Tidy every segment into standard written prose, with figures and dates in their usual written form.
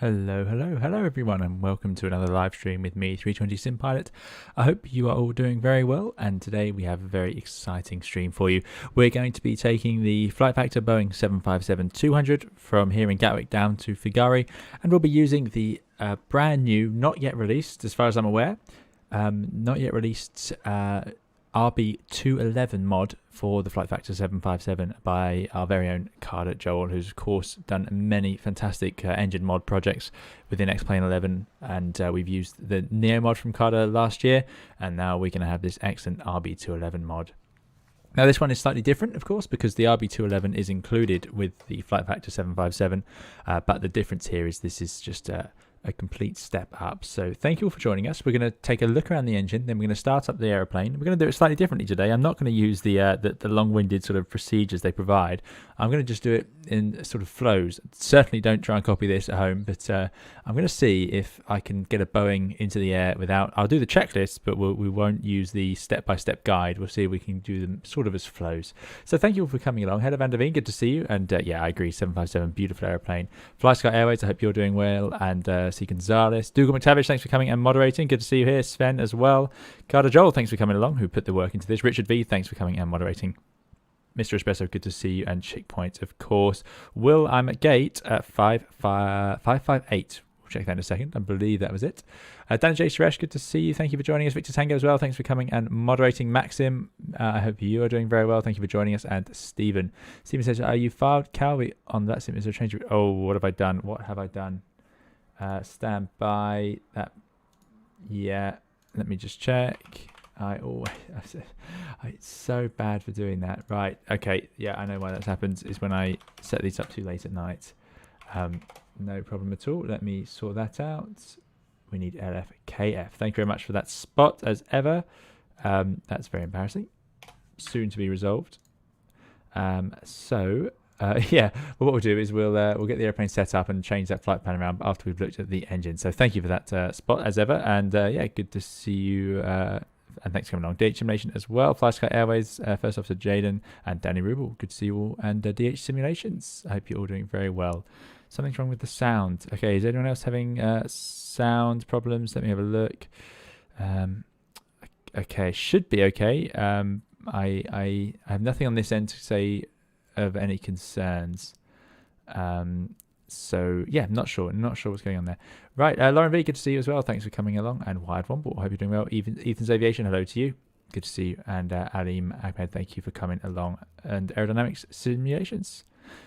Hello everyone, and welcome to another live stream with me, 320 Sim Pilot. I hope you are all doing very well, and today we have a very exciting stream for you. We're going to be taking the flight factor Boeing 757-200 from here in Gatwick down to Figari, and we'll be using the brand new, not yet released, as far as I'm aware, not yet released RB211 mod for the Flight Factor 757 by our very own Carda Jowol, who's of course done many fantastic engine mod projects within X-Plane 11, and we've used the NEO mod from Carda last year, and now we're going to have this excellent RB211 mod. Now this one is slightly different, of course, because the RB211 is included with the Flight Factor 757, but the difference here is this is just a complete step up. So thank you all for joining us. We're going to take a look around the engine, then we're going to start up the aeroplane. We're going to do it slightly differently today. I'm not going to use the long-winded sort of procedures they provide. I'm going to just do it in sort of flows. Certainly don't try and copy this at home, but I'm going to see if I can get a Boeing into the air without, I'll do the checklist, but we won't use the step-by-step guide. We'll see if we can do them sort of as flows. So thank you all for coming along. Heather van der Veen, good to see you. And yeah, I agree, 757, beautiful aeroplane. FlySky Airways, I hope you're doing well. And C. Gonzalez, Dougal McTavish, thanks for coming and moderating. Good to see you here. Sven as well. Carda Jowol, thanks for coming along, who put the work into this. Richard V, thanks for coming and moderating. Mr. Espresso, good to see you. And Chickpoint, of course. Will, I'm at gate at 558. We'll check that in a second. I believe that was it. Dan J. Suresh, good to see you. Thank you for joining us. Victor Tango as well. Thanks for coming and moderating. Maxim, I hope you are doing very well. Thank you for joining us. And Stephen. Stephen says, are you filed Calvi on that sim? Is there a change? Oh, what have I done? What have I done? Stand by that. Yeah, let me just check. It's so bad for doing that. Right, okay, yeah, I know why that happens, is when I set these up too late at night. No problem at all. Let me sort that out. We need LFKF. Thank you very much for that spot as ever. That's very embarrassing. Soon to be resolved. Yeah, well, what we'll do is we'll get the airplane set up and change that flight plan around after we've looked at the engine. So thank you for that spot as ever, and yeah, good to see you, and thanks for coming along. DH Simulation as well, FlySky Airways, First Officer Jaden and Danny Rubel, good to see you all, and DH Simulations, I hope you're all doing very well. Something's wrong with the sound. Okay, is anyone else having sound problems? Let me have a look. Okay, should be okay. I have nothing on this end to say of any concerns, so yeah, not sure what's going on there. Right, Lauren V, good to see you as well. Thanks for coming along. And Wired Womble, I hope you're doing well. Ethan's Aviation, hello to you, good to see you. And Alim Ahmed, thank you for coming along. And Aerodynamics Simulations,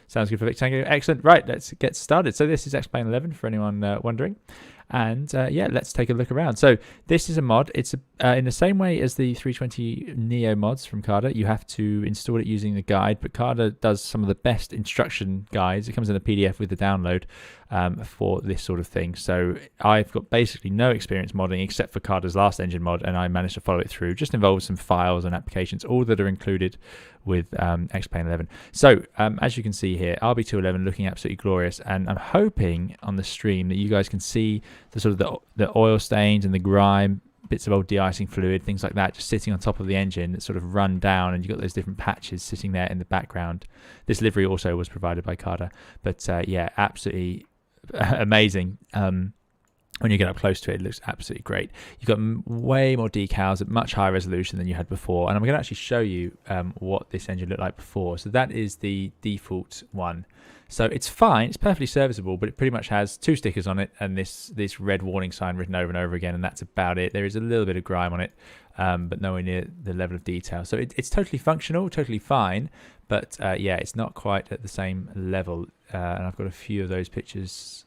sounds good for Victor Tango. Excellent. Right, let's get started. So this is X-Plane 11 for anyone wondering. And yeah, let's take a look around. So this is a mod. It's in the same way as the 320 NEO mods from Carda. You have to install it using the guide, but Carda does some of the best instruction guides. It comes in a PDF with the download for this sort of thing. So I've got basically no experience modding except for Carda's last engine mod, and I managed to follow it through. Just involves some files and applications, all that are included with X-Plane 11. So as you can see here, RB211 looking absolutely glorious, and I'm hoping on the stream that you guys can see the sort of the oil stains and the grime, bits of old de-icing fluid, things like that, just sitting on top of the engine that's sort of run down, and you've got those different patches sitting there in the background. This livery also was provided by Carda, but yeah, absolutely amazing. When you get up close to it, it looks absolutely great. You've got way more decals at much higher resolution than you had before, and I'm going to actually show you what this engine looked like before. So that is the default one. So it's fine, it's perfectly serviceable, but it pretty much has two stickers on it and this red warning sign written over and over again, and that's about it. There is a little bit of grime on it, but nowhere near the level of detail. So it's totally functional, totally fine, but yeah, it's not quite at the same level. And I've got a few of those pictures.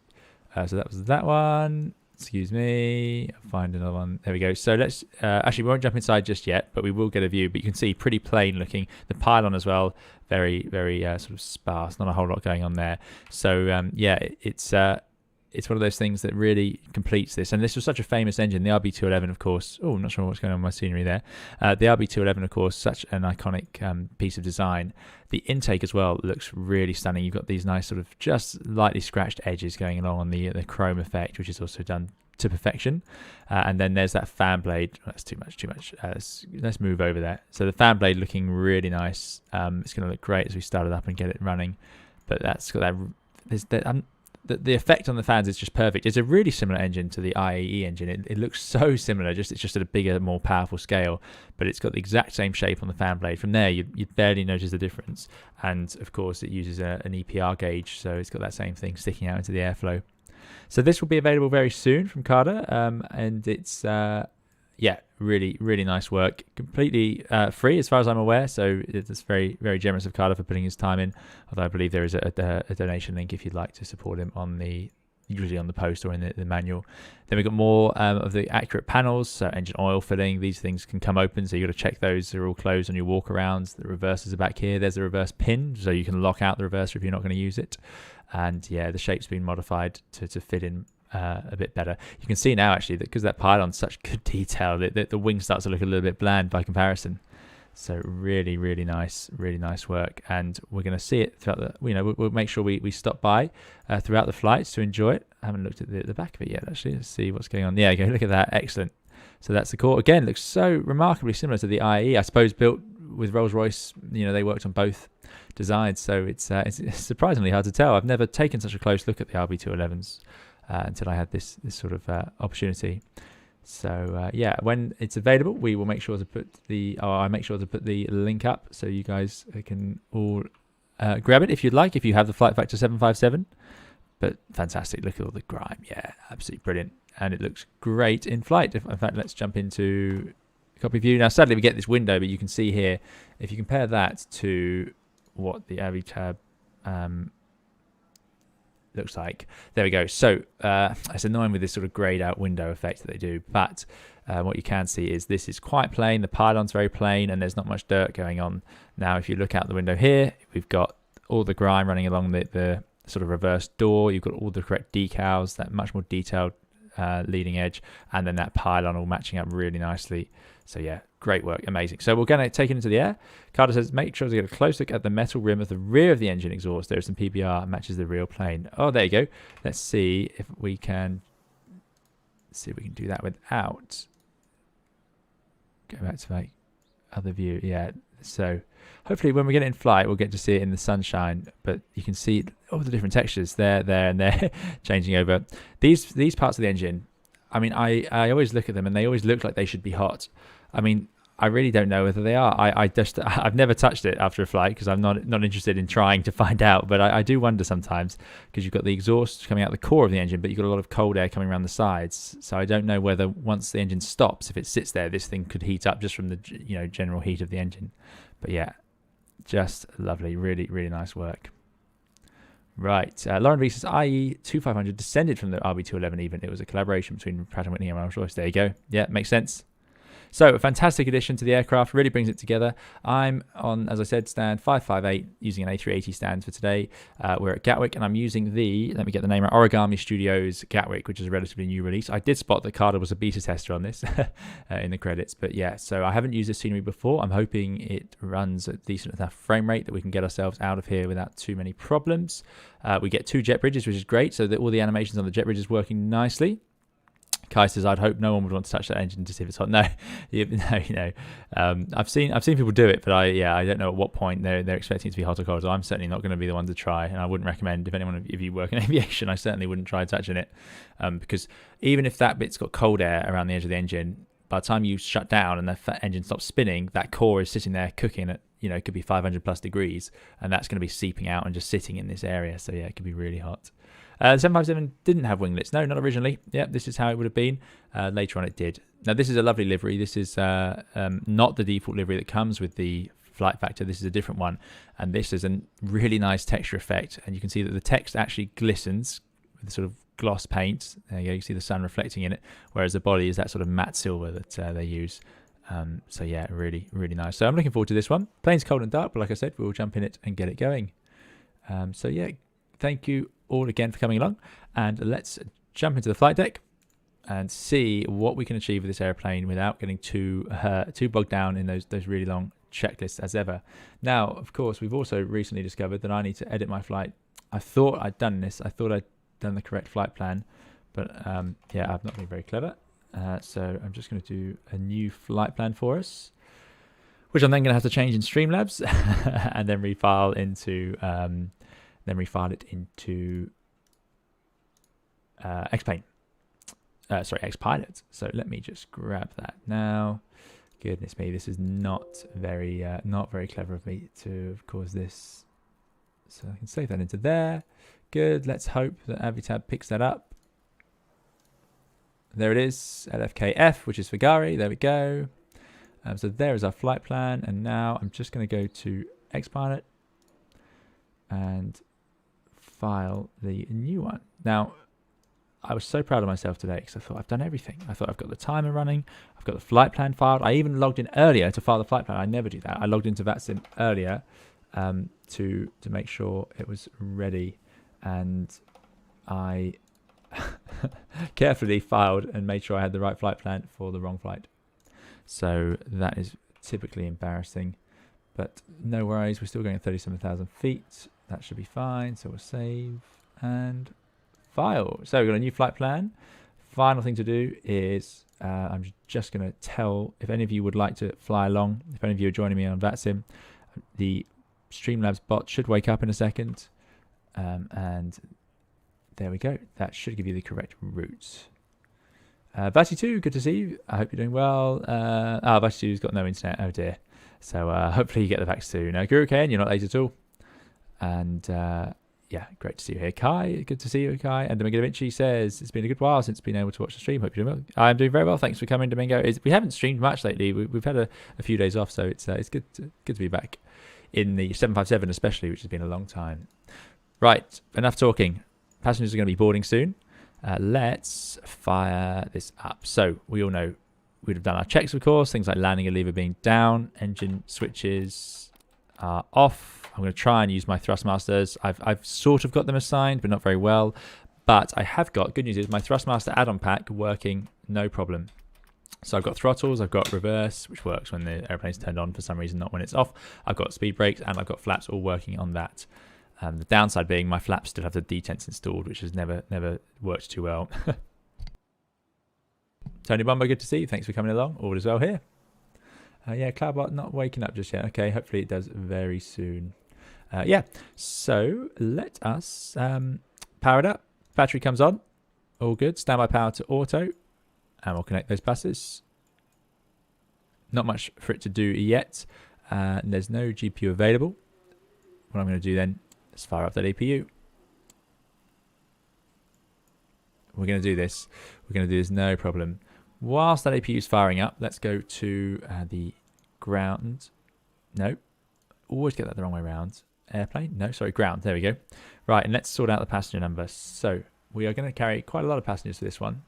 So that was that one. Excuse me, I'll find another one. There we go. So let's actually, we won't jump inside just yet, but we will get a view. But you can see pretty plain looking. The pylon as well, very sort of sparse, not a whole lot going on there. So yeah, it's one of those things that really completes this. And this was such a famous engine, the RB211, of course. Oh, I'm not sure what's going on with my scenery there. The RB211, of course, such an iconic piece of design. The intake as well looks really stunning. You've got these nice sort of just lightly scratched edges going along on the chrome effect, which is also done to perfection. And then there's that fan blade. That's too much. Let's move over there. So the fan blade looking really nice. It's going to look great as we start it up and get it running. But that's got that. the effect on the fans is just perfect. It's a really similar engine to the IAE engine. It looks so similar, it's just at a bigger, more powerful scale, but it's got the exact same shape on the fan blade. From there, you'd barely notice the difference. And of course, it uses an EPR gauge, so it's got that same thing sticking out into the airflow. So this will be available very soon from Carda, and it's really, really nice work. Completely free as far as I'm aware, so it's very, very generous of Carda for putting his time in. Although I believe there is a donation link if you'd like to support him usually on the post or in the manual. Then we've got more of the accurate panels, so engine oil filling. These things can come open, so you've got to check those. They're all closed on your walk arounds. The reversers are back here. There's a reverse pin, so you can lock out the reverser if you're not going to use it. And yeah, the shape's been modified to fit in a bit better. You can see now actually that because that pylon's such good detail, the wing starts to look a little bit bland by comparison. So really, really nice work. And we're going to see it throughout we'll make sure we stop by throughout the flights to enjoy it. I haven't looked at the back of it yet actually. Let's see what's going on. Yeah, go look at that. Excellent. So that's the core. Again, looks so remarkably similar to the IAE, I suppose, built with Rolls-Royce. They worked on both designs, so it's surprisingly hard to tell. I've never taken such a close look at the RB211s until I had this sort of opportunity. So when it's available, we will make sure to put I make sure to put the link up so you guys can all grab it if you'd like, if you have the Flight Factor 757. But fantastic, look at all the grime. Yeah, absolutely brilliant, and it looks great in flight. In fact, let's jump into copy view. Now sadly we get this window, but you can see here, if you compare that to what the Avitab looks like, there we go. So it's annoying with this sort of grayed out window effect that they do, but what you can see is this is quite plain. The pylon's very plain and there's not much dirt going on. Now if you look out the window here, we've got all the grime running along the sort of reverse door. You've got all the correct decals, that much more detailed leading edge, and then that pylon all matching up really nicely. So yeah, great work, amazing. So we're going to take it into the air. Carda says make sure to get a close look at the metal rim of the rear of the engine exhaust. There is some PBR matches the real plane. Oh, there you go. Let's see if we can do that without go back to my other view. Yeah, so hopefully when we get it in flight we'll get to see it in the sunshine, but you can see all the different textures there and there changing over these parts of the engine. I mean, I always look at them and they always look like they should be hot. I mean, I really don't know whether they are. I've never touched it after a flight because I'm not interested in trying to find out, but I do wonder sometimes because you've got the exhaust coming out the core of the engine, but you've got a lot of cold air coming around the sides. So I don't know whether once the engine stops, if it sits there, this thing could heat up just from the general heat of the engine. But yeah, just lovely, really, really nice work. Right, Lauren V says IE2500 descended from the RB211 even. It was a collaboration between Pratt & Whitney and Rolls-Royce. There you go. Yeah, makes sense. So a fantastic addition to the aircraft, really brings it together. I'm on, as I said, stand 558 using an A380 stand for today. We're at Gatwick and I'm using let me get the name right, Origami Studios Gatwick, which is a relatively new release. I did spot that Carda was a beta tester on this in the credits, but yeah, so I haven't used this scenery before. I'm hoping it runs at decent enough frame rate that we can get ourselves out of here without too many problems. We get 2 jet bridges, which is great, so that all the animations on the jet bridge is working nicely. Kai says, "I'd hope no one would want to touch that engine to see if it's hot." No, I've seen people do it, but I don't know at what point they're expecting it to be hot or cold. So I'm certainly not going to be the one to try, and I wouldn't recommend if you work in aviation, I certainly wouldn't try touching it, because even if that bit's got cold air around the edge of the engine, by the time you shut down and the engine stops spinning, that core is sitting there cooking at it could be 500 plus degrees, and that's going to be seeping out and just sitting in this area. So yeah, it could be really hot. The 757 didn't have winglets. No, not originally. Yeah, this is how it would have been. Later on it did. Now, this is a lovely livery. This is not the default livery that comes with the Flight Factor. This is a different one. And this is a really nice texture effect. And you can see that the text actually glistens with the sort of gloss paint. There you go. You can see the sun reflecting in it. Whereas the body is that sort of matte silver that they use. So yeah, really, really nice. So I'm looking forward to this one. Plane's cold and dark, but like I said, we'll jump in it and get it going. So yeah, thank you all again for coming along, and let's jump into the flight deck and see what we can achieve with this airplane without getting too bogged down in those really long checklists as ever. Now, of course, we've also recently discovered that I need to edit my flight. I thought I'd done this. I thought I'd done the correct flight plan, but yeah, I've not been very clever. So I'm just going to do a new flight plan for us, which I'm then going to have to change in Streamlabs and then refile it into X-Plane. Sorry, X-Pilot. So let me just grab that now. Goodness me, this is not very clever of me to have caused this. So I can save that into there. Good. Let's hope that Avitab picks that up. There it is, LFKF, which is Figari. There we go. So there is our flight plan. And now I'm just going to go to Xpilot and file the new one. Now, I was so proud of myself today because I thought I've done everything. I thought I've got the timer running. I've got the flight plan filed. I even logged in earlier to file the flight plan. I never do that. I logged into VATSIM earlier to make sure it was ready. And I carefully filed and made sure I had the right flight plan for the wrong flight. So that is typically embarrassing, but no worries. We're still going at 37,000 feet. That should be fine. So we'll save and file. So we've got a new flight plan. Final thing to do is I'm just going to tell if any of you would like to fly along, if any of you are joining me on VATSIM, the Streamlabs bot should wake up in a second. And there we go. That should give you the correct route. Vati2, good to see you. I hope you're doing well. Vati2's got no internet. Oh dear. So hopefully you get the back soon. Guru KN, you're not late at all. And yeah, great to see you here. Kai, good to see you, Kai. And Domingo Da Vinci says, it's been a good while since being able to watch the stream. Hope you're doing well. I'm doing very well. Thanks for coming, Domingo. We haven't streamed much lately. We've had a few days off, so it's good to be back in the 757 especially, which has been a long time. Right, enough talking. Passengers are going to be boarding soon. Let's fire this up. So we all know we'd have done our checks, of course. Things like landing and lever being down, engine switches are off. I'm going to try and use my thrustmasters. I've sort of got them assigned, but not very well. But I have got, good news is, my thrustmaster add-on pack working, no problem. So I've got throttles, I've got reverse, which works when the airplane's turned on for some reason, not when it's off. I've got speed brakes and I've got flaps all working on that. The downside being my flaps still have the detents installed, which has never worked too well. Tony Bomber, good to see you. Thanks for coming along. All is well here. Yeah, Cloudbot not waking up just yet. Okay, hopefully it does very soon. Yeah, so let us power it up. Battery comes on. All good. Standby power to auto. And we'll connect those buses. Not much for it to do yet. There's no GPU available. What I'm going to do then, let's fire up that APU. We're going to do this. We're going to do this, no problem. Whilst that APU is firing up, let's go to the ground. No, always get that the wrong way around. Airplane? No, sorry, ground. There we go. Right, and let's sort out the passenger number. So we are going to carry quite a lot of passengers for this one.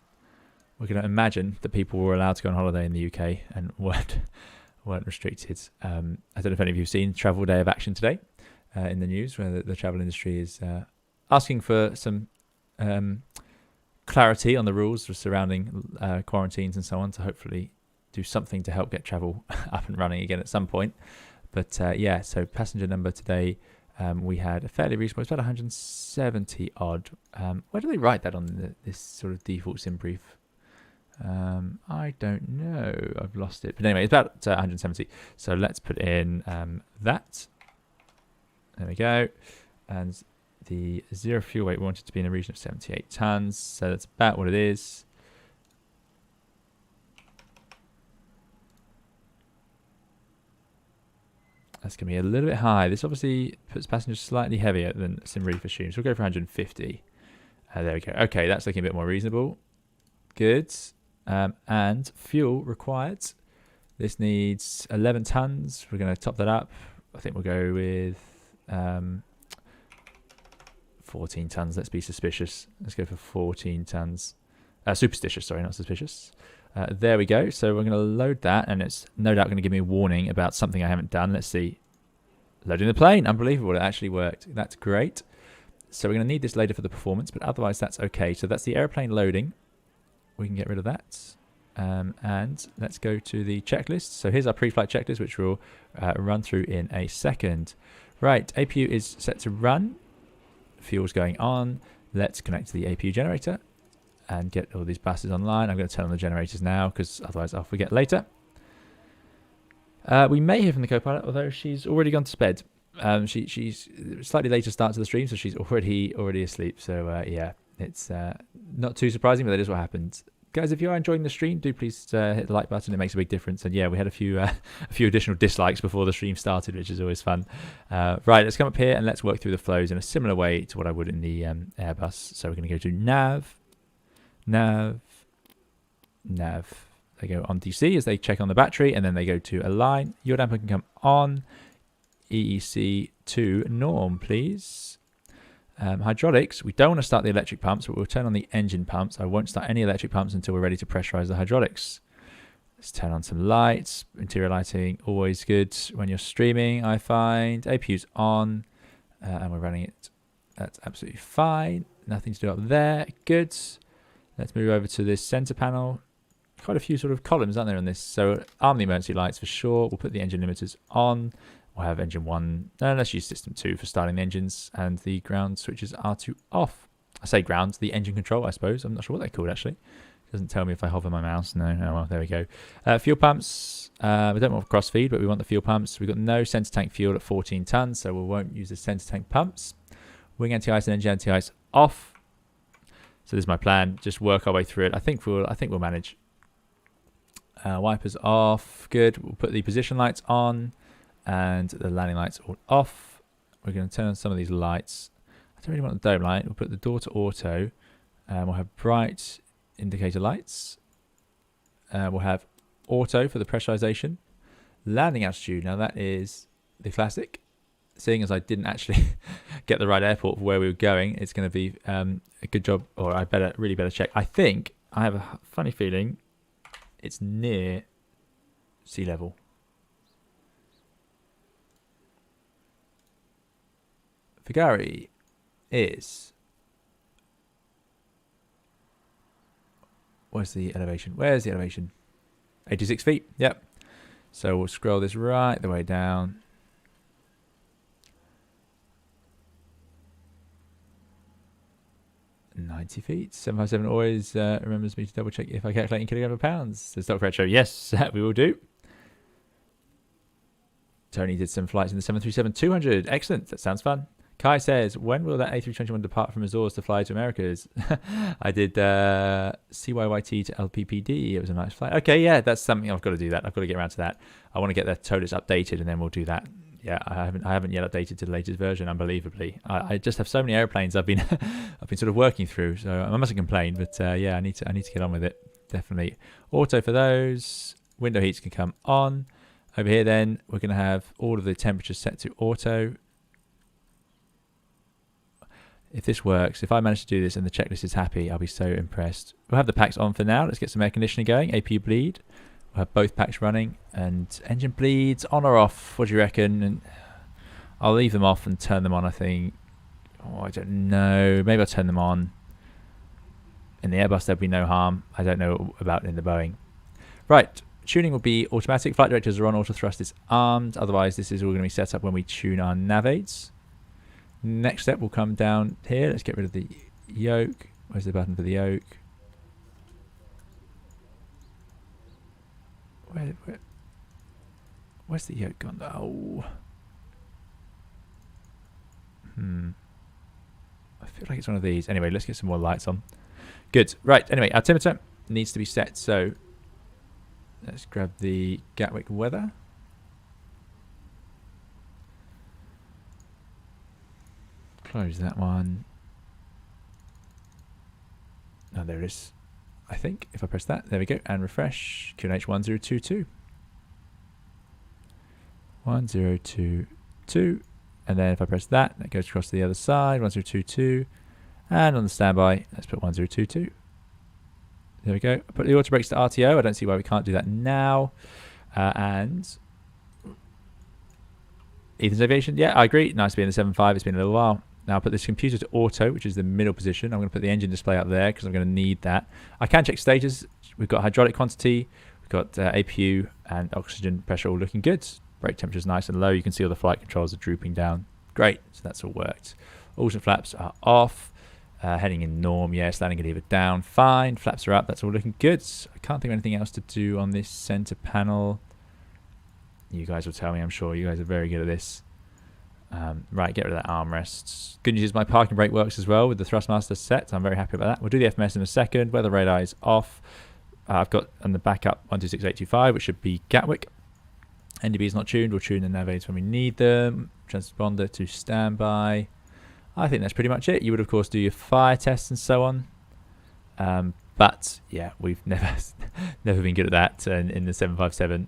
We're going to imagine that people were allowed to go on holiday in the UK and weren't restricted. I don't know if any of you have seen Travel Day of Action today in the news, where the travel industry is asking for some clarity on the rules surrounding quarantines and so on, to hopefully do something to help get travel up and running again at some point. But yeah, so passenger number today, we had a fairly reasonable, it's about 170 odd. Where do they write that on this sort of default sim brief? I don't know, I've lost it. But anyway, it's about 170. So let's put in that. There we go. And the zero fuel weight, we want it to be in the region of 78 tons. So that's about what it is. That's going to be a little bit high. This obviously puts passengers slightly heavier than SimReef assumes. We'll go for 150. There we go. Okay, that's looking a bit more reasonable. Good. And fuel required. This needs 11 tons. We're going to top that up. I think we'll go with 14 tons. Let's be suspicious. Let's go for 14 tons. Superstitious, sorry, not suspicious. There we go. So we're going to load that, and it's no doubt going to give me a warning about something I haven't done. Let's see. Loading the plane. Unbelievable. It actually worked. That's great. So we're going to need this later for the performance, but otherwise that's okay. So that's the airplane loading. We can get rid of that. And let's go to the checklist. So here's our pre-flight checklist, which we'll run through in a second. Right, APU is set to run. Fuel's going on. Let's connect to the APU generator and get all these buses online. I'm going to turn on the generators now, because otherwise I'll forget later. We may hear from the co-pilot, although she's already gone to bed. She's slightly later start to the stream, so she's already asleep. So yeah, it's Not too surprising, but that is what happened. Guys, if you are enjoying the stream, do please hit the like button. It makes a big difference. And yeah, we had a few additional dislikes before the stream started, which is always fun. Right, let's come up here and let's work through the flows in a similar way to what I would in the Airbus. So we're going to go to nav. They go on DC as they check on the battery, and then they go to align. Your damper can come on. EEC to norm, please. Hydraulics, we don't want to start the electric pumps, but we'll turn on the engine pumps. I won't start any electric pumps until we're ready to pressurize the hydraulics. Let's turn on some lights. Interior lighting, always good when you're streaming, I find. APU's on, and we're running it. That's absolutely fine. Nothing to do up there. Good. Let's move over to this center panel. Quite a few sort of columns, aren't there, on this? So arm the emergency lights for sure. We'll put the engine limiters on. We'll have engine 1, no, let's use system 2 for starting the engines, and the ground switches are to off. I say ground, the engine control, I suppose. I'm not sure what they're called, actually. It doesn't tell me if I hover my mouse. No, oh, well, there we go. Fuel pumps, we don't want cross feed, but we want the fuel pumps. We've got no center tank fuel at 14 tons, so we won't use the center tank pumps. Wing anti-ice and engine anti-ice off. So this is my plan. Just work our way through it. I think we'll manage. Wipers off, good. We'll put the position lights on. And the landing lights all off. We're going to turn on some of these lights. I don't really want the dome light. We'll put the door to auto. We'll have bright indicator lights. We'll have auto for the pressurization. Landing altitude. Now that is the classic. Seeing as I didn't actually get the right airport for where we were going, it's going to be a good job, or I really better check. I think I have a funny feeling it's near sea level. Figari is... Where's the elevation? 86 feet. Yep. So we'll scroll this right the way down. £90 feet. 757 always remembers me to double check if I calculate in kilograms of pounds. Says Dr. Retro. Yes, we will do. Tony did some flights in the 737-200. Excellent. That sounds fun. Kai says, when will that A321 depart from Azores to fly to Americas? I did CYYT to LPPD. It was a nice flight. Okay, yeah, that's something I've got to do that. I've got to get around to that. I want to get the Toliss updated, and then we'll do that. Yeah, I haven't yet updated to the latest version, unbelievably. I just have so many airplanes I've been sort of working through, so I mustn't complain, but yeah, I need to get on with it. Definitely. Auto for those. Window heats can come on. Over here then, we're going to have all of the temperatures set to auto. If this works, if I manage to do this and the checklist is happy, I'll be so impressed. We'll have the packs on for now. Let's get some air conditioning going. APU bleed. We'll have both packs running. And engine bleeds on or off? What do you reckon? And I'll leave them off and turn them on, I think. Oh, I don't know. Maybe I'll turn them on. In the Airbus, there'll be no harm. I don't know about in the Boeing. Right. Tuning will be automatic. Flight directors are on. Auto thrust is armed. Otherwise, this is all going to be set up when we tune our nav aids. Next step will come down here. Let's get rid of the yoke. Where's the button for the yoke? Where's the yoke gone? Oh. I feel like it's one of these. Anyway, let's get some more lights on. Good. Right. Anyway, altimeter needs to be set. So let's grab the Gatwick weather. Close that one. Oh, there it is. I think if I press that, there we go, and refresh. QNH 1022. 1022. And then if I press that, that goes across to the other side. 1022. And on the standby, let's put 1022. There we go. I put the auto brakes to RTO. I don't see why we can't do that now. And Ethan's aviation. Yeah, I agree. Nice to be in the 7.5. It's been a little while. Now I'll put this computer to auto, which is the middle position. I'm going to put the engine display up there because I'm going to need that. I can check status. We've got hydraulic quantity. We've got APU and oxygen pressure all looking good. Brake temperature is nice and low. You can see all the flight controls are drooping down. Great. So that's all worked. Alternate flaps are off. Heading in norm. Yes. Landing and lever down. Fine. Flaps are up. That's all looking good. I can't think of anything else to do on this center panel. You guys will tell me, I'm sure. You guys are very good at this. Right, get rid of that armrests. Good news is my parking brake works as well with the thrustmaster set. I'm very happy about that. We'll do the FMS in a second. Weather radar is off. I've got on the backup 126825, which should be Gatwick. NDB is not tuned. We'll tune the navigators when we need them. Transponder to standby. I think that's pretty much it. You would, of course, do your fire tests and so on. But, yeah, we've never been good at that. And in the 757,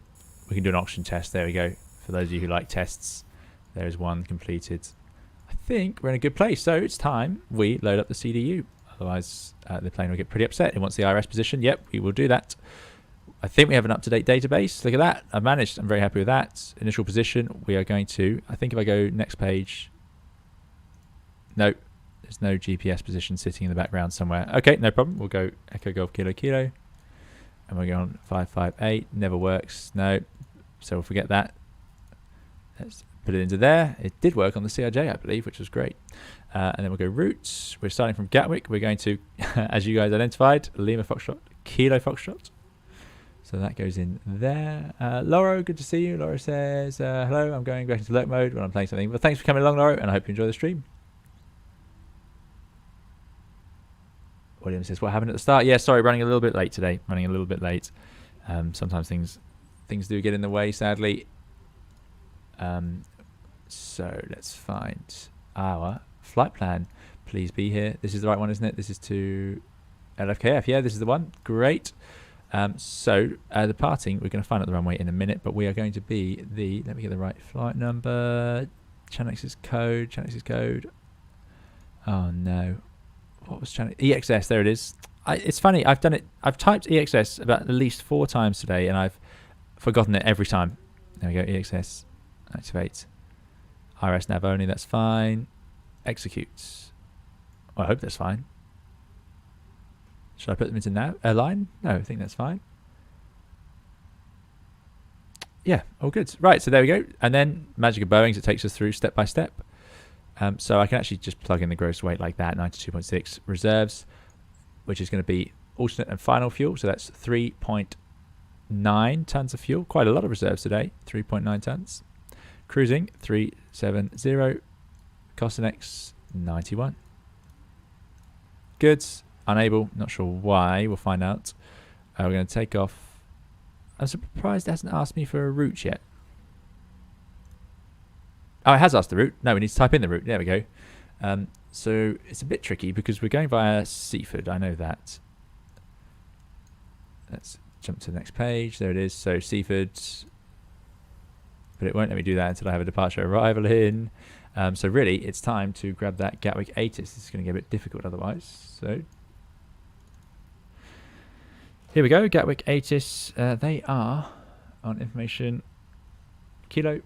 we can do an oxygen test. There we go. For those of you who like tests, there is one completed. I think we're in a good place. So it's time we load up the CDU. Otherwise, the plane will get pretty upset. It wants the IRS position. Yep, we will do that. I think we have an up-to-date database. Look at that. I've managed. I'm very happy with that. Initial position. We are going to, I think if I go next page. No, there's no GPS position sitting in the background somewhere. Okay, no problem. We'll go Echo Golf Kilo Kilo. And we're going 558. Never works. No. So we'll forget that. Let's put it into there. It did work on the CRJ, I believe, which was great. And then we'll go routes. We're starting from Gatwick. We're going to, as you guys identified, Lima Foxtrot, Kilo Foxtrot. So that goes in there. Laura, good to see you. Laura says, hello, I'm going back into alert mode when I'm playing something. Well, thanks for coming along, Laura, and I hope you enjoy the stream. William says, what happened at the start? Yeah, sorry, running a little bit late today. Running a little bit late. Sometimes things do get in the way, sadly. So let's find our flight plan. Please be here. This is the right one, isn't it? This is to LFKF. Yeah, this is the one. Great. So departing, we're going to find out the runway in a minute, but we are going to be the, let me get the right flight number, Chanex's code. Oh no, what was Chanex? EXS, there it is. It's funny, I've typed EXS about at least 4 times today, and I've forgotten it every time. There we go, EXS, activate. IRS nav only, that's fine. Execute. Well, I hope that's fine. Should I put them into nav airline? No, I think that's fine. Yeah, all good. Right, so there we go. And then magic of Boeing's, it takes us through step by step. So I can actually just plug in the gross weight like that, 92.6 reserves, which is going to be alternate and final fuel. So that's 3.9 tons of fuel. Quite a lot of reserves today, 3.9 tons. Cruising, 370. Costinex, 91. Goods. Unable, not sure why, we'll find out. We're going to take off. I'm surprised it hasn't asked me for a route yet. Oh, it has asked the route. No, we need to type in the route. There we go. So it's a bit tricky because we're going via Seaford. I know that. Let's jump to the next page. There it is. So Seaford. But it won't let me do that until I have a departure arrival in. So really, it's time to grab that Gatwick ATIS. This is going to get a bit difficult otherwise. So here we go, Gatwick ATIS. They are on information kilo,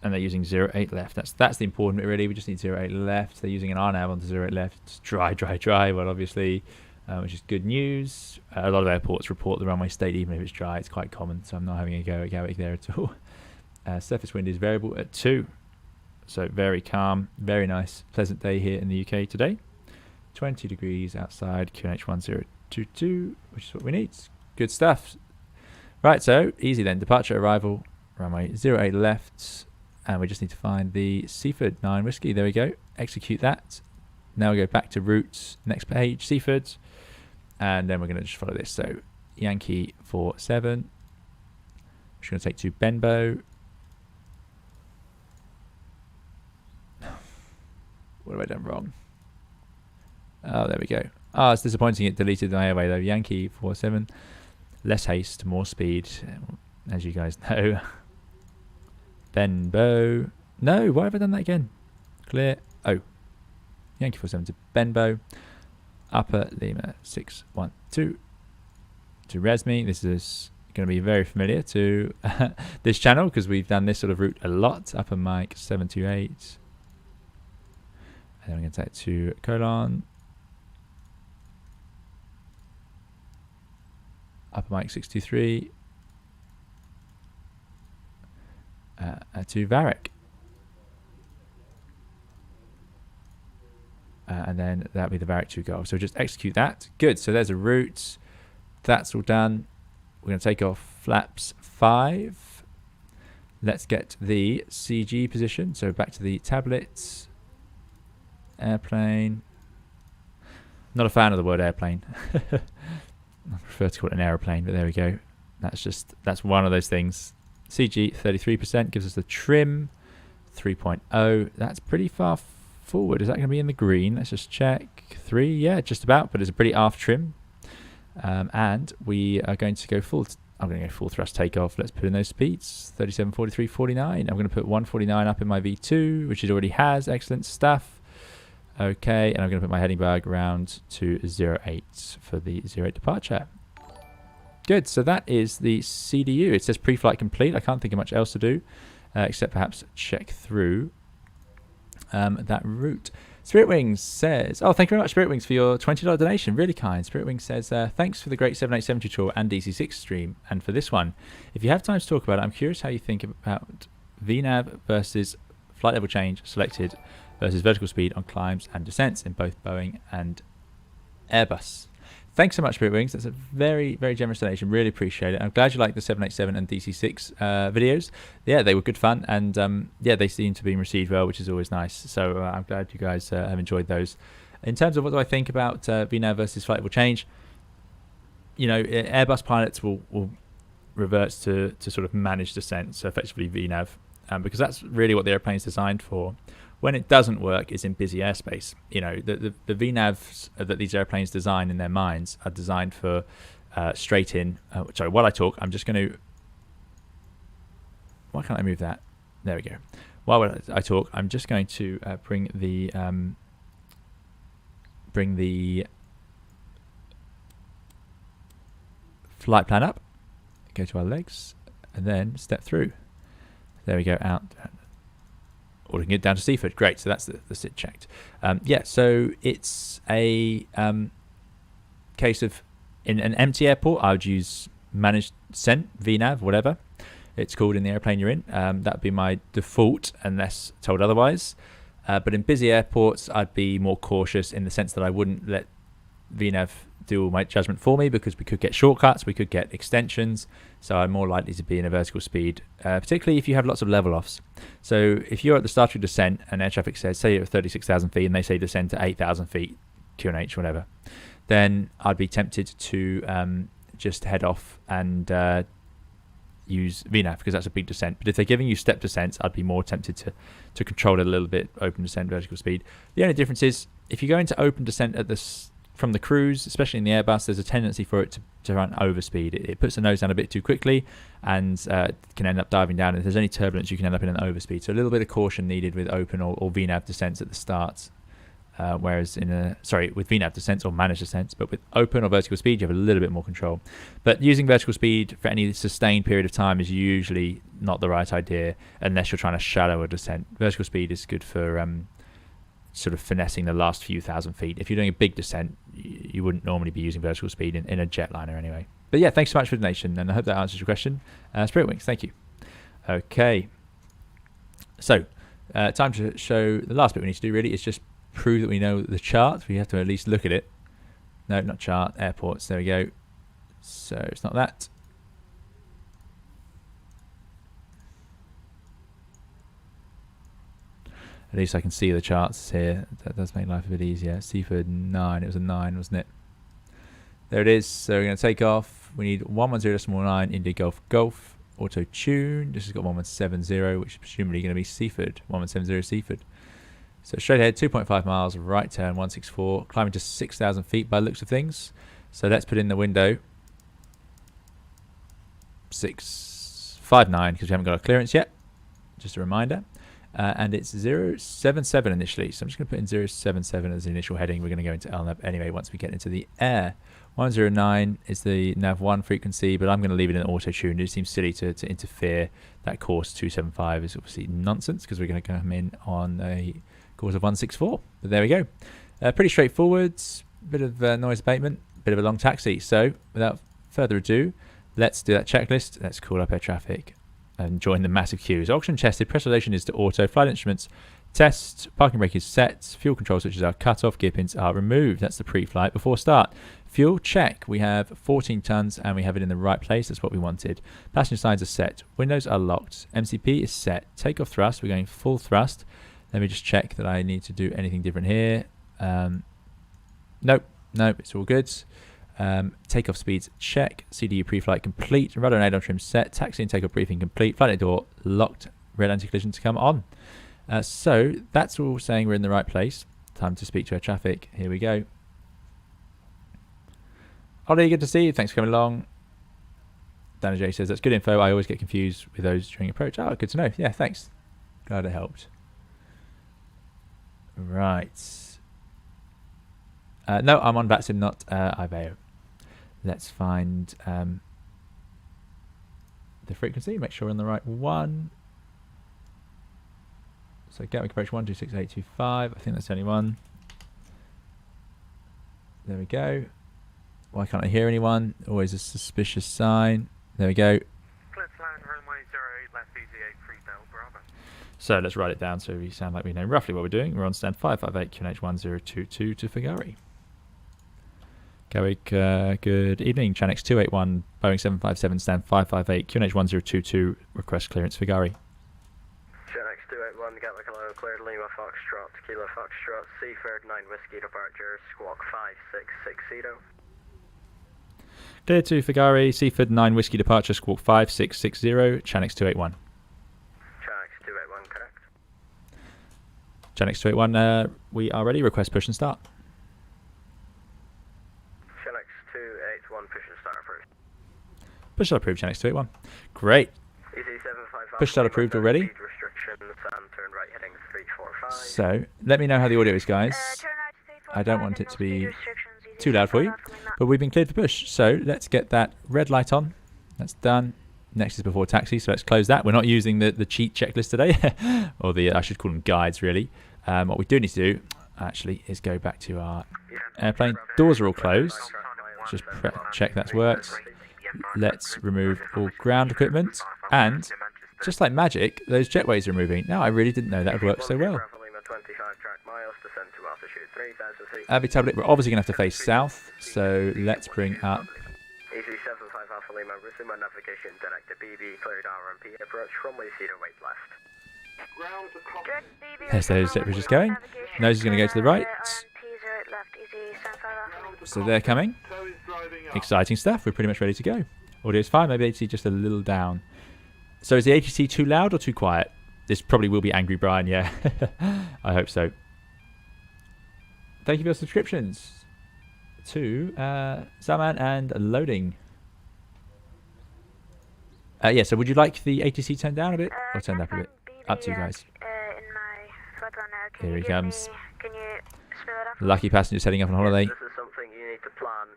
and they're using 08 left. That's the important bit really. We just need 08 left. They're using an RNAV on the 08 left. It's dry. Well, obviously, which is good news. A lot of airports report the runway state even if it's dry. It's quite common, so I'm not having a go at Gatwick there at all. Surface wind is variable at 2, so very calm, very nice, pleasant day here in the UK today. 20 degrees outside, QNH 1022, which is what we need. Good stuff. Right, so easy then. Departure, arrival, runway 08 left, and we just need to find the Seaford 9 Whiskey. There we go. Execute that. Now we go back to routes. Next page, Seaford, and then we're going to just follow this. So Yankee 47. We're going to take to Benbow. What have I done wrong? Oh, there we go. Oh, it's disappointing it deleted my airway though. Yankee 47. Less haste, more speed, as you guys know. Benbow. No, why have I done that again? Clear. Oh. Yankee 47 to Benbow. Upper Lima 612 to Resme. This is going to be very familiar to this channel because we've done this sort of route a lot. Upper Mike 728. And then we're going to take it to Colon. Upper Mike 623. To Varric. And then that'll be the Varric 2 Golf. So just execute that. Good. So there's a route. That's all done. We're going to take off flaps 5. Let's get the CG position. So back to the tablets. Airplane. Not a fan of the word airplane. I prefer to call it an aeroplane, but there we go. That's one of those things. CG 33% gives us the trim 3.0. That's pretty far forward. Is that going to be in the green? Let's just check. 3, yeah, just about, but it's a pretty aft trim. And we are going to go I'm going to go full thrust takeoff. Let's put in those speeds. 37, 43, 49. I'm going to put 149 up in my V2, which it already has. Excellent stuff. Okay, and I'm going to put my heading bag round to 08 for the 08 departure. Good, so that is the CDU. It says pre-flight complete. I can't think of much else to do, except perhaps check through that route. Spiritwings says, oh, thank you very much, Spiritwings, for your $20 donation. Really kind. Spiritwings says, thanks for the great 787 tutorial and DC6 stream, and for this one. If you have time to talk about it, I'm curious how you think about VNAV versus flight level change selected versus vertical speed on climbs and descents in both Boeing and Airbus. Thanks so much, Spiritwings. That's a very, very generous donation. Really appreciate it. I'm glad you like the 787 and DC6 videos. Yeah, they were good fun, and yeah, they seem to be received well, which is always nice. So I'm glad you guys have enjoyed those. In terms of what do I think about VNAV versus flight level change, you know, Airbus pilots will revert to sort of manage descent, so effectively VNAV, because that's really what the airplane is designed for. When it doesn't work, it's in busy airspace. You know, the VNAVs that these airplanes design in their minds are designed for straight in. Sorry, while I talk, I'm just going to... Why can't I move that? There we go. While I talk, I'm just going to bring the flight plan up, go to our legs, and then step through. There we go, out. Ordering it down to Seaford. Great, so that's the sit checked. Yeah, so it's a case of, in an empty airport, I would use managed descent, VNAV, whatever it's called in the airplane you're in. That would be my default unless told otherwise. But in busy airports, I'd be more cautious in the sense that I wouldn't let VNAV do all my judgment for me, because we could get shortcuts, we could get extensions, so I'm more likely to be in a vertical speed, particularly if you have lots of level offs. So if you're at the start of your descent and air traffic says, say you're at 36,000 feet and they say descend to 8,000 feet, QNH, whatever, then I'd be tempted to just head off and use VNAV, because that's a big descent. But if they're giving you step descents, I'd be more tempted to control it a little bit, open descent, vertical speed. The only difference is if you go into open descent at this from the cruise, especially in the Airbus, there's a tendency for it to run over speed. It puts the nose down a bit too quickly and can end up diving down. If there's any turbulence, you can end up in an overspeed. So a little bit of caution needed with open or VNAV descents at the start. Whereas with VNAV descents or managed descents, but with open or vertical speed, you have a little bit more control. But using vertical speed for any sustained period of time is usually not the right idea unless you're trying to shallow a descent. Vertical speed is good for sort of finessing the last few thousand feet. If you're doing a big descent, you wouldn't normally be using vertical speed in a jetliner anyway. But yeah, thanks so much for the donation, and I hope that answers your question. Spiritwings, thank you. Okay, so time to show the last bit we need to do really is just prove that we know the chart. We have to at least look at it. No, not chart, airports, there we go. So it's not that. At least I can see the charts here. That does make life a bit easier. Seaford 9, it was a 9, wasn't it? There it is. So we're going to take off. We need 110.9 India Golf Golf. Auto tune. This has got 1170, which is presumably going to be Seaford. 1170 Seaford. So straight ahead, 2.5 miles, right turn, 164. Climbing to 6,000 feet by the looks of things. So let's put in the window 659 because we haven't got a clearance yet. Just a reminder. And it's 077 initially, so I'm just going to put in 077 as the initial heading. We're going to go into LNAV anyway once we get into the air. 109 is the nav1 frequency, but I'm going to leave it in auto tune. It seems silly to interfere. That course 275 is obviously nonsense because we're going to come in on a course of 164. But there we go. Pretty straightforward. Bit of noise abatement, bit of a long taxi. So without further ado, let's do that checklist. Let's call up air traffic and join the massive queues. Oxygen chested, pressurization is to auto, flight instruments Test, parking brake is set, fuel control switches are cut off, gear pins are removed. That's the pre-flight before start. Fuel check, we have 14 tons and we have it in the right place. That's what we wanted. Passenger sides are set, windows are locked, MCP is set, takeoff thrust, we're going full thrust. Let me just check that I need to do anything different here. Nope, it's all good. Takeoff speeds check, CDU pre-flight complete, rudder and add-on trim set, taxi and takeoff briefing complete, flight door locked, red anti-collision to come on. So that's all saying we're in the right place. Time to speak to our traffic. Here we go. Ollie, good to see you. Thanks for coming along. Dana J says, that's good info. I always get confused with those during approach. Oh, good to know. Yeah, thanks. Glad it helped. Right. No, I'm on VATSIM, not IVEO. Let's find the frequency. Make sure we're on the right one. So Gatwick approach 126825. I think that's the only one. There we go. Why can't I hear anyone? Always a suspicious sign. There we go. So let's write it down so we sound like we know roughly what we're doing. We're on stand 558 QNH 1022 to Figari. Gatwick, good evening. Chanex 281, Boeing 757, stand 558 QNH 1022, request clearance Figari. Chanex 281, Gatwick hello, cleared Lima Foxtrot, Kilo Foxtrot, Seaford 9 Whiskey departure, squawk 5660. Clear to Figari, Seaford 9 Whiskey departure, squawk 5660, Chanex 281. Chanex 281, correct. Chanex 281, we are ready, request push and start. Chanex 281, push and start approved. Push start approved, Chanex 281. Great. Push start approved already. So, let me know how the audio is, guys. I don't want it to be too loud for you, but we've been cleared for push. So, let's get that red light on. That's done. Next is before taxi, so let's close that. We're not using the cheat checklist today, or the, I should call them guides, really. What we do need to do, actually, is go back to our airplane. Doors are all closed. Just check that's worked. Let's remove all ground equipment, and just like magic, those jetways are moving. Now, I really didn't know that would work so well. Abby tablet, we're obviously going to have to face south, so let's bring up. There's those jet bridges going. Nose is going to go to the right. So they're coming. Exciting stuff. We're pretty much ready to go. Audio's fine, maybe ATC just a little down. So is the ATC too loud or too quiet? This probably will be Angry Brian, yeah. I hope so. Thank you for your subscriptions to Zaman and Loading. Yeah, so would you like the ATC turned down a bit or turned up a bit? Up to you guys. Here he comes. Lucky passengers heading up on holiday. This is something you need to plan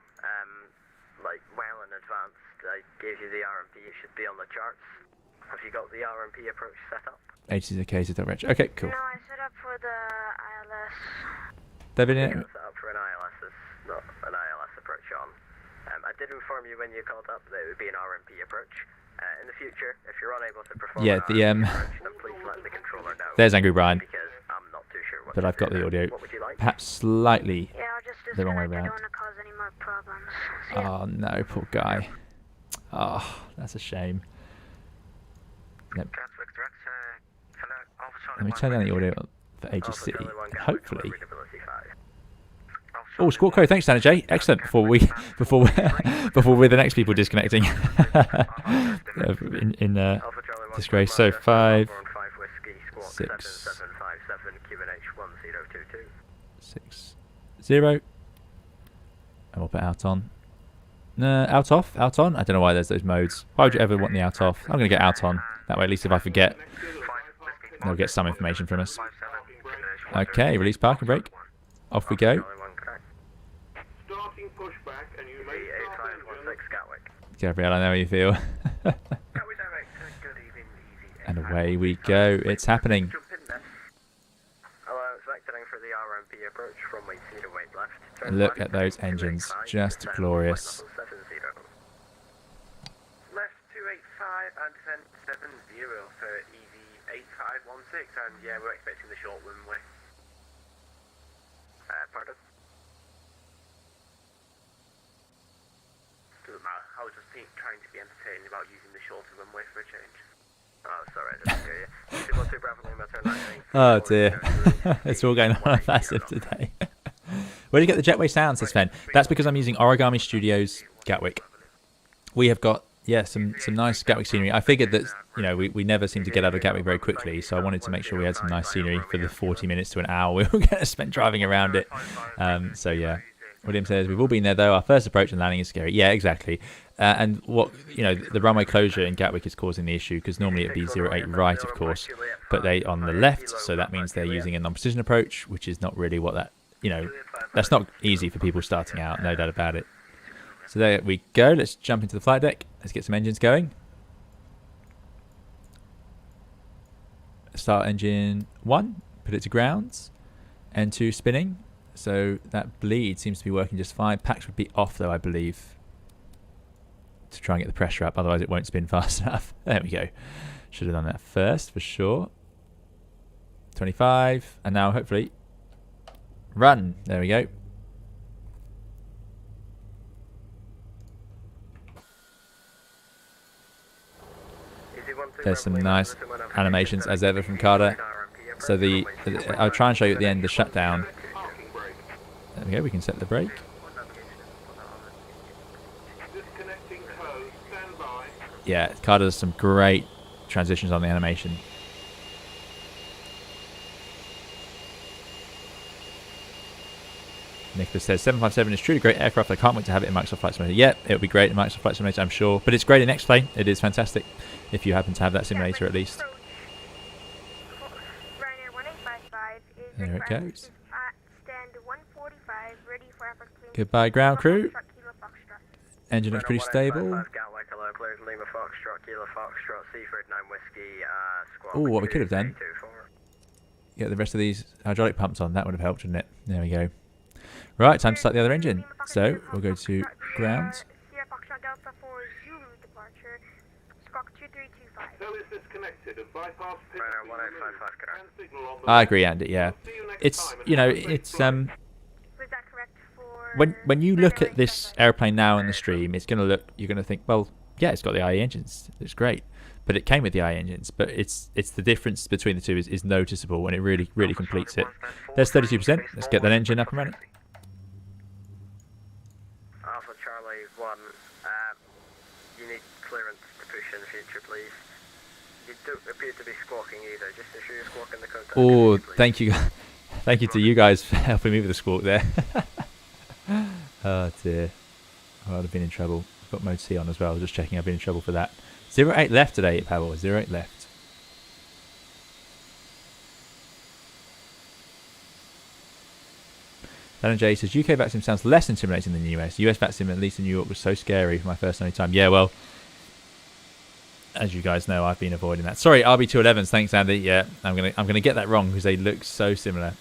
like well in advance. I gave you the RMP, it should be on the charts. Have you got the RMP approach set up? ATC is okay, so don't wretch. Okay, cool. No, I set up for the ILS. David, Yeah, set up for an ILS, there's not an ILS approach on. I did inform you when you called up that it would be an RMP approach. In the future, if you're unable to perform yeah, the approach, then please let the controller know. There's Angry Brian. Because I'm not too sure what But I've got the audio What would you like? perhaps slightly Yeah, I'll just the wrong way disconnect. I around. don't want to cause any more problems. So, yeah. Oh no, poor guy. Oh, that's a shame. Let me turn down the audio for ATC. And hopefully. Oh, Squawk Code, thanks, Dana J. Excellent. Before we're the next people disconnecting in disgrace. So 5, 6, 6, 0, and we'll put out on. Out off, out on. I don't know why there's those modes. Why would you ever want the out off? I'm going to get out on. That way, at least if I forget, they'll get some information from us. Okay, release parking brake. Off we go. Starting pushback and you may Gabrielle, I know how you feel. And away we go. It's happening. Look at those engines. Just glorious. Left 285 and descent 70 for EV 8516, and yeah, we're expecting the short runway. Pardon? Doesn't matter. I was just trying to be entertaining about using the shorter runway for a change. Oh, sorry, I didn't hear you. 212 Bravo Lima, turn 19. Oh dear, it's all going on massive today. Where do you get the jetway sound, says Sven? That's because I'm using Origami Studios Gatwick. We have got, yeah, some nice Gatwick scenery. I figured that, you know, we never seem to get out of Gatwick very quickly, so I wanted to make sure we had some nice scenery for the 40 minutes to an hour we were going to spend driving around it. So yeah, William says, we've all been there though. Our first approach and landing is scary. Yeah, exactly. And what, you know, the runway closure in Gatwick is causing the issue, because normally it'd be 08 right, of course, but they on the left, so that means they're using a non-precision approach, which is not really what that, you know, that's not easy for people starting out, no doubt about it. So there we go. Let's jump into the flight deck. Let's get some engines going. Start engine 1, put it to grounds, N2 spinning. So that bleed seems to be working just fine. Packs would be off though, I believe, to try and get the pressure up, otherwise it won't spin fast enough. There we go. Should have done that first for sure. 25, and now hopefully run. There we go. There's some nice animations as ever from Carda. So I'll try and show you at the end the shutdown. There we go, we can set the brake. Yeah, Carda does some great transitions on the animation. Nicholas says 757 is truly great aircraft. I can't wait to have it in Microsoft Flight Simulator. Yep, it'll be great in Microsoft Flight Simulator, I'm sure. But it's great in X-Plane. It is fantastic if you happen to have that simulator at least. There it goes. Goodbye, ground crew. Engine looks pretty stable. Oh, what we could have done. Get the rest of these hydraulic pumps on. That would have helped, wouldn't it? There we go. Right, time to start the other engine. So we'll go to ground. I agree, Andy. Yeah, it's, you know, it's when you look at this airplane now in the stream, it's gonna look, you're gonna think, well, yeah, it's got the IE engines, it's great, but it came with the IE engines. But it's the difference between the two is noticeable, and it really completes it. There's 32%. Let's get that engine up and running. Alpha Charlie 1, you need clearance to push in the future, please. You don't appear to be squawking either. Just ensure you're squawking the code. Oh, thank you. Thank you to you guys for helping me with the squawk there. Oh dear. Oh, I'd have been in trouble. I've got mode C on as well. Just checking I've been in trouble for that. 08 left today, Pavel. 08 left. Dan and Jay says, UK vaccine sounds less intimidating than the US. US vaccine, at least in New York, was so scary for my first and only time. Yeah, well, as you guys know, I've been avoiding that. Sorry, RB211s. Thanks, Andy. Yeah, I'm gonna get that wrong because they look so similar.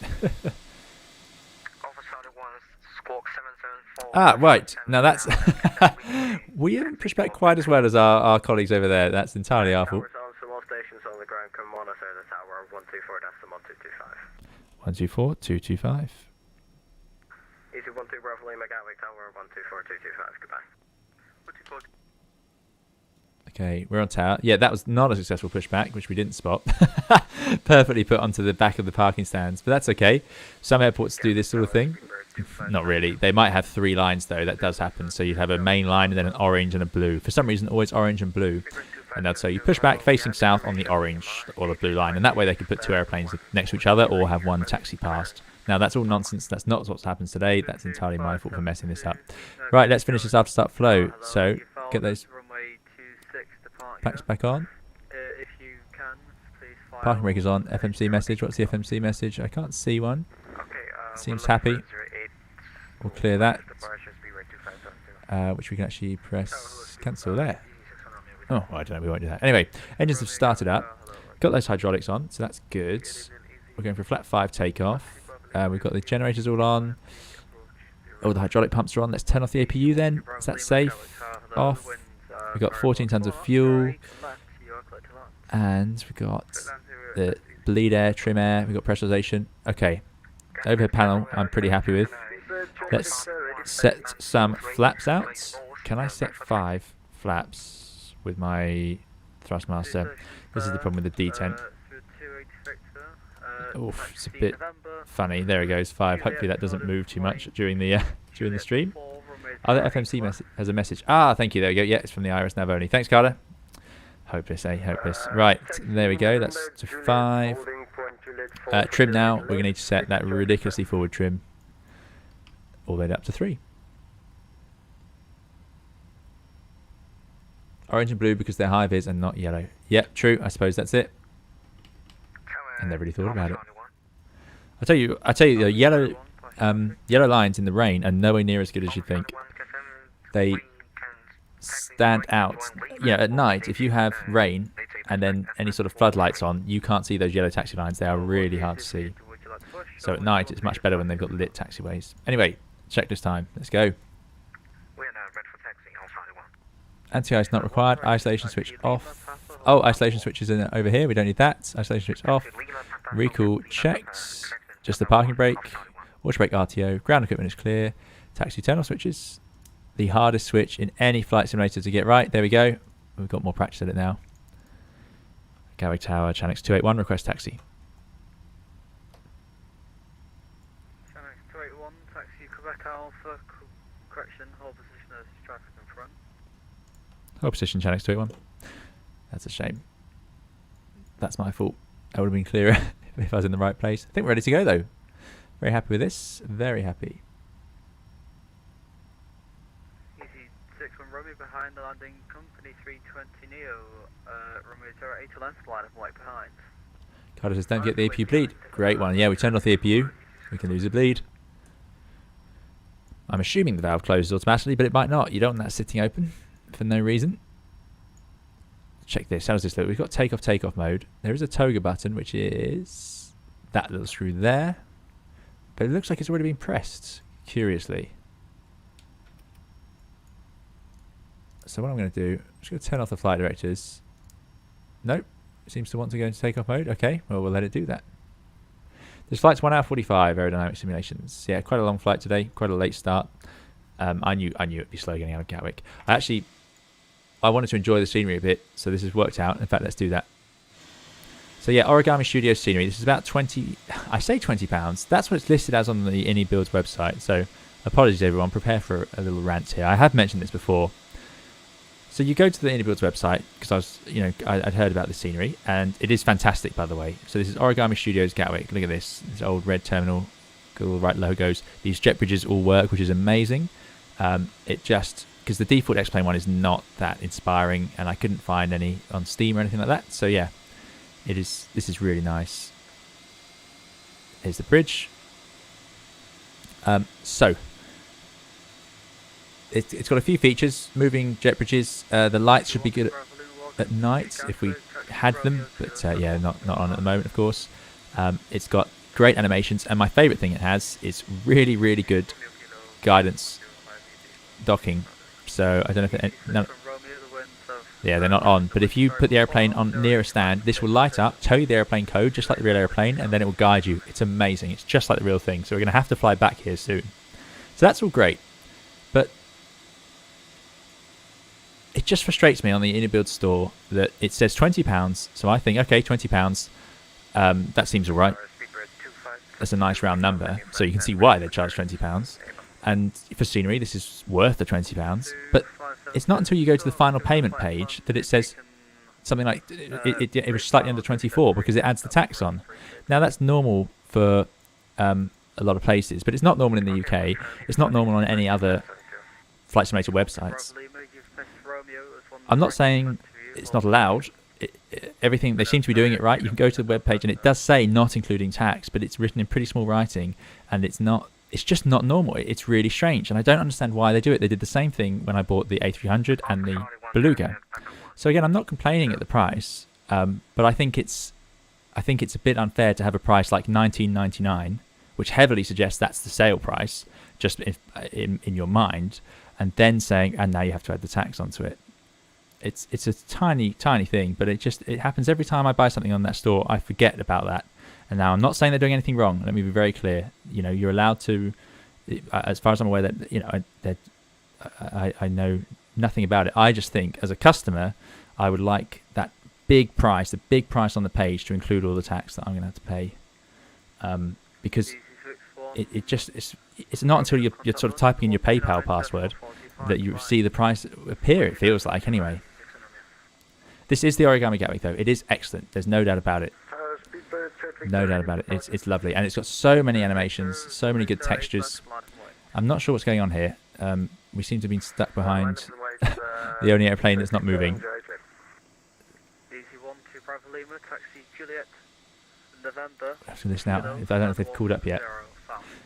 Ah, right. Now that's we haven't pushed back quite as well as our colleagues over there. That's entirely our fault. 124-225. Easy 12 Bravo Lima Gatwick Tower 124-225. Goodbye. Okay, we're on tower. Yeah, that was not a successful pushback, which we didn't spot. Perfectly put onto the back of the parking stands, but that's okay. Some airports do this sort of thing. Not really. They might have 3 lines though. That does happen. So you'd have a main line and then an orange and a blue. For some reason, always orange and blue. And they'll say you push back facing south on the orange or the blue line, and that way they could put 2 airplanes next to each other or have one taxi past. Now that's all nonsense. That's not what happens today. That's entirely my fault for messing this up. Right, let's finish this after start flow. So get those packs back on. Parking brake is on. FMC message. What's the FMC message? I can't see one. Seems happy. We'll clear that. Which we can actually press cancel there. Oh, well, I don't know. We won't do that. Anyway, engines have started up. Got those hydraulics on, so that's good. We're going for a flat 5 takeoff. We've got the generators all on. Oh, the hydraulic pumps are on. Let's turn off the APU then. Is that safe? Off. We've got 14 tons of fuel. And we've got the bleed air, trim air. We've got pressurization. Okay. Overhead panel, I'm pretty happy with. Let's set some flaps out. Can I set 5 flaps with my Thrustmaster? This is the problem with the D10. Oof, it's a bit funny. There it goes, 5. Hopefully that doesn't move too much during the stream. Oh, the FMC has a message. Ah, thank you. There we go. Yeah, it's from the Iris Navoni. Thanks, Carda. Hopeless, eh? Hopeless. Right, there we go. That's to 5. Trim now. We're going to need to set that ridiculously forward trim all the way up to 3. Orange and blue because they're high vis and not yellow. Yep, true. I suppose that's it. I never really thought about it. I tell you, the yellow lines in the rain are nowhere near as good as you think. They stand out. Yeah, at night, if you have rain and then any sort of floodlights on, you can't see those yellow taxi lines. They are really hard to see. So at night, it's much better when they've got lit taxiways. Anyway, checklist time. Let's go. Anti-ice not required. Isolation switch off. Oh, isolation switch is over here. We don't need that. Isolation switch off. Recall checked. Just the parking brake. Water brake RTO. Ground equipment is clear. Taxi turn off switches. The hardest switch in any flight simulator to get right. There we go. We've got more practice at it now. Gatwick Tower, Chanix 281, request taxi. Chanix 281, taxi Quebec Alpha, correction, hold position as traffic in front. Hold position, Chanix 281. That's a shame. That's my fault. I would have been clearer if I was in the right place. I think we're ready to go though. Very happy with this. Very happy. Easy 61 Romeo behind the landing company 320 NEO. Romeo 08 to left, line of white behind. Carter says don't get the APU bleed. Great one. Yeah, we turned off the APU. We can lose a bleed. I'm assuming the valve closes automatically, but it might not. You don't want that sitting open for no reason. Check this. How does this look? We've got takeoff mode. There is a toga button, which is that little screw there. But it looks like it's already been pressed, curiously. So what I'm going to do, I'm just going to turn off the flight directors. Nope. It seems to want to go into takeoff mode. Okay, well, we'll let it do that. This flight's 1 hour 45, aerodynamic simulations. Yeah, quite a long flight today, quite a late start. I knew it'd be slow getting out of Gatwick. I wanted to enjoy the scenery a bit, so this has worked out. In fact, let's do that. So yeah, Origami Studio scenery. This is about 20. I say £20. That's what it's listed as on the Innie Builds website. So apologies, everyone. Prepare for a little rant here. I have mentioned this before. So you go to the Innie Builds website because I'd heard about the scenery, and it is fantastic, by the way. So this is Origami Studios Gatwick. Look at this. This old red terminal. Got all the right logos. These jet bridges all work, which is amazing. Because the default X-Plane one is not that inspiring, and I couldn't find any on Steam or anything like that. So yeah, this is really nice. Here's the bridge. So it's got a few features. Moving jet bridges. The lights should be good at night if we had them, but yeah, not on at the moment, of course. It's got great animations, and my favourite thing it has is really, really good guidance docking. So I don't know if yeah, they're not on. But if you put the airplane on near a stand, this will light up, tell you the airplane code, just like the real airplane, and then it will guide you. It's amazing. It's just like the real thing. So we're going to have to fly back here soon. So that's all great. But it just frustrates me on the Innie Build store that it says £20. So I think, okay, £20. That seems all right. That's a nice round number. So you can see why they charge £20. And for scenery, this is worth the £20. But it's not until you go to the final payment page that it says something like it was slightly under 24 because it adds the tax on. Now that's normal for a lot of places, but it's not normal in the UK. It's not normal on any other flight simulator websites. I'm not saying it's not allowed. Everything, they seem to be doing it right. You can go to the web page and it does say not including tax, but it's written in pretty small writing, and it's just not normal. It's really strange, and I don't understand why they do it. They did the same thing when I bought the A300 and the Beluga. So again, I'm not complaining at the price, but I think it's a bit unfair to have a price like $19.99, which heavily suggests that's the sale price, just in your mind, and then saying, and now you have to add the tax onto it. It's a tiny thing, but it happens every time I buy something on that store. I forget about that. And now I'm not saying they're doing anything wrong. Let me be very clear. You know, you're allowed to, as far as I'm aware, that, you know, I know nothing about it. I just think as a customer, I would like that big price, the big price on the page, to include all the tax that I'm going to have to pay, because it's not until you're sort of typing in your PayPal password that you see the price appear. It feels like, anyway. This is the Origami Gatwick, though. It is excellent. There's no doubt about it. No doubt about it. It's lovely, and it's got so many animations, so many good textures. I'm not sure what's going on here. We seem to have been stuck behind the only airplane that's not moving. After this now, I don't know if they've called up yet.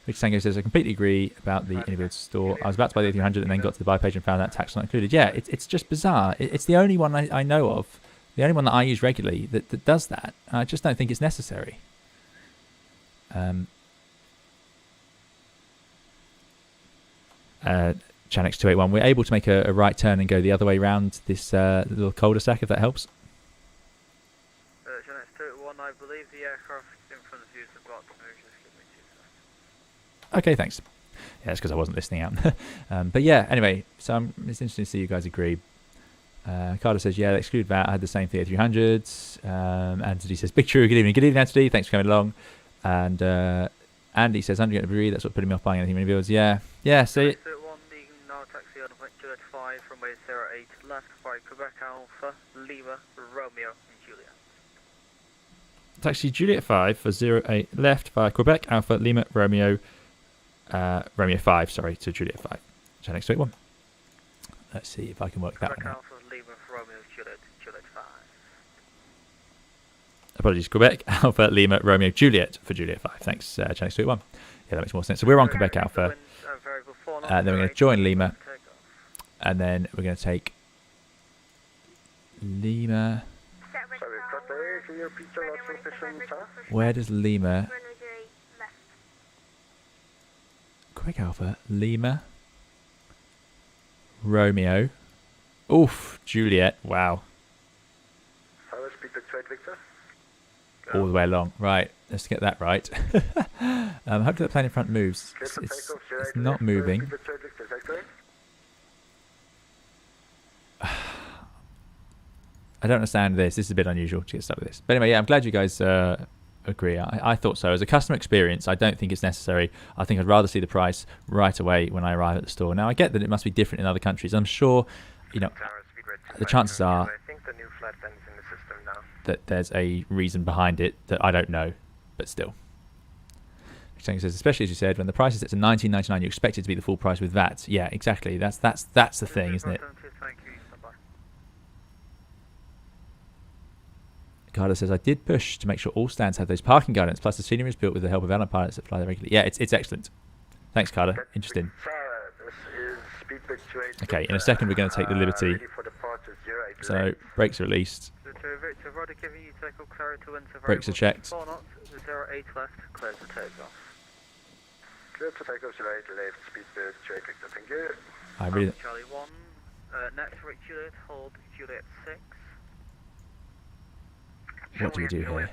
Which Sango says, I completely agree about the Individual store. I was about to buy the A300 and then got to the buy page and found that tax not included. Yeah, it's just bizarre. It's the only one I know of, the only one that I use regularly that does that. I just don't think it's necessary. Chanex 281, we're able to make a right turn and go the other way around this little cul-de-sac, if that helps. Chanex 281, I believe the aircraft in front of you has got the moves. Okay, thanks. Yeah, it's because I wasn't listening out. But yeah, anyway, so it's interesting to see you guys agree. Carda says, yeah, exclude VAT. I had the same for the A300s. Anthony says, big true. Good evening. Good evening, Anthony. Thanks for coming along. And Andy says, underground debris. That's what put me off buying anything many bills. Yeah. Yeah, so... Taxi on Juliet 5 from way 08 left by Quebec Alpha, Lima, Romeo and Juliet. Taxi Juliet 5 for 08 left via Quebec Alpha, Lima, Romeo 5, sorry, to Juliet 5. Chanex 281. Let's see if I can work that one out. Alpha, Lima, Romeo, Juliet 5. Apologies, Quebec Alpha, Lima, Romeo, Juliet for Juliet 5. Thanks, Chanex 281. Yeah, that makes more sense. So we're on Quebec Alpha. Then we're going to join Lima. And then we're going to take Lima. Where does Lima... Quebec Alpha, Lima, Romeo, oof, Juliet, wow. All the way along, right, let's get that right. Hopefully the plane in front moves. It's not moving. I don't understand this. This is a bit unusual to get stuck with this. But anyway, yeah, I'm glad you guys agree. I thought so. As a customer experience, I don't think it's necessary. I think I'd rather see the price right away when I arrive at the store. Now, I get that it must be different in other countries. I'm sure, you know, the chances are that there's a reason behind it that I don't know, but still. Says, especially as you said, when the price is set to $19.99, you expect it to be the full price with VAT. Yeah, exactly. That's the thing, isn't it? Carda says, I did push to make sure all stands have those parking guidance, plus the scenery is built with the help of airline pilots that fly there regularly. Yeah, it's excellent. Thanks, Carda. Interesting. Okay, in a second we're going to take the Liberty. So, brakes are released. Brakes are checked. I really... Charlie 1, next right Juliet, hold Juliet 6. What do we do here?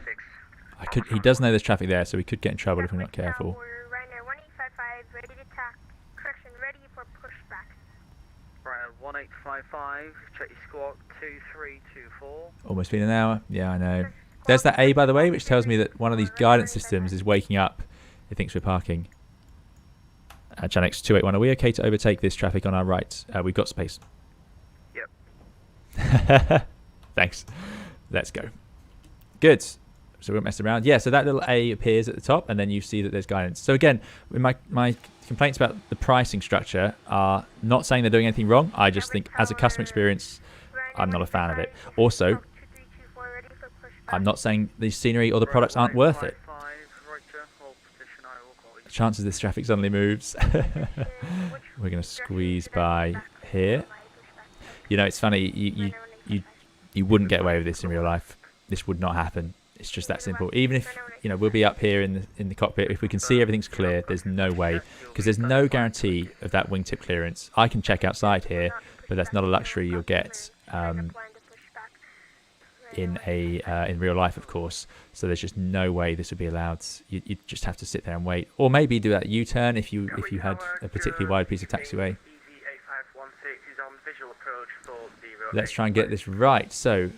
He does know there's traffic there, so we could get in trouble if we're not careful. Ryanair 1855, ready to tack. Correction, ready for pushback. Ryanair 1855, check your squawk 2324. Almost been an hour. Yeah, I know. There's that A, by the way, which tells me that one of these guidance systems is waking up. It thinks we're parking. Chanex 281, are we okay to overtake this traffic on our right? We've got space. Yep. Thanks. Let's go. Good. So we won't mess around. Yeah, so that little A appears at the top, and then you see that there's guidance. So again, my complaints about the pricing structure are not saying they're doing anything wrong. I just think as a customer experience, I'm not a fan of it. Also, I'm not saying the scenery or the products aren't worth it. The chances this traffic suddenly moves. We're going to squeeze by here. You know, it's funny. You wouldn't get away with this in real life. This would not happen. It's just that simple. Even if, you know, we'll be up here in the cockpit, if we can see everything's clear, there's no way, because there's no guarantee of that wingtip clearance. I can check outside here, but that's not a luxury you'll get applying the pushback. in real life, of course. So there's just no way this would be allowed. You just have to sit there and wait, or maybe do that U-turn if you had a particularly wide piece of taxiway. Let's try and get this right. So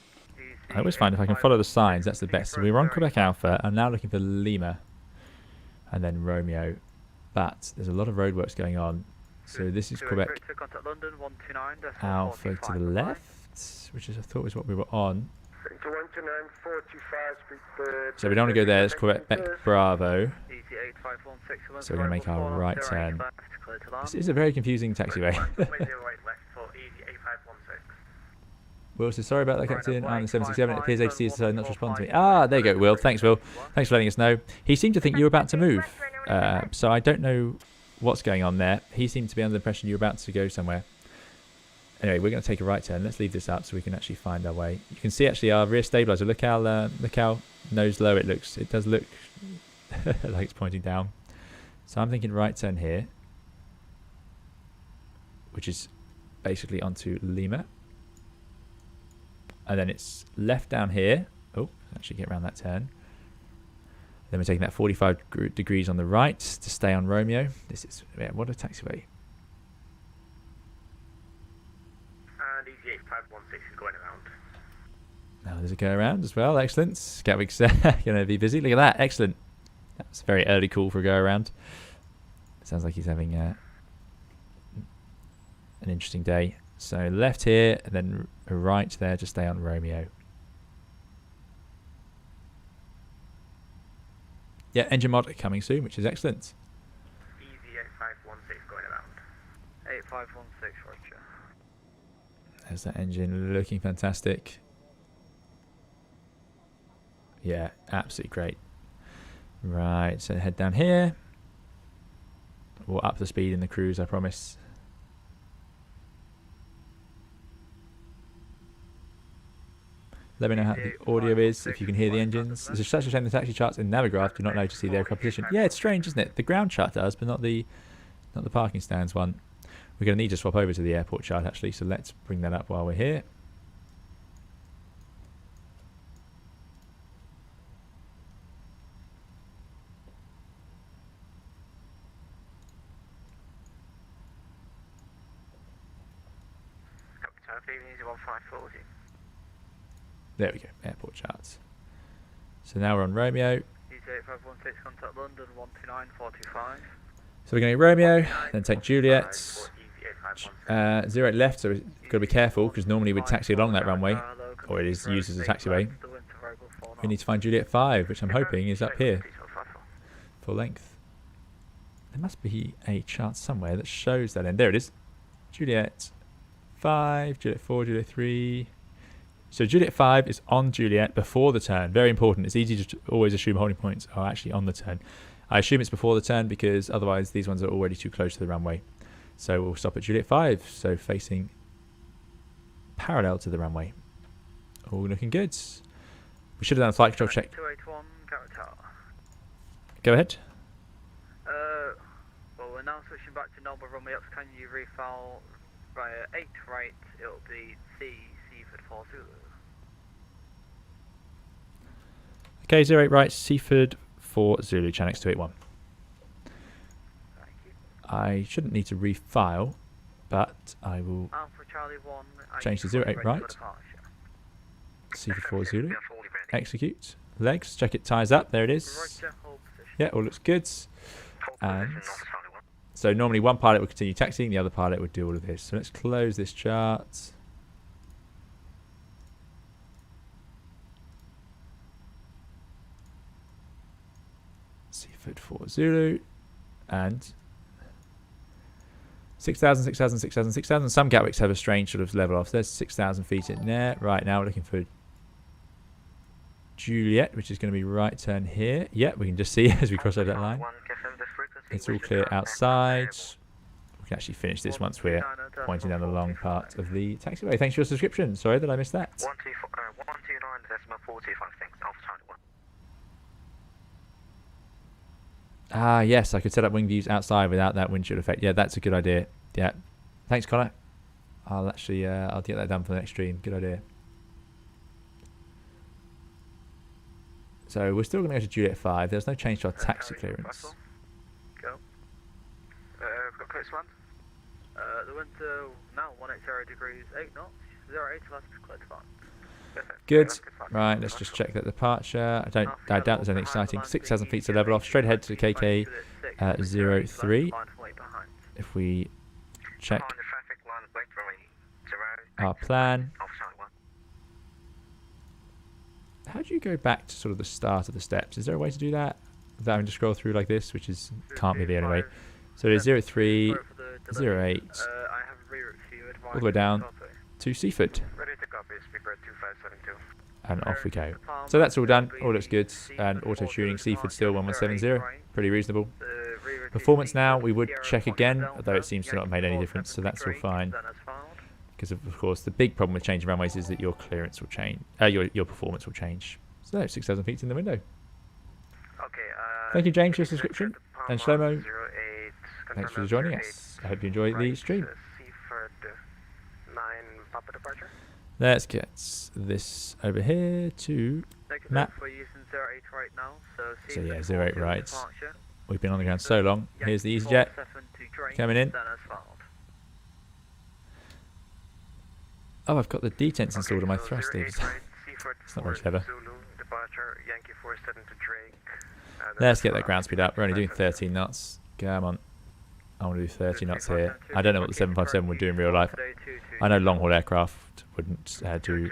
I always find if I can follow the signs, that's the best. So we were on Quebec Alpha. I'm now looking for Lima and then Romeo, but there's a lot of roadworks going on. So this is Quebec Alpha to the left, which is I thought was what we were on. So we don't want to go there. It's Quebec Bravo. So we're going to make our right turn. This is a very confusing taxiway. Will says, sorry about that, Captain. I'm the 767. It appears ATC has decided not to respond to me. Ah, there you go, Will. Thanks, Will. Thanks for letting us know. He seemed to think you were about to move. So I don't know what's going on there. He seemed to be under the impression you were about to go somewhere. Anyway, we're going to take a right turn. Let's leave this up so we can actually find our way. You can see actually our rear stabilizer. Look how nose low it looks. It does look like it's pointing down. So I'm thinking right turn here, which is basically onto Lima. And then it's left down here. Oh, actually get around that turn. Then we're taking that 45 degrees on the right to stay on Romeo. This is, yeah, what a taxiway. And EZ8516 is going around. Now there's a go around as well. Excellent. Gatwick's going to be busy. Look at that. Excellent. That's a very early call for a go around. Sounds like he's having an interesting day. So left here, and then a right there to stay on Romeo. Yeah, engine mod coming soon, which is excellent. EZ8516 going around. 8516, Roger. There's that engine looking fantastic. Yeah, absolutely great. Right, so head down here. We'll up the speed in the cruise, I promise. Let me know how the audio is, if you can hear the engines. It's such a shame the taxi charts in Navigraph do not know to see the aircraft position. Yeah, it's strange, isn't it? The ground chart does, but not the parking stands one. We're going to need to swap over to the airport chart, actually, so let's bring that up while we're here. There we go, airport charts. So now we're on Romeo. EZ8516, contact London 12945. So we're going to Romeo, then take Juliet. 08 left, so we've got to be careful because normally we'd taxi along that runway, or it is used as a taxiway. We need to find Juliet 5, which I'm hoping is up here, full length. There must be a chart somewhere that shows that end. There it is. Juliet 5, Juliet 4, Juliet 3. So Juliet 5 is on Juliet before the turn. Very important. It's easy to always assume holding points are actually on the turn. I assume it's before the turn because otherwise these ones are already too close to the runway. So we'll stop at Juliet 5. So facing parallel to the runway. All looking good. We should have done a flight control check. 281, Garrett. Go ahead. Well, we're now switching back to normal runway ups. Can you refile via 8 right? It'll be C, Seaford 4 Zulu. Okay, 08 right, Seaford 4 Zulu, Channex 281. Thank you. I shouldn't need to refile, but I will Alpha Charlie 1. change to 08 right. Seaford 4 Zulu. Execute. Legs, check it ties up. There it is. Roger, hold position. Yeah, all looks good. And so normally one pilot would continue taxiing, the other pilot would do all of this. So let's close this chart. Seaford 4 Zulu. And 6,000, 6,000, 6,000, 6,000. Some Gatwicks have a strange sort of level off. There's 6,000 feet in there. Right, now we're looking for Juliet, which is going to be right turn here. Yeah, we can just see as we cross over that line. It's all clear outside. We can actually finish this once we're pointing down the long part of the taxiway. Thanks for your subscription. Sorry that I missed that. 129.45, thanks. Alpha Charlie 1. Ah, yes, I could set up wing views outside without that windshield effect. Yeah, that's a good idea. Yeah. Thanks, Connor. I'll actually I'll get that done for the next stream. Good idea. So we're still going to go to Juliet 5. There's no change to our taxi clearance. Go. We've got close one. The wind now 180 degrees, 8 knots, 08 left, clear to land. Good. Right, let's just check that departure. I doubt there's anything exciting. 6,000 feet to level off. Straight ahead to KK 03. If we check our plan. How do you go back to sort of the start of the steps? Is there a way to do that without having to scroll through like this, which is can't be the only way? So it is 03, 08, all the way down to Seaford. And off we go. So that's all done. All looks good. And auto tuning Seaford still 1170. Pretty reasonable. Performance now, we would check again, although it seems to not have made any difference, so that's all fine. Because of course the big problem with changing runways is that your clearance will change, your performance will change. So 6,000 feet in the window. Thank you, James, for your subscription. And Shlomo, thanks for joining us. I hope you enjoy the stream. Let's get this over here to map. So yeah, 08 right. We've been on the ground so long. Here's the EasyJet coming in. Oh, I've got the detents installed on my thrust levers. It's not very clever. Let's get that ground speed up. We're only doing 13 knots. Come on. I want to do 30 knots here. I don't know what the 757 would do in real life. I know long-haul aircraft wouldn't do...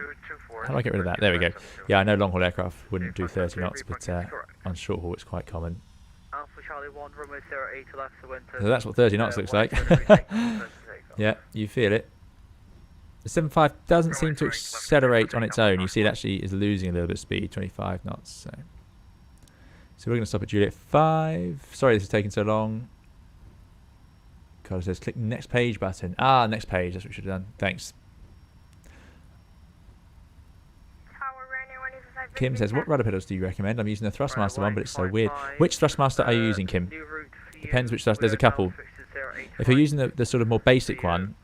How do I get rid of that? There we go. Yeah, I know long-haul aircraft wouldn't do 30 knots, but on short-haul it's quite common. So that's what 30 knots looks like. Yeah, you feel it. The 75 doesn't seem to accelerate on its own. You see it actually is losing a little bit of speed, 25 knots. So we're going to stop at Juliet 5. Sorry this is taking so long. Carda says click next page button. Ah, next page. That's what we should have done. Thanks. Kim says, what rudder pedals do you recommend? I'm using the Thrustmaster one, but it's so weird. Which Thrustmaster are you using, Kim? Depends which thrust. There's a couple. If you're using the sort of more basic one,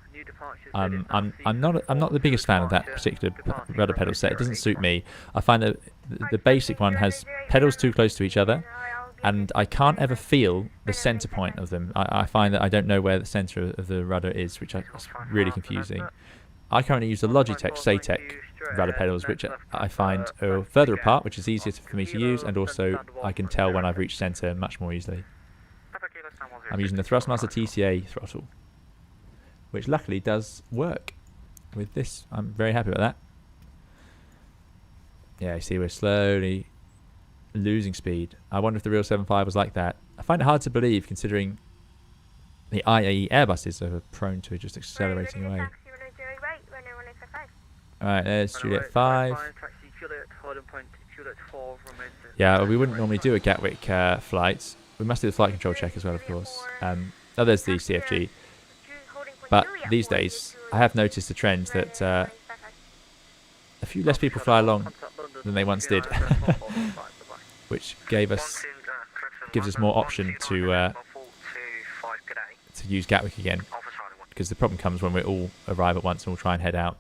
I'm not the biggest fan of that particular rudder pedal set. It doesn't suit me. I find that the basic one has pedals too close to each other, and I can't ever feel the center point of them. I find that I don't know where the center of the rudder is, which is really confusing. I currently use the Logitech SATEC rudder pedals, which I find are further apart, which is easier for me to use, and also I can tell when I've reached center much more easily. I'm using the Thrustmaster TCA throttle, which luckily does work with this. I'm very happy about that. Yeah, you see we're slowly losing speed. I wonder if the real 75 was like that. I find it hard to believe considering the IAE Airbuses are prone to just accelerating away. Alright, there's Juliet 5. Yeah, well, we wouldn't normally do a Gatwick flight. We must do the flight control check as well, of course. Oh, there's the CFG. But these days, I have noticed a trend that a few less people fly along than they once did, which gives us more option to use Gatwick again. Because the problem comes when we all arrive at once and we'll try and head out.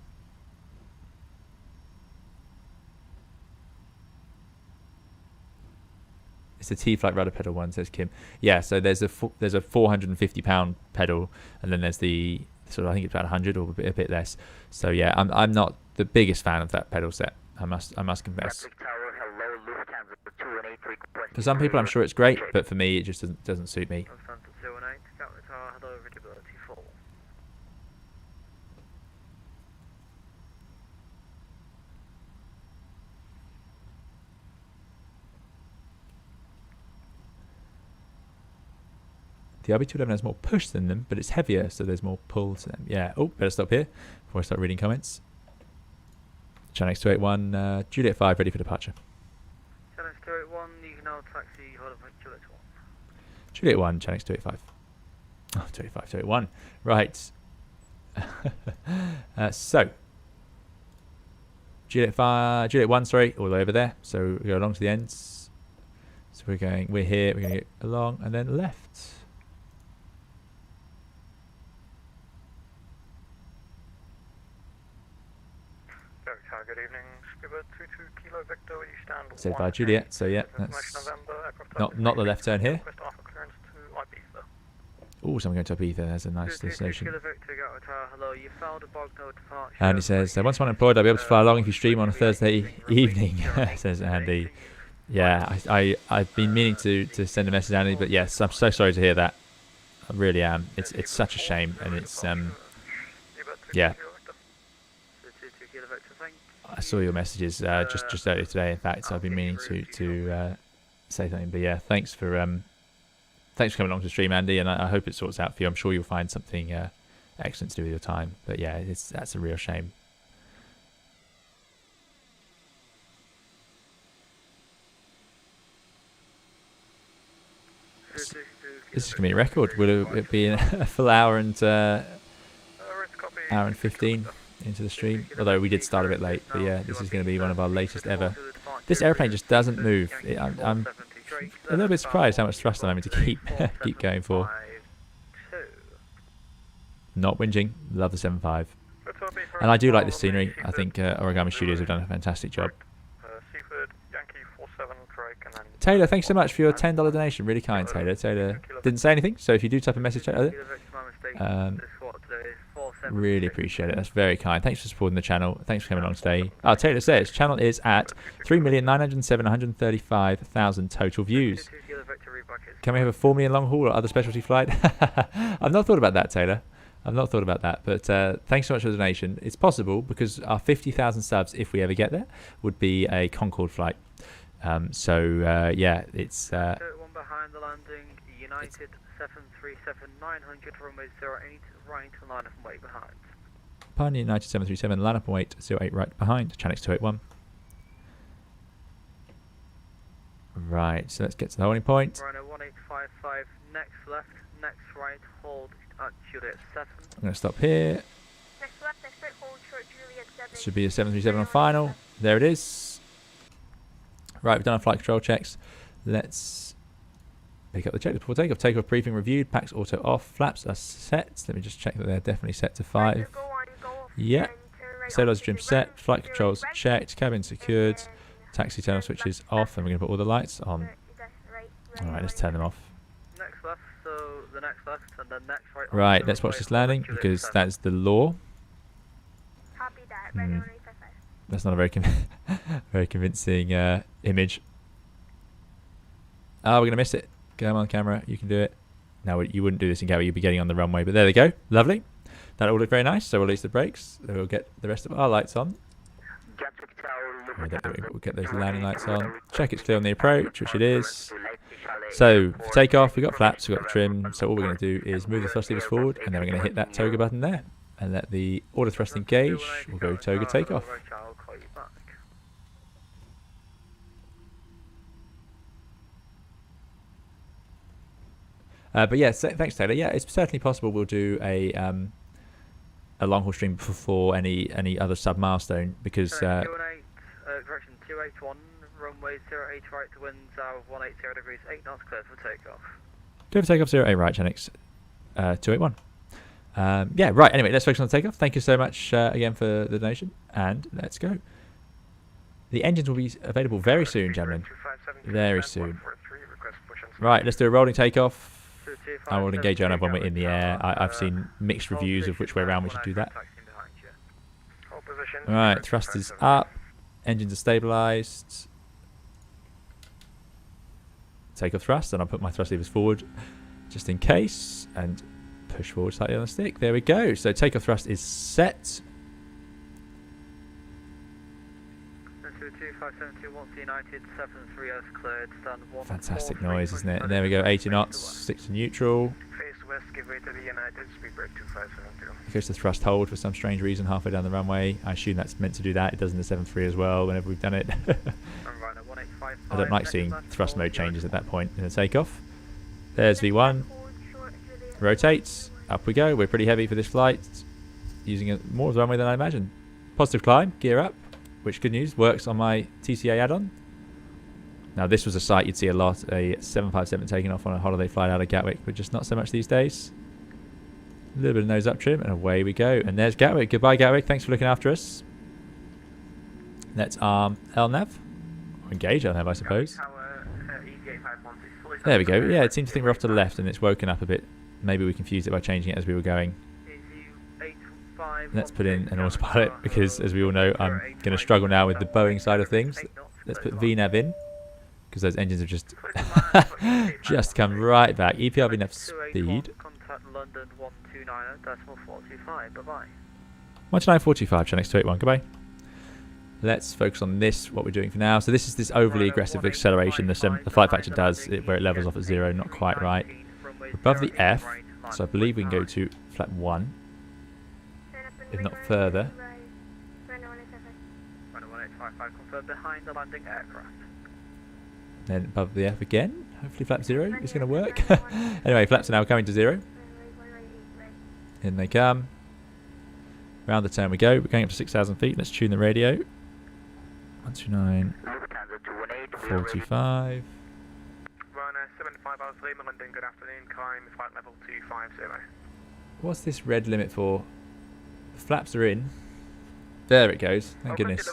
It's a T-Flight rudder pedal one, says Kim. Yeah, so there's a 450-pound pedal, and then there's the sort of, I think it's about 100 or a bit less. So yeah, I'm not the biggest fan of that pedal set. I must confess. For some people, I'm sure it's great, but for me, it just doesn't suit me. The RB211 has more push than them, but it's heavier, so there's more pull to them. Yeah. Oh, better stop here before I start reading comments. Channel X281, Juliet 5, ready for departure. Channel X281, you can now taxi, hold on, Juliet 1. Juliet 1, Channel X285. Oh, 285, 281. Right. So, Juliet 1, sorry, all the way over there. So we go along to the ends. So we're here, we're going to get along and then left. Good evening, Scuba 22 Kilo Victor, you stand Said by Juliet, so yeah, that's not the left turn here. Oh, someone going to Ibiza, there's a nice destination. And he says, once I'm unemployed, I'll be able to fly along if you stream on a Thursday evening, says Andy. Yeah, I've been meaning to send a message to Andy, but yes, I'm so sorry to hear that. I really am. It's such a shame, and it's, yeah. I saw your messages just earlier today. In fact, I've been meaning to say something. But yeah, thanks for coming along to stream, Andy, and I hope it sorts out for you. I'm sure you'll find something excellent to do with your time. But yeah, that's a real shame. This is gonna be a record. Will it be a full hour and 15 into the stream? Although we did start a bit late, but yeah, this is going to be one of our latest ever. This airplane just doesn't move. I'm a little bit surprised how much thrust I'm having to keep going for. Not whinging. Love the 7.5, and I do like this scenery. I think Origami Studios have done a fantastic job. Taylor, thanks so much for your $10 donation. Really kind, Taylor. Taylor didn't say anything, so if you do type a message, really appreciate it. That's very kind. Thanks for supporting the channel. Thanks for coming along today. Taylor says channel is at 3,907,135,000 total views. Can we have a 4 million long haul or other specialty flight? I've not thought about that, Taylor. I've not thought about that, but thanks so much for the donation. It's possible because our 50,000 subs, if we ever get there, would be a Concorde flight. Yeah, it's one behind the landing, United 737-900, runway 08 right to line up and wait behind. Pioneer United 737, line up and wait 08 right behind, Chanix 281. Right, so let's get to the holding point. Rhino 1855, next left, next right, hold at Juliet 7. I'm going to stop here. Next left, next right, hold short Juliet 7. Should be a 737 on final. There it is. Right, we've done our flight control checks. Let's pick up the checklist before takeoff. Takeoff briefing reviewed. Packs auto off. Flaps are set. Let me just check that they're definitely set to 5. Yeah. Stabilizer trim set. Flight controls checked. Cabin secured. Taxi turn off switches off. And we're going to put all the lights on. Alright, let's turn them off. Next left, so the next left and then next right. Right, let's watch this landing because that's the law. Copy that. Right on 855. That's not a very very convincing image. We're going to miss it. Go on camera. You can do it. No, you wouldn't do this in Gatwick. You'd be getting on the runway. But there they go. Lovely. That all looked very nice. So we'll release the brakes. We'll get the rest of our lights on. We'll get those landing lights on. Check it's clear on the approach, which it is. So for takeoff, we've got flaps, we've got trim. So all we're going to do is move the thrust levers forward. And then we're going to hit that toga button there. And let the auto thrust engage. We'll go toga takeoff. But yeah, thanks Taylor. Yeah, it's certainly possible we'll do a long haul stream before any other sub milestone because. Correction 281, runway 08 right to winds out of 180 degrees, 8 knots clear for takeoff. Clear for takeoff 08 right, Chanix 281. Yeah, right. Anyway, let's focus on the takeoff. Thank you so much again for the donation, and let's go. The engines will be available very soon, gentlemen. Very soon. Right, let's do a rolling takeoff. I will engage on when we're in the air. I've seen mixed reviews of which way around we should do that. Right, thrust is up. Engines are stabilised. Takeoff thrust, and I'll put my thrust levers forward just in case, and push forward slightly on the stick. There we go. So takeoff thrust is set. 2572 United 73 is cleared. Stand 1. Fantastic noise, isn't it? And there we go. 80 knots. Stick to neutral. Face west, give way to the United. Speed break 2572. It goes to thrust hold for some strange reason halfway down the runway. I assume that's meant to do that. It does in the 7.3 as well whenever we've done it. I don't like seeing thrust mode changes at that point in the takeoff. There's V1. Rotates. Up we go. We're pretty heavy for this flight. Using more of the runway than I imagined. Positive climb. Gear up. Which, good news, works on my TCA add-on. Now this was a sight you'd see a lot, a 757 taking off on a holiday flight out of Gatwick, but just not so much these days. A little bit of nose up trim, and away we go. And there's Gatwick. Goodbye, Gatwick. Thanks for looking after us. Let's arm LNAV. Or engage LNAV, I suppose. There we go. Yeah, it seems to think we're off to the left and it's woken up a bit. Maybe we confused it by changing it as we were going. Let's put in an autopilot because, as we all know, I'm going to struggle now with the Boeing side of things. Let's put VNAV in because those engines have just just come right back. EPR VNAV speed. Contact London 129.425. Bye bye. 129.425. Channel X281. Goodbye. Let's focus on this. What we're doing for now. So this is this overly aggressive acceleration. The flight factor does it where it levels off at 0. Not quite right. We're above the F, so I believe we can go to flap 1. If not further. Behind the landing aircraft. Then above the F again. Hopefully flap 0 is going to work. Anyway, flaps are now coming to 0. In they come. Round the turn we go. We're going up to 6,000 feet. Let's tune the radio. 129.45. Runner 7503, London, good afternoon. Climb flight level 250. What's this red limit for? The flaps are in. There it goes. Thank goodness.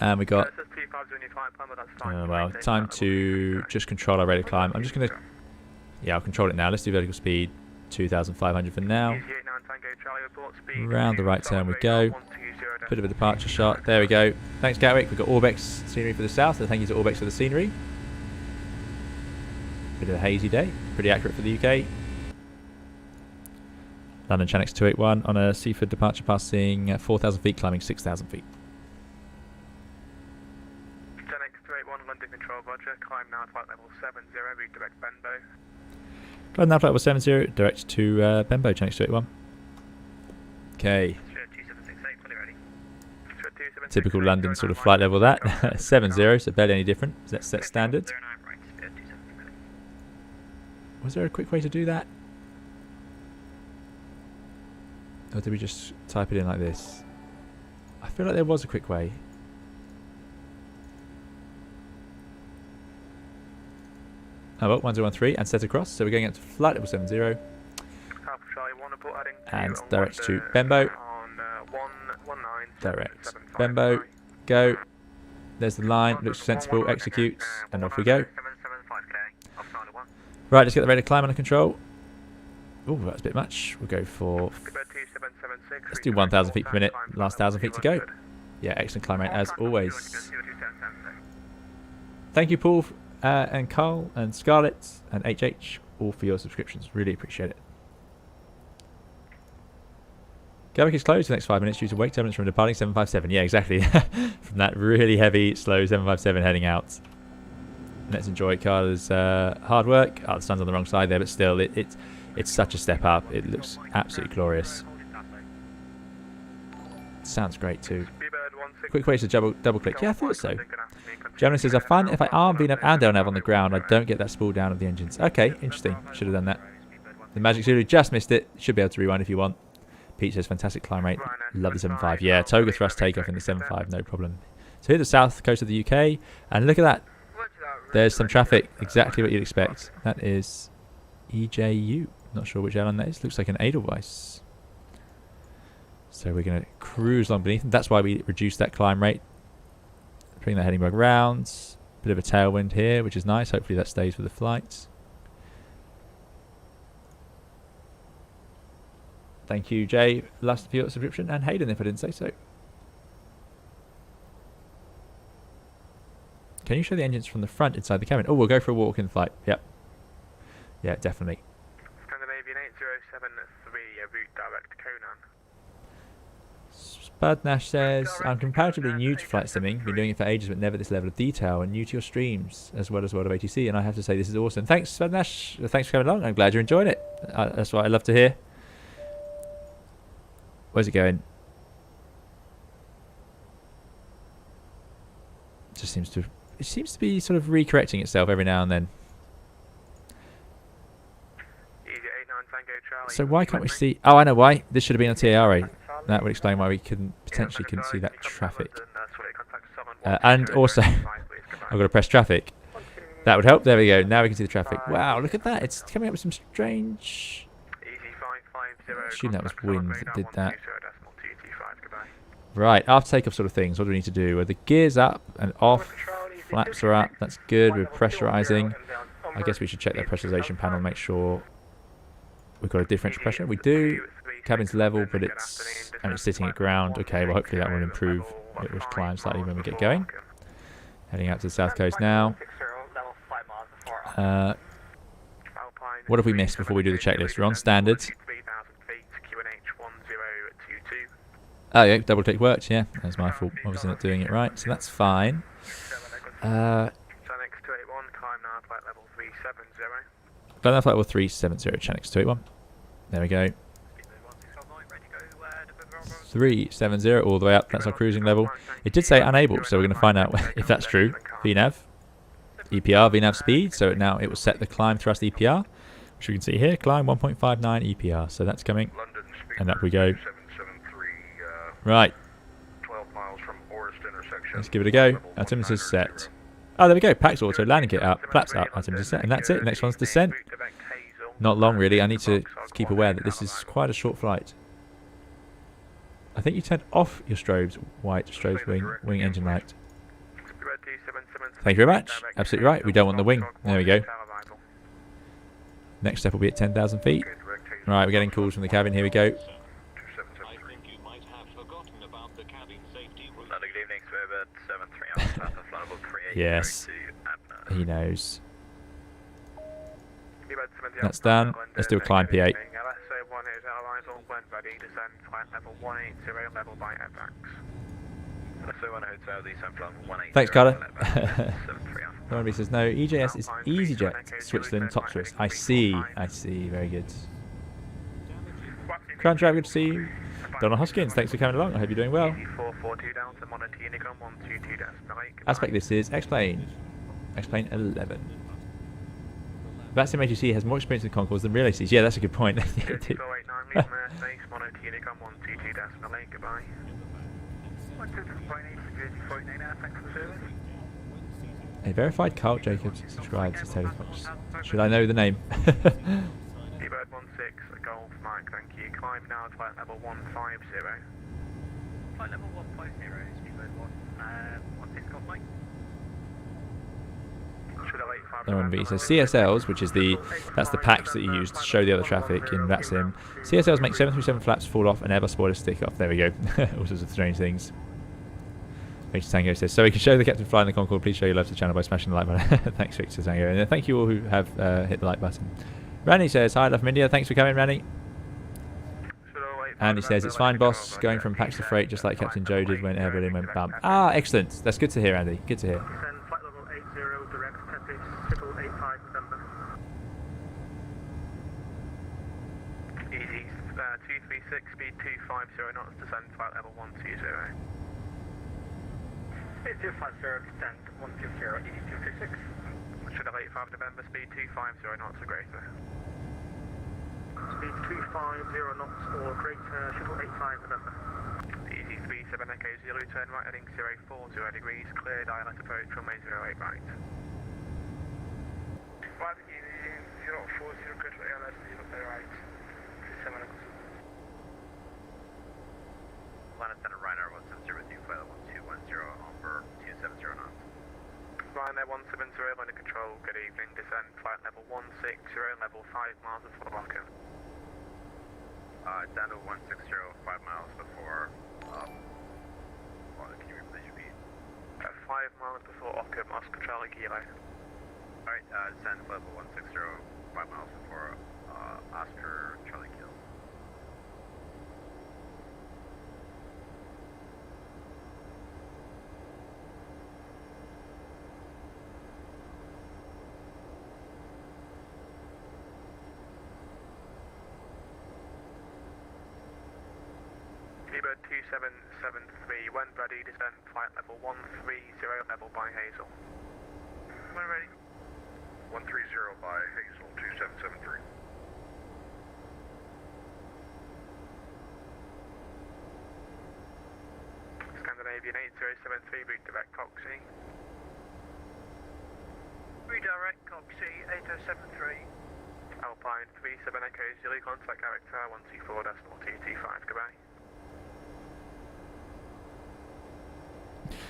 And we got well, time to just control our rate of climb. I'm just going to, yeah, I'll control it now. Let's do vertical speed 2,500 for now. Round the right turn we go. Bit of a departure shot. There we go. Thanks, Gatwick. We've got Orbex scenery for the south. So thank you to Orbex for the scenery. Bit of a hazy day. Pretty accurate for the UK. London Channel X281 on a Seaford departure passing 4,000 feet, climbing 6,000 feet. Channel X281, London Control, Roger. Climb now flight level 70, redirect Benbow. Climb now flight level 70, direct to Benbow, Channel X281. Okay. Typical London sort of flight level that. 70, so barely any different. That's set standard. Was there a quick way to do that? Or did we just type it in like this? I feel like there was a quick way. Oh well, 1013 and set across. So we're going up to flight level 70. And direct to Benbow. Direct. Benbow. Go. There's the line. Looks sensible. Executes. And off we go. Right, let's get the rate of climb under control. Oh, that's a bit much. We'll go for... Let's do 1,000 feet per minute. Last 1,000 feet to go. Yeah, excellent climb rate as always. Thank you, Paul, and Carl, and Scarlett, and HH, all for your subscriptions. Really appreciate it. Gatwick is closed for the next 5 minutes due to wake turbulence from departing 757. Yeah, exactly. From that really heavy, slow 757 heading out. Let's enjoy Carda's hard work. Oh, the sun's on the wrong side there, but still, it's such a step up. It looks absolutely glorious. Sounds great too. Quick way to double click. Yeah, I thought so. Gemini says, I find if I arm VNAV and LNAV on the ground, I don't get that spool down of the engines. Okay, interesting. Should have done that. The Magic Zulu just missed it. Should be able to rewind if you want. Pete says, fantastic climb rate. Love the 7.5. Yeah, toga thrust takeoff in the 7.5, no problem. So here the south coast of the UK, and look at that. There's some traffic, exactly what you'd expect. That is EJU. Not sure which airline that is. Looks like an Edelweiss. So we're going to cruise along beneath them. That's why we reduced that climb rate. Bring that heading bug round. Bit of a tailwind here, which is nice. Hopefully that stays for the flight. Thank you, Jay, last for your subscription, and Hayden, if I didn't say so. Can you show the engines from the front inside the cabin? Oh, we'll go for a walk in flight. Yep. Yeah, definitely. Scandinavian 8073, route direct Conan. Spud Nash says, I'm comparatively new to flight simming. Been doing it for ages, but never this level of detail, and new to your streams, as well as World of ATC, and I have to say this is awesome. Thanks, Spud Nash. Thanks for coming along. I'm glad you enjoyed it. That's what I love to hear. Where's it going? Just seems to... It seems to be sort of recorrecting itself every now and then. So why can't we see... Oh, I know why. This should have been on TARA. That would explain why we potentially couldn't see that traffic. And also, I've got to press traffic. That would help. There we go. Now we can see the traffic. Wow, look at that. It's coming up with some strange... I assume that was wind that did that. Right, after takeoff sort of things, what do we need to do? Well, the gears up and off, flaps are up, that's good, we're pressurizing. I guess we should check that pressurization panel and make sure we've got a differential pressure. We do, cabin's level, but it's sitting at ground. Okay, well hopefully that will improve. It will climb slightly when we get going. Heading out to the south coast now. What have we missed before we do the checklist? We're on standards. Oh yeah, double click worked, yeah. That's my fault. Obviously not doing it right, so that's fine. Flight flight level 370, Chanix 281. There we go. 370 all the way up, that's our cruising level. It did say unable, so we're going to find out if that's true. VNAV, EPR, VNAV speed, so now it will set the climb thrust EPR, which we can see here, climb 1.59 EPR, so that's coming, and up we go. Right, let's give it a go. Altimeter is set. Oh, there we go, PAX auto, landing kit up, flaps up, altimeter set, and that's it. Next one's descent. Not long really, I need to keep aware that this is quite a short flight. I think you turned off your strobes, white strobes, wing engine light. Thank you very much, absolutely right, we don't want the wing. There we go. Next step will be at 10,000 feet. Right, we're getting calls from the cabin, here we go. Yes, he knows. That's done. Let's do a climb P8. Thanks, Carda. Nobody says no. EJS is EasyJet, Switzerland, top Swiss. I see. Very good. Crown Drive, good to see you. Donald Hoskins, thanks for coming along. I hope you're doing well. Aspect this is X-Plane. X-Plane 11. Vatsim ATC has more experience in Concourse than real ACs. Yeah, that's a good point. A verified Carl Jacobs subscribes to Takeoff. Should I know the name? Seabird 16, Golf Mike, thank you. Climb now to flight level 150. Flight level 150, Seabird 16 Golf Mike. So CSLs, which is that's the packs that you use to show the other traffic in VATSIM. CSLs make 737 flaps fall off and Airbus spoilers stick off. There we go. All sorts of strange things. Victor Tango says, so we can show the captain flying the Concorde. Please show your love to the channel by smashing the like button. Thanks, Victor Tango. And thank you all who have hit the like button. Randy says, hi, love from India. Thanks for coming, Randy. Andy says, it's fine, boss. Going from packs to freight just like Captain Joe did when Air Berlin went bump. Ah, excellent. That's good to hear, Andy. Good to hear. Flight level 80, direct Tempest, 8885 November. Easy, 236, speed 250 knots, descend flight level 120. 250, descend 120, easy 236. Shutdown 85 November, speed 250 knots or greater. Speed 250 knots or greater, Shutdown 85 November. Easy 37 Echo Zulu, turn right heading 040 degrees, cleared island approach runway 08 right. 040 good ILS 0 right, 7 Echo. Planet Center Ryanair 170 with you, flight 1210 on for 270 knots. Ryanair 170 under control, good evening, descend flight level 160, level 5 miles before Ockham. Down to 160, 5 miles before, can you repeat your speed? 5 miles before Ockham, Oscar Charlie Kilo. Alright, descend level 160, 5 miles before, Oscar Charlie Kilo. Seabird 2773, when ready, descend flight level 130, level by Hazel. When ready? 130 by Hazel, 2773. Scandinavian 8073, redirect Coxie. Redirect Coxie, 8073. Alpine 37 Echo Zulu, contact character 124.225, goodbye.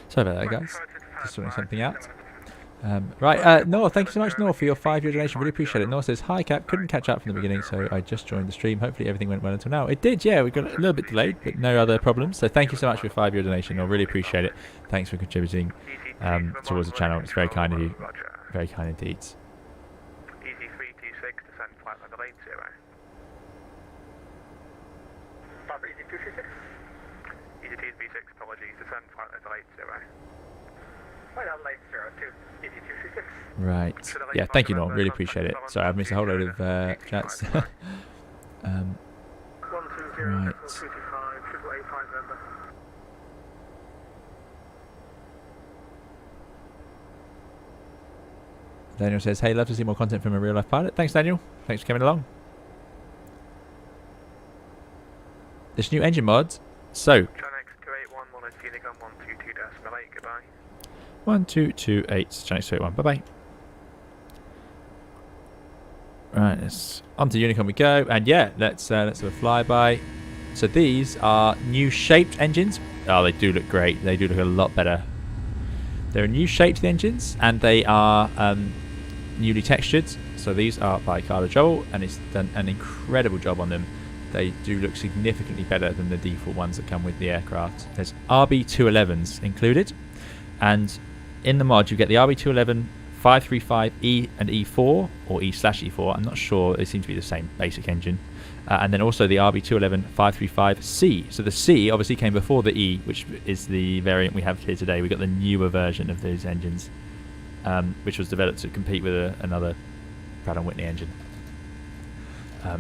Sorry about that, guys. Just sorting something out. Right, Noah, thank you so much, Noah, for your 5-year donation. Really appreciate it. Noah says, hi, Cap. Couldn't catch up from the beginning, so I just joined the stream. Hopefully everything went well until now. It did, yeah. We got a little bit delayed, but no other problems. So thank you so much for your 5-year donation. Noah, really appreciate it. Thanks for contributing towards the channel. It's very kind of you. Very kind indeed. Easy 326, descend flight level 80. Papa Easy 236? Easy TSB6, apologies, descend flight level 80. Flight level 802, Easy 236. Right. Yeah, thank you, Noel. Really appreciate it. Sorry, I've missed a whole load of chats. Right. Daniel says, hey, love to see more content from a real life pilot. Thanks, Daniel. Thanks for coming along. This new engine mod. So. 1228, Chinese 281. Bye bye. Right, let's onto Unicorn we go, and yeah, let's have a flyby. So these are new shaped engines. Oh, they do look great. They do look a lot better. They're a new shape to the engines, and they are newly textured. So these are by Carda Jowol, and it's done an incredible job on them. They do look significantly better than the default ones that come with the aircraft. There's RB211s included, and in the mod you get the RB211 535E and E4, or E/E4, I'm not sure, they seem to be the same basic engine. And then also the RB211 535C. So the C obviously came before the E, which is the variant we have here today. We got the newer version of those engines, which was developed to compete with another Pratt & Whitney engine.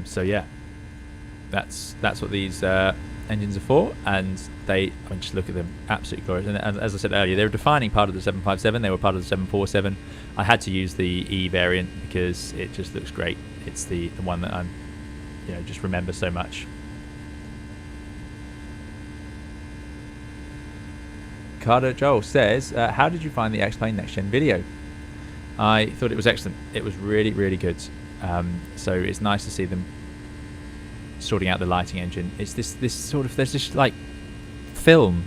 So yeah, that's what these engines are for, and I mean, just look at them, absolutely glorious. And as I said earlier, they were defining part of the 757. They were part of the 747. I had to use the E variant because it just looks great. It's the one that I'm, just remember so much. Carda Jowol says, how did you find the X-Plane Next Gen video? I thought it was excellent. It was really, really good. So it's nice to see them sorting out the lighting engine. It's this sort of, there's this like film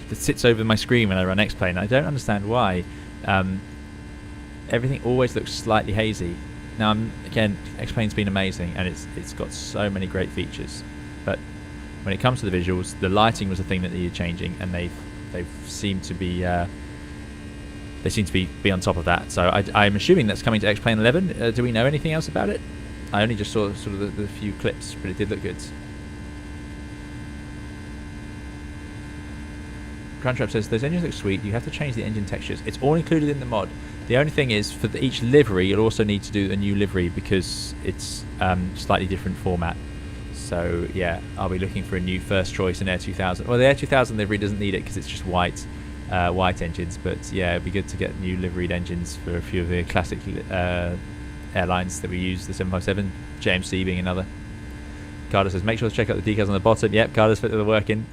that sits over my screen when I run X-Plane. I don't understand why. Everything always looks slightly hazy. Now, again, X-Plane's been amazing, and it's got so many great features. But when it comes to the visuals, the lighting was the thing that needed changing, and they seem to be on top of that. So I'm assuming that's coming to X-Plane 11. Do we know anything else about it? I only just saw sort of the few clips, but it did look good. Crunchwrap says, those engines look sweet, you have to change the engine textures. It's all included in the mod. The only thing is, for each livery, you'll also need to do a new livery because it's slightly different format. So yeah, I'll be looking for a new first choice in Air 2000. Well, the Air 2000 livery doesn't need it because it's just white engines, but yeah, it'd be good to get new liveried engines for a few of the classic airlines that we use, the 757, JMC being another. Carter says, make sure to check out the decals on the bottom. Yep, Carter's put the work in.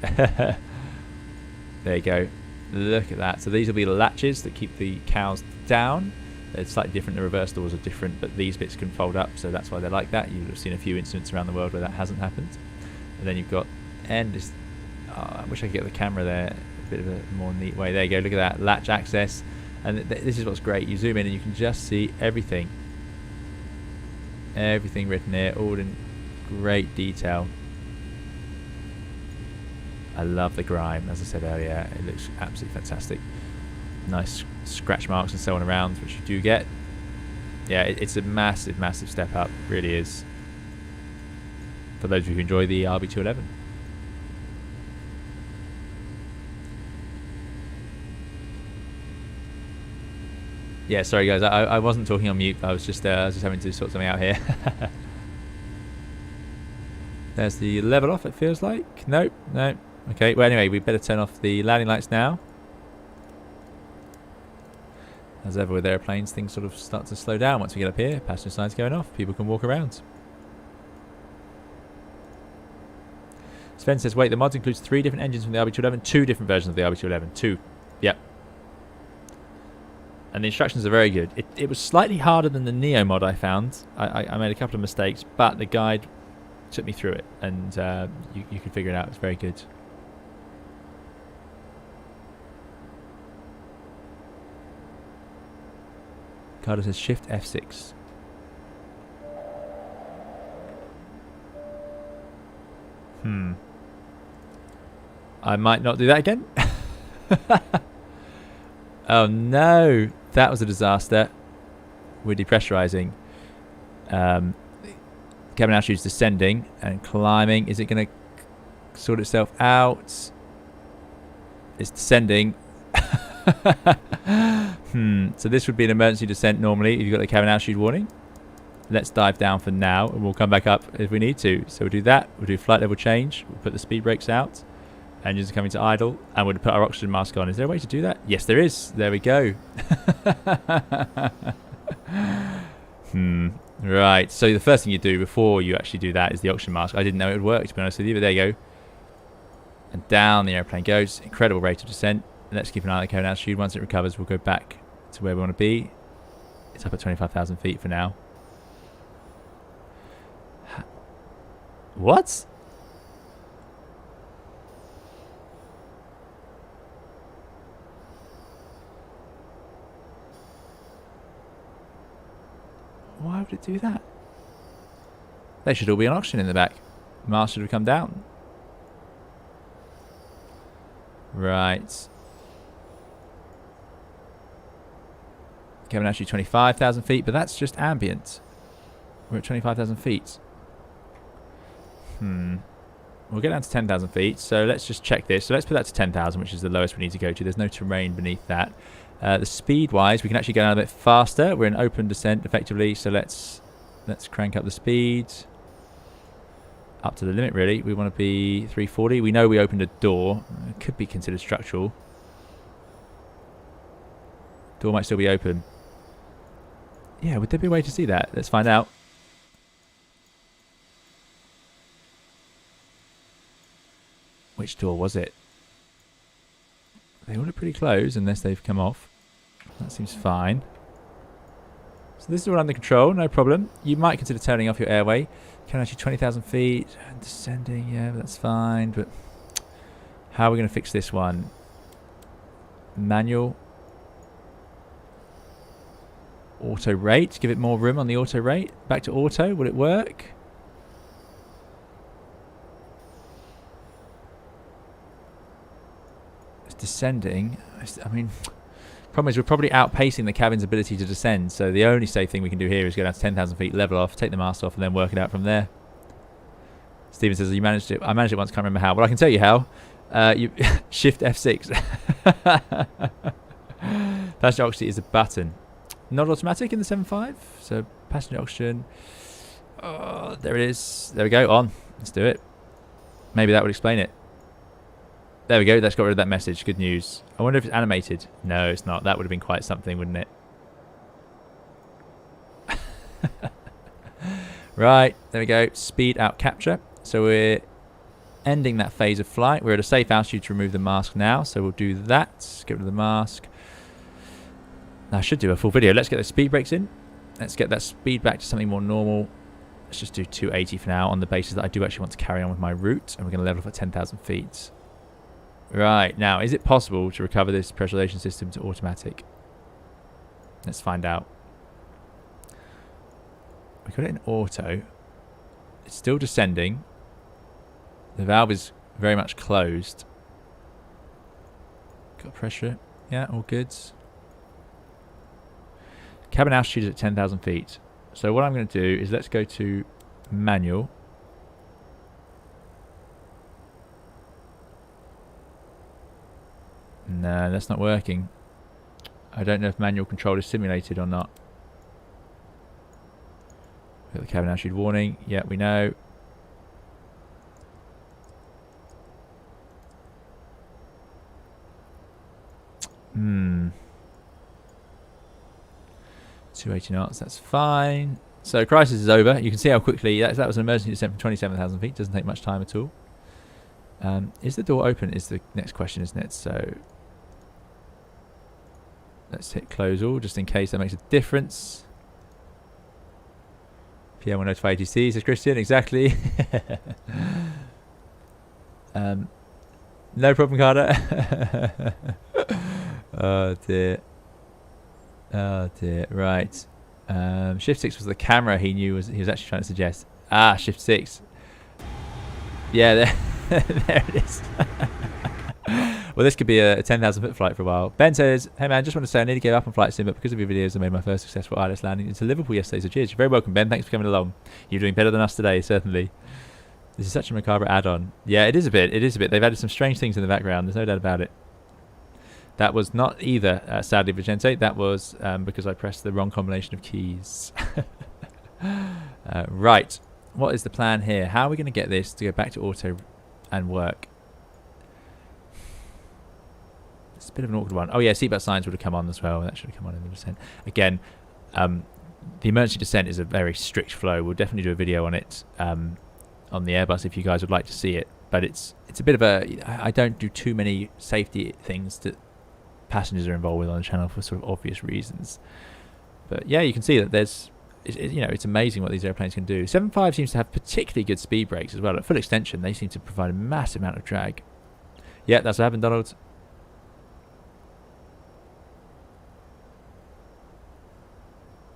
There you go. Look at that. So these will be the latches that keep the cows down. It's slightly different. The reverse doors are different, but these bits can fold up, so that's why they're like that. You've seen a few incidents around the world where that hasn't happened. And then you've got this. I wish I could get the camera there a bit of a more neat way. There you go. Look at that latch access. And this is what's great. You zoom in and you can just see everything. Everything written here, all in great detail. I love the grime, as I said earlier. It looks absolutely fantastic. Nice scratch marks and so on around, which you do get. Yeah, it's a massive, massive step up. It really is. For those of you who enjoy the RB211. Yeah, sorry guys, I wasn't talking on mute. I was just having to sort something out here. There's the level off, it feels like. Nope, no. Okay, well anyway, we better turn off the landing lights now. As ever with airplanes, things sort of start to slow down once we get up here. Passenger sign's going off, people can walk around. Sven says, wait, the mods includes 3 different engines from the RB211, 2 different versions of the RB211. 2. Yep. And the instructions are very good. It was slightly harder than the NEO mod I found. I made a couple of mistakes, but the guide took me through it, and you can figure it out. It's very good. Carda says shift F6. I might not do that again. Oh no, that was a disaster. We're depressurizing. Cabin altitude is descending and climbing. Is it going to sort itself out? It's descending. So this would be an emergency descent normally if you've got the cabin altitude warning. Let's dive down for now and we'll come back up if we need to. So we'll do that. We'll do flight level change. We'll put the speed brakes out. Engines are coming to idle. And we'll put our oxygen mask on. Is there a way to do that? Yes, there is. There we go. Right. So the first thing you do before you actually do that is the oxygen mask. I didn't know it would work, to be honest with you, but there you go. And down the airplane goes. Incredible rate of descent. And let's keep an eye on the cabin altitude. Once it recovers, we'll go back to where we want to be. It's up at 25,000 feet for now. What? Why would it do that? They should all be on oxygen in the back. Mast should have come down. Right. Cabin altitude 25,000 feet, but that's just ambient. We're at 25,000 feet. We'll get down to 10,000 feet, so let's just check this. So let's put that to 10,000, which is the lowest we need to go to. There's no terrain beneath that. The speed-wise, we can actually go down a bit faster. We're in open descent, effectively, so let's crank up the speed. Up to the limit, really. We want to be 340. We know we opened a door. It could be considered structural. Door might still be open. Yeah, would there be a way to see that? Let's find out. Which door was it? They all look pretty close unless they've come off. That seems fine. So this is all under control, no problem. You might consider turning off your airway. Can actually 20,000 feet. Descending, yeah, but that's fine. But how are we going to fix this one? Manual. Auto rate. Give it more room on the auto rate. Back to auto. Will it work? Descending. I mean, problem is we're probably outpacing the cabin's ability to descend, so the only safe thing we can do here is go down to 10,000 feet, level off, take the mast off, and then work it out from there. Stephen says, you managed it. I managed it once, can't remember how. Well, I can tell you how. You shift F6. Passenger oxygen is a button. Not automatic in the 7.5, so passenger oxygen. Oh, there it is. There we go, on. Let's do it. Maybe that would explain it. There we go, that's got rid of that message. Good news. I wonder if it's animated. No, it's not. That would have been quite something, wouldn't it? Right, there we go. Speed out capture. So we're ending that phase of flight. We're at a safe altitude to remove the mask now. So we'll do that. Get rid of the mask. Now, I should do a full video. Let's get the speed brakes in. Let's get that speed back to something more normal. Let's just do 280 for now on the basis that I do actually want to carry on with my route. And we're going to level off at 10,000 feet. Right, now, is it possible to recover this pressurization system to automatic? Let's find out. We got it in auto. It's still descending. The valve is very much closed. Got pressure. Yeah, all good. Cabin altitude is at 10,000 feet. So what I'm going to do is let's go to manual. No, that's not working. I don't know if manual control is simulated or not. Got the cabin altitude warning. Yeah, we know. Hmm. 280 knots, that's fine. So crisis is over. You can see how quickly that was an emergency descent from 27,000 feet. Doesn't take much time at all. Is the door open is the next question, isn't it? So let's hit close all just in case that makes a difference. PM will notify ATC, says Christian. Exactly. No problem, Carda. Oh dear. Oh dear. Right. Shift 6 was the camera he knew he was actually trying to suggest. Shift 6. Yeah, there, there it is. Well, this could be a 10,000 foot flight for a while. Ben says, hey man, just want to say I need to give up on flight sim, but because of your videos I made my first successful ILS landing into Liverpool yesterday, so cheers. You're very welcome, Ben. Thanks for coming along. You're doing better than us today, certainly. This is such a macabre add-on. Yeah, it is a bit. It is a bit. They've added some strange things in the background. There's no doubt about it. That was not either, sadly, Vicente. That was because I pressed the wrong combination of keys. Right. What is the plan here? How are we going to get this to go back to auto and work? It's a bit of an awkward one. Oh, yeah, seatbelt signs would have come on as well. That should have come on in the descent. Again, the emergency descent is a very strict flow. We'll definitely do a video on it on the Airbus if you guys would like to see it. But it's a bit of a... I don't do too many safety things that passengers are involved with on the channel for sort of obvious reasons. But yeah, you can see that there's... you know, it's amazing what these airplanes can do. 7.5 seems to have particularly good speed brakes as well. At full extension, they seem to provide a massive amount of drag. Yeah, that's what happened, Donald.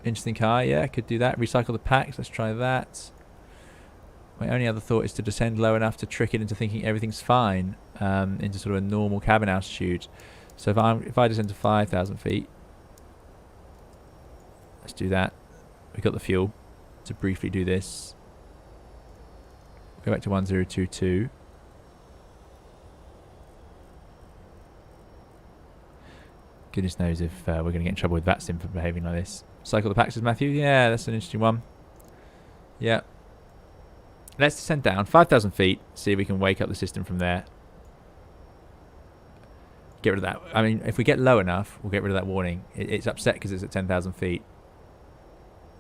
Interesting car, yeah, could do that. Recycle the packs, let's try that. My only other thought is to descend low enough to trick it into thinking everything's fine, into sort of a normal cabin altitude. So if I descend to 5,000 feet, let's do that. We've got the fuel to briefly do this. Go back to 1022. Goodness knows if we're going to get in trouble with VATSIM for behaving like this. Cycle the packs, Matthew. Yeah, that's an interesting one. Yeah. Let's descend down 5,000 feet. See if we can wake up the system from there. Get rid of that. I mean, if we get low enough, we'll get rid of that warning. It's upset because it's at 10,000 feet.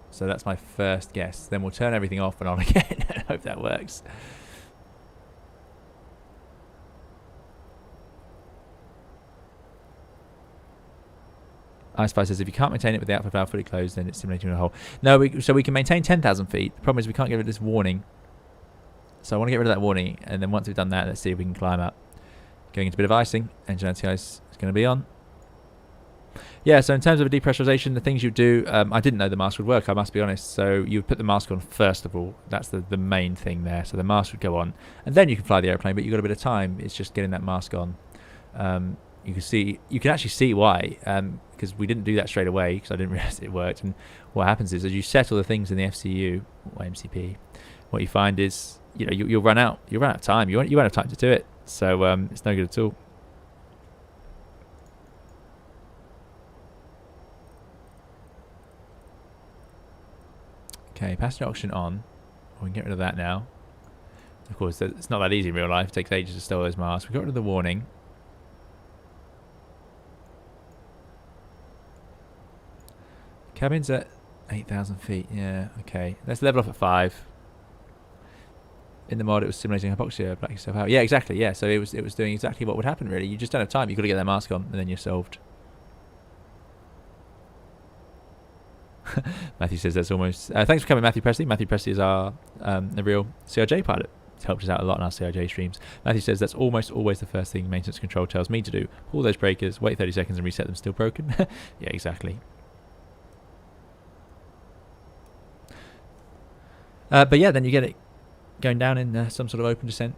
So that's my first guess. Then we'll turn everything off and on again and hope that works. Icefire says if you can't maintain it with the output valve fully closed, then it's simulating a hole. No, so we can maintain 10,000 feet. The problem is we can't get rid of this warning. So I want to get rid of that warning, and then once we've done that, let's see if we can climb up. Going into a bit of icing. Engine anti-ice is going to be on. Yeah, so in terms of a depressurization, the things you do, I didn't know the mask would work, I must be honest. So you would put the mask on first of all. That's the main thing there. So the mask would go on, and then you can fly the airplane, but you've got a bit of time. It's just getting that mask on. You can actually see why, because we didn't do that straight away because I didn't realize it worked. And what happens is as you set all the things in the FCU or MCP, what you find is you'll run out of time. You won't have time to do it. So it's no good at all. Okay, passenger oxygen on. We can get rid of that now. Of course, it's not that easy in real life. It takes ages to stow those masks. We got rid of the warning. Cabin's at 8,000 feet. Yeah, okay. Let's level off at 5. In the mod, it was simulating hypoxia, black yourself out. Yeah, exactly. Yeah, so it was doing exactly what would happen. Really, you just don't have time. You've got to get that mask on, and then you're solved. Matthew says that's almost... thanks for coming, Matthew Presley. Matthew Presley is our a real CRJ pilot. He's helped us out a lot in our CRJ streams. Matthew says that's almost always the first thing maintenance control tells me to do. Pull those breakers, wait 30 seconds and reset them still broken. Yeah, exactly. But yeah, then you get it going down in some sort of open descent.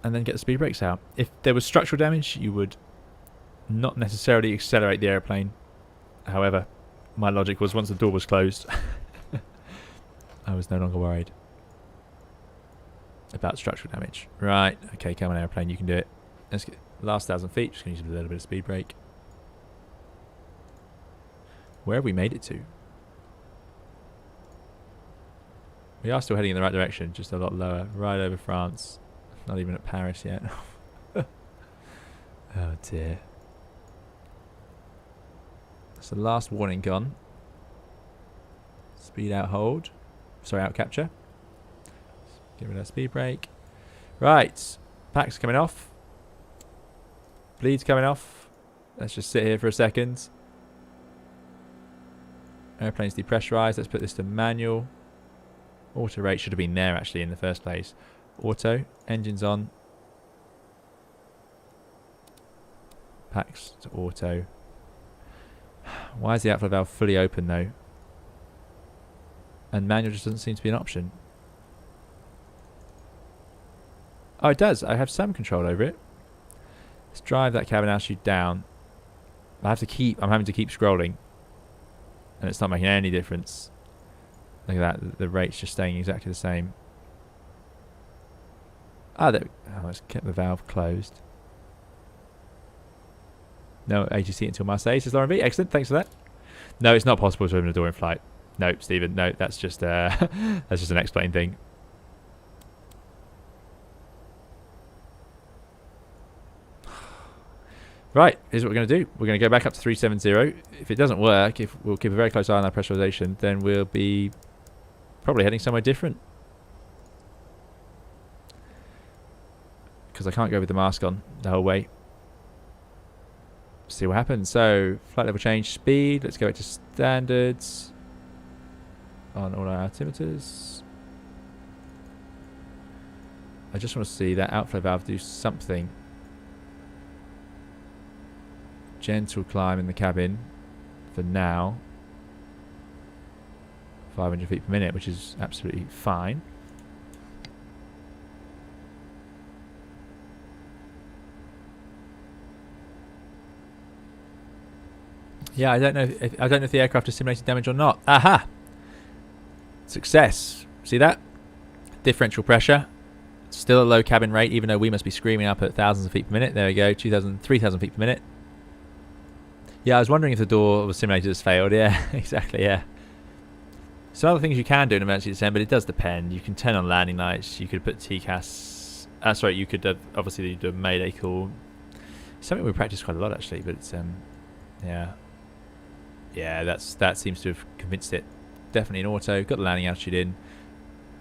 And then get the speed brakes out. If there was structural damage, you would not necessarily accelerate the airplane. However, my logic was once the door was closed, I was no longer worried about structural damage. Right, okay, come on airplane, you can do it. Let's get the last 1,000 feet, just going to use a little bit of speed brake. Where have we made it to? We are still heading in the right direction, just a lot lower. Right over France. Not even at Paris yet. Oh dear. That's the last warning gone. Speed out hold. Sorry, out capture. Get rid of that speed brake. Right. Pack's coming off. Bleed's coming off. Let's just sit here for a second. Airplane's depressurized. Let's put this to manual. Auto rate should have been there actually in the first place. Auto. Engines on. Packs to auto. Why is the outflow valve fully open though? And manual just doesn't seem to be an option. Oh, it does. I have some control over it. Let's drive that cabin altitude down. I'm having to keep scrolling. And it's not making any difference. Look at that. The rate's just staying exactly the same. Oh, let's keep the valve closed. No ATC until Marseille, says Lauren V. Excellent, thanks for that. No, it's not possible to open a door in flight. No, Stephen, no, that's just that's just an explain thing. Right, here's what we're going to do. We're going to go back up to 370. If it doesn't work, if we'll keep a very close eye on our pressurization, then we'll be probably heading somewhere different. Because I can't go with the mask on the whole way. See what happens. So, flight level change, speed. Let's go back to standards on all our altimeters. I just want to see that outflow valve do something. Gentle climb in the cabin for now. 500 feet per minute, which is absolutely fine. Yeah, I don't know if the aircraft is simulating damage or not. Aha! Success. See that? Differential pressure. Still a low cabin rate, even though we must be screaming up at thousands of feet per minute. There we go, 3,000 feet per minute. Yeah, I was wondering if the door was simulated has failed. Yeah, exactly, yeah. Some other things you can do in emergency descent, but it does depend. You can turn on landing lights. You could put TCAS. Sorry, you could obviously do a Mayday call. Something we practice quite a lot, actually, but it's, yeah. Yeah, that seems to have convinced it. Definitely in auto. Got the landing altitude in.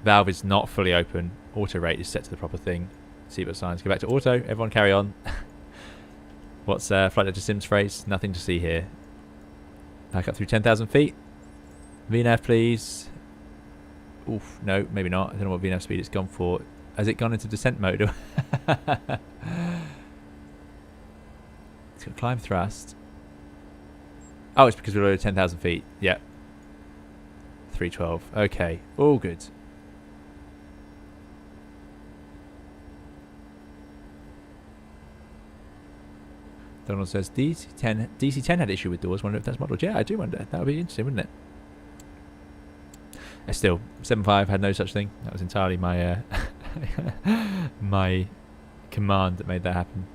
Valve is not fully open. Auto rate is set to the proper thing. Seatbelt signs. Go back to auto. Everyone carry on. What's flight director Sim's phrase? Nothing to see here. Back up through 10,000 feet. VNAV, please. Oof, no, maybe not. I don't know what VNAV speed it's gone for. Has it gone into descent mode? It's got climb thrust. Oh, it's because we're over 10,000 feet. Yeah. 312. Okay. All good. Donald says DC10 had issue with doors. Wonder if that's modelled. Yeah, I do wonder. That would be interesting, wouldn't it? Still, 7.5 had no such thing. That was entirely my my command that made that happen.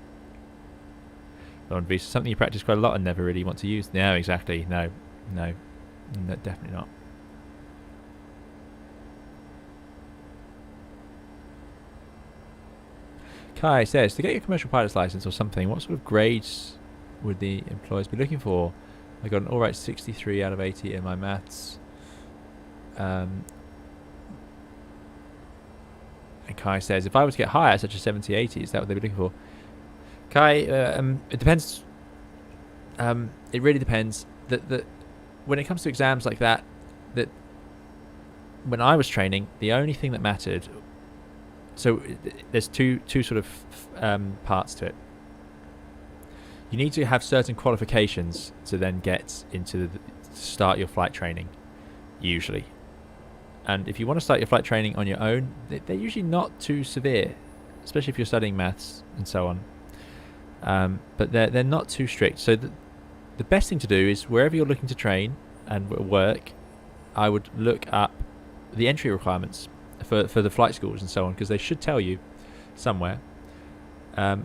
Donald V, something you practice quite a lot and never really want to use. No, exactly. No, definitely not. Kai says, to get your commercial pilot's license or something, what sort of grades would the employers be looking for? I got an alright 63 out of 80 in my maths. And Kai says, if I were to get higher, such as 70, 80, is that what they'd be looking for? Kai, it depends. It really depends. That when it comes to exams like that, that when I was training, the only thing that mattered. So there's two sort of parts to it. You need to have certain qualifications to then get into start your flight training, usually. And if you want to start your flight training on your own, they're usually not too severe, especially if you're studying maths and so on. But they're not too strict. So the best thing to do is wherever you're looking to train and work, I would look up the entry requirements for the flight schools and so on, because they should tell you somewhere.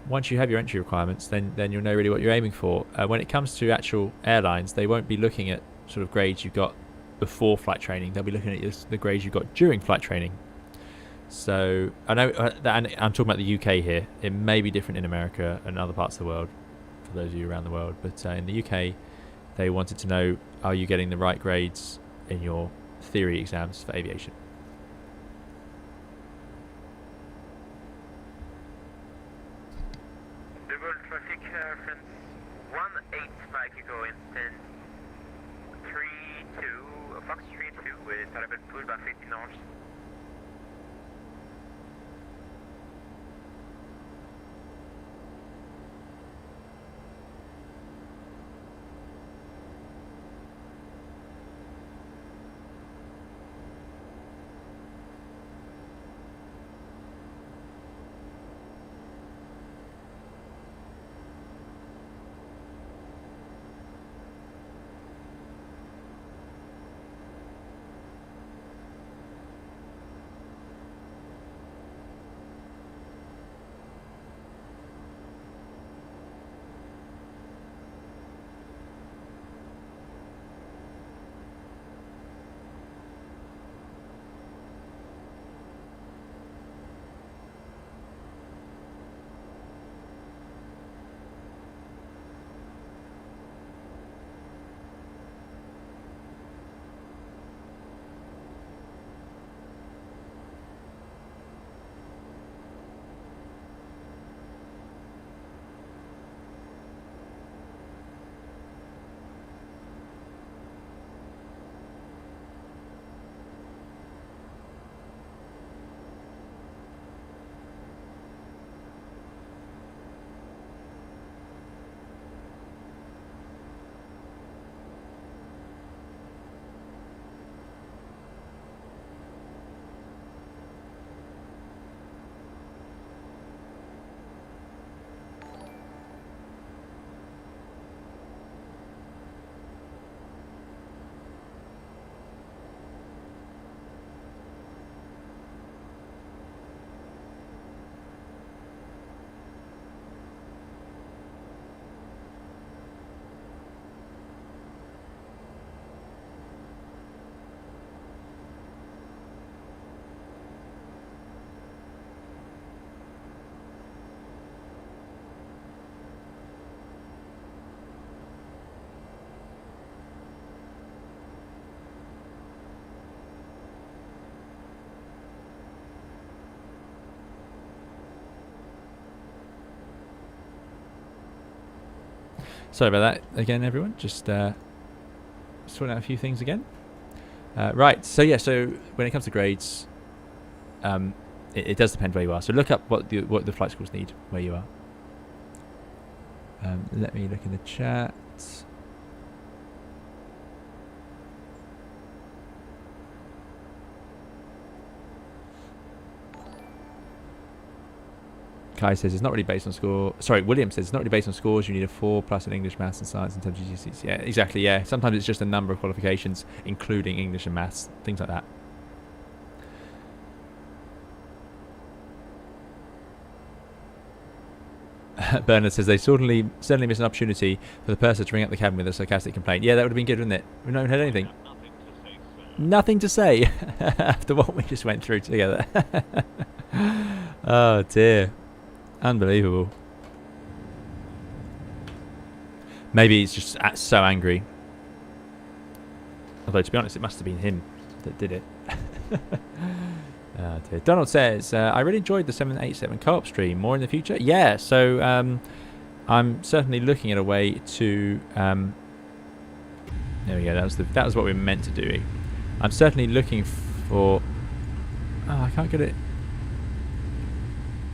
Once you have your entry requirements, then you'll know really what you're aiming for. When it comes to actual airlines, they won't be looking at sort of grades you got before flight training. They'll be looking at the grades you got during flight training. So I know that, and I'm talking about the UK here. It may be different in America and other parts of the world, for those of you around the world. But in the UK, they wanted to know, are you getting the right grades in your theory exams for aviation? Traffic, friends 18 Mike, you go in 32, Fox 32 with Taliban Pushback 50 knots. Sorry about that again, everyone. Just sorting out a few things again. Right, so yeah, so when it comes to grades, it does depend where you are. So look up what the flight schools need where you are. Let me look in the chat. Kai says it's not really based on score. Sorry, William says it's not really based on scores. You need a 4+ in English, maths, and science in terms of GCSEs. Yeah, exactly. Yeah, sometimes it's just a number of qualifications, including English and maths, things like that. Bernard says they certainly missed an opportunity for the purser to ring up the cabin with a sarcastic complaint. Yeah, that would have been good, wouldn't it? We've not even heard anything. Nothing to say after what we just went through together. Oh dear. Unbelievable. Maybe he's just so angry. Although, to be honest, it must have been him that did it. Oh dear. Donald says, I really enjoyed the 787 co-op stream. More in the future? Yeah, so I'm certainly looking at a way to... there we go, that was what we were meant to do. I'm certainly looking for... Oh, I can't get it.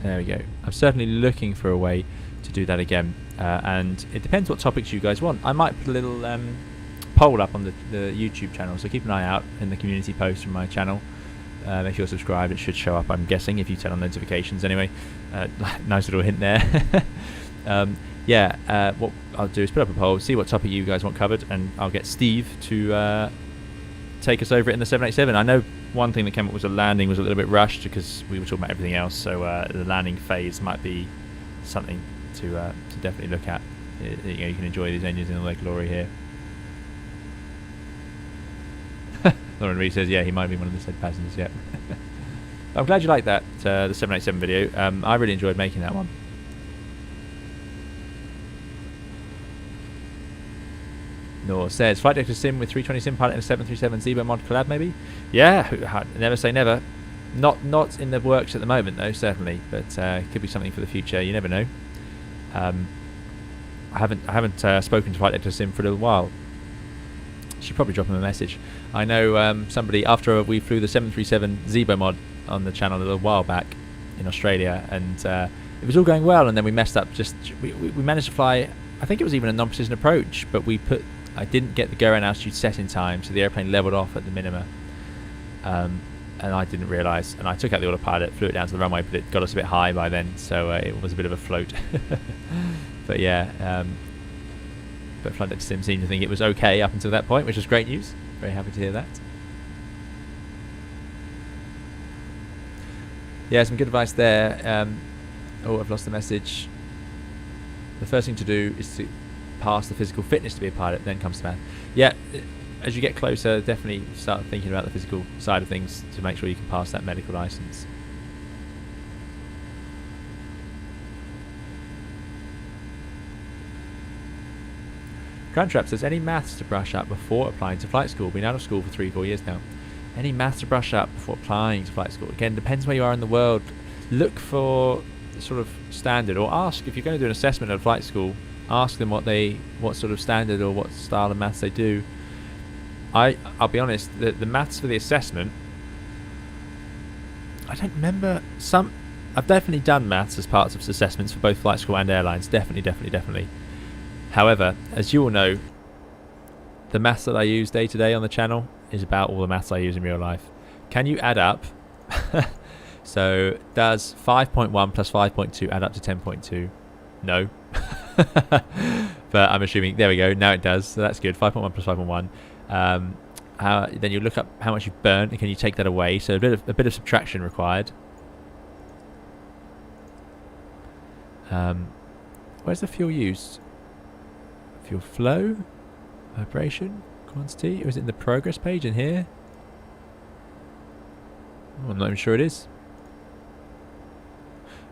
There we go. I'm certainly looking for a way to do that again. And it depends what topics you guys want. I might put a little poll up on the YouTube channel, so keep an eye out in the community post from my channel. If you're subscribed, it should show up, I'm guessing, if you turn on notifications anyway. Nice little hint there. What I'll do is put up a poll, see what topic you guys want covered, and I'll get Steve to take us over it in the 787. I know one thing that came up was the landing was a little bit rushed because we were talking about everything else, so the landing phase might be something to definitely look at. You can enjoy these engines in all their glory here. Lauren Reed says, yeah, he might be one of the said passengers, yeah. I'm glad you liked that, the 787 video. I really enjoyed making that one. Nor says, flight deck to sim with 320 sim pilot and a 737 Zebo mod collab maybe? Yeah, never say never. Not in the works at the moment though, certainly, but could be something for the future, you never know. I haven't spoken to flight deck to sim for a little while. Should probably drop him a message. I know somebody, after we flew the 737 Zebo mod on the channel a little while back in Australia, and it was all going well, and then we messed up. We managed to fly, I think it was even a non-precision approach, but I didn't get the go around altitude set in time, so the airplane leveled off at the minima, and I didn't realise, and I took out the autopilot, flew it down to the runway, but it got us a bit high by then, so it was a bit of a float. But yeah, but Flight Deck Sim seemed to think it was okay up until that point, which was great news. Very happy to hear that. Yeah, some good advice there. Oh, I've lost the message. The first thing to do is to pass the physical fitness to be a pilot, then comes to math. Yeah, as you get closer, definitely start thinking about the physical side of things to make sure you can pass that medical license. Crunchtrap says, any maths to brush up before applying to flight school? Been out of school for 3-4 years now. Any maths to brush up before applying to flight school? Again, depends where you are in the world. Look for sort of standard, or ask, if you're going to do an assessment at a flight school, ask them what sort of standard or what style of maths they do. I'll be honest, the maths for the assessment, I don't remember. I've definitely done maths as parts of assessments for both flight school and airlines. Definitely. However, as you all know, the maths that I use day to day on the channel is about all the maths I use in real life. Can you add up? So does 5.1 plus 5.2 add up to 10.2? No. But I'm assuming, there we go, now it does, so that's good. 5.1 plus 5.1. Then you look up how much you've burnt, and can you take that away? So a bit of subtraction required. Where's the fuel used? Fuel flow, vibration, quantity. Or is it in the progress page in here? Oh, I'm not even sure it is.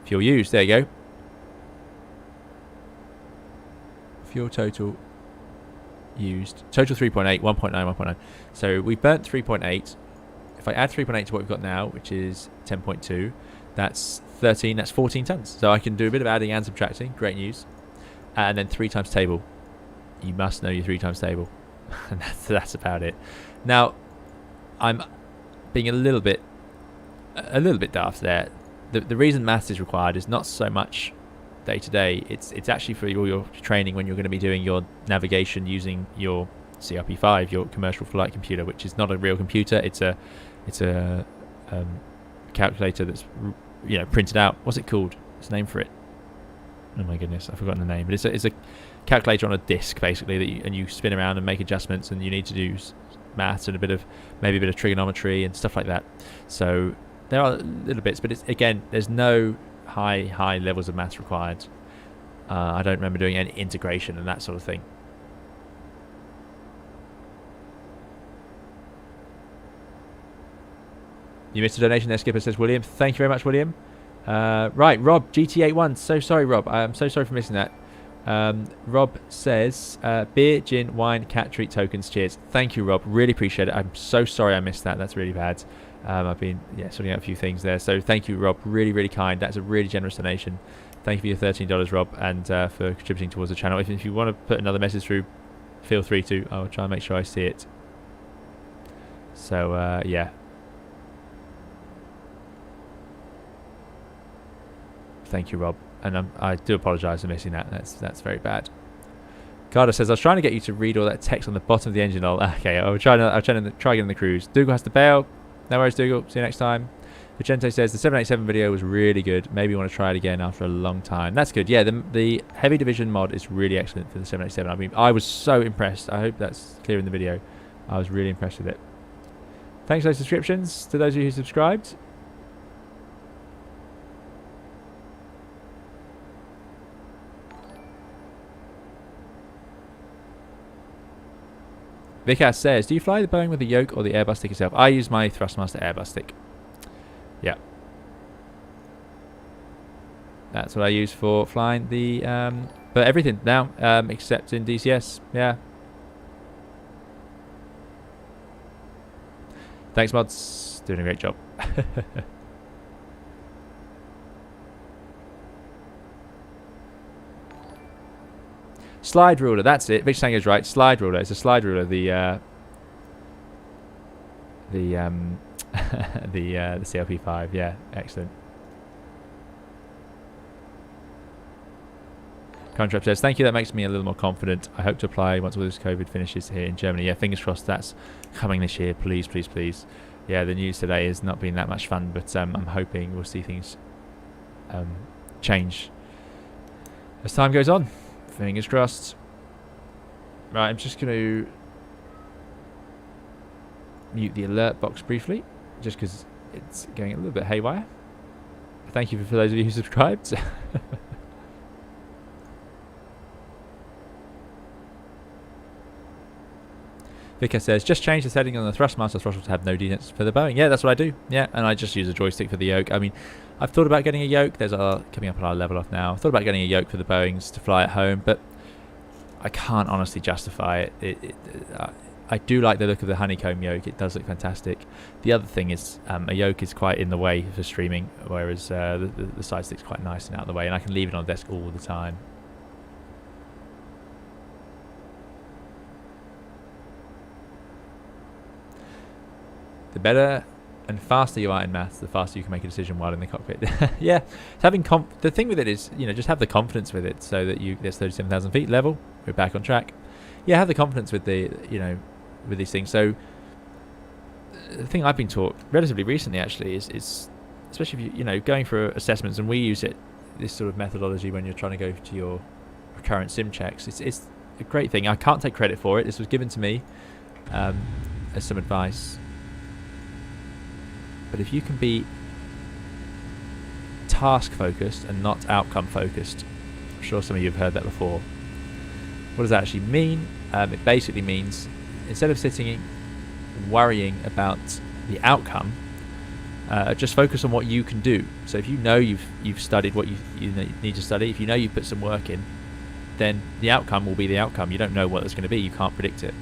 Fuel used, there you go. Fuel total used. Total 3.8, 1.9, 1.9. So we burnt 3.8. If I add 3.8 to what we've got now, which is 10.2, that's 13, that's 14 tons. So I can do a bit of adding and subtracting. Great news. And then 3 times table. you must know your 3 times table. And that's about it. Now, I'm being a little bit daft there. The reason maths is required is not so much day to day. It's actually for all your training when you're going to be doing your navigation using your CRP5, your commercial flight computer, which is not a real computer. It's a calculator that's printed out. What's it called? There's a name for it. Oh my goodness, I've forgotten the name. But it's a calculator on a disc basically that you spin around and make adjustments, and you need to do maths and maybe a bit of trigonometry and stuff like that. So there are little bits, but it's, again, there's no high levels of maths required. I don't remember doing any integration and that sort of thing. You missed a donation there, Skipper, says William. Thank you very much, William. Right, Rob, GT81. So sorry, Rob. I'm so sorry for missing that. Rob says, beer, gin, wine, cat treat tokens. Cheers. Thank you, Rob. Really appreciate it. I'm so sorry I missed that. That's really bad. I've been sorting out a few things there. So thank you, Rob. Really, really kind. That's a really generous donation. Thank you for your $13, Rob, and for contributing towards the channel. If you want to put another message through, feel free to. I'll try and make sure I see it. So, yeah. Thank you, Rob. And I do apologise for missing that. That's very bad. Carda says, I was trying to get you to read all that text on the bottom of the engine hull. Okay, I'll try again in the cruise. Dougal has to bail. No worries, Dougal. See you next time. Vicente says, the 787 video was really good. Maybe you want to try it again after a long time. That's good. Yeah, the Heavy Division mod is really excellent for the 787. I mean, I was so impressed. I hope that's clear in the video. I was really impressed with it. Thanks for those subscriptions to those of you who subscribed. Vikas says, do you fly the Boeing with the yoke or the Airbus stick yourself? I use my Thrustmaster Airbus stick. Yeah. That's what I use for flying the, but everything now, except in DCS. Yeah. Thanks, mods. Doing a great job. Slide ruler, that's it. Rich Sango's right. Slide ruler. It's a slide ruler. The CLP5. Yeah, excellent. Contrap says, thank you. That makes me a little more confident. I hope to apply once all this COVID finishes here in Germany. Yeah, fingers crossed that's coming this year. Please, please, please. Yeah, the news today has not been that much fun, but I'm hoping we'll see things change as time goes on. Fingers crossed. Right, I'm just going to mute the alert box briefly, just because it's going a little bit haywire. Thank you for those of you who subscribed. Vika says, just change the setting on the Thrustmaster throttle to have no denotes for the Boeing. Yeah, that's what I do. Yeah, and I just use a joystick for the yoke. I mean, I've thought about getting a yoke. There's coming up on our level off now. I've thought about getting a yoke for the Boeings to fly at home, but I can't honestly justify it. I do like the look of the honeycomb yoke. It does look fantastic. The other thing is a yoke is quite in the way for streaming, whereas the side stick's quite nice and out of the way, and I can leave it on the desk all the time. The better and faster you are in maths, the faster you can make a decision while in the cockpit. Yeah, having the thing with it is, just have the confidence with it, so that there's 37,000 feet level. We're back on track. Yeah, have the confidence with with these things. So the thing I've been taught relatively recently, actually, is especially if you going for assessments, and we use this sort of methodology when you're trying to go to your recurrent sim checks. It's a great thing. I can't take credit for it. This was given to me as some advice. But if you can be task focused and not outcome focused, I'm sure some of you have heard that before. What does that actually mean? It basically means, instead of sitting worrying about the outcome, just focus on what you can do. So if you know you've studied what you need to study, if you know you've put some work in, then the outcome will be the outcome. You don't know what it's going to be. You can't predict it.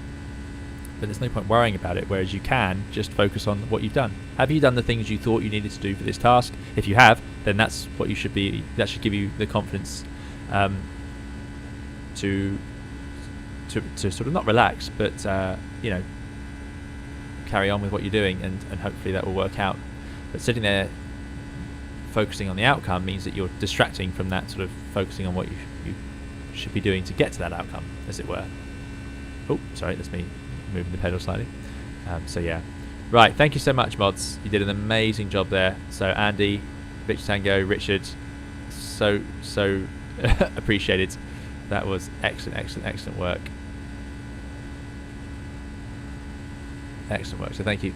But there's no point worrying about it, whereas you can just focus on what you've done. Have you done the things you thought you needed to do for this task? If you have, then that's what you should be. That should give you the confidence to to sort of not relax, but you know, carry on with what you're doing, and hopefully that will work out. But sitting there focusing on the outcome means that you're distracting from that sort of focusing on what you should be doing to get to that outcome, as it were. Oh, sorry, that's me moving the pedal slightly. So yeah, right, thank you so much, mods. You did an amazing job there. So Andy, Victor Tango, Richard, so appreciated. That was excellent work. Excellent work, so thank you.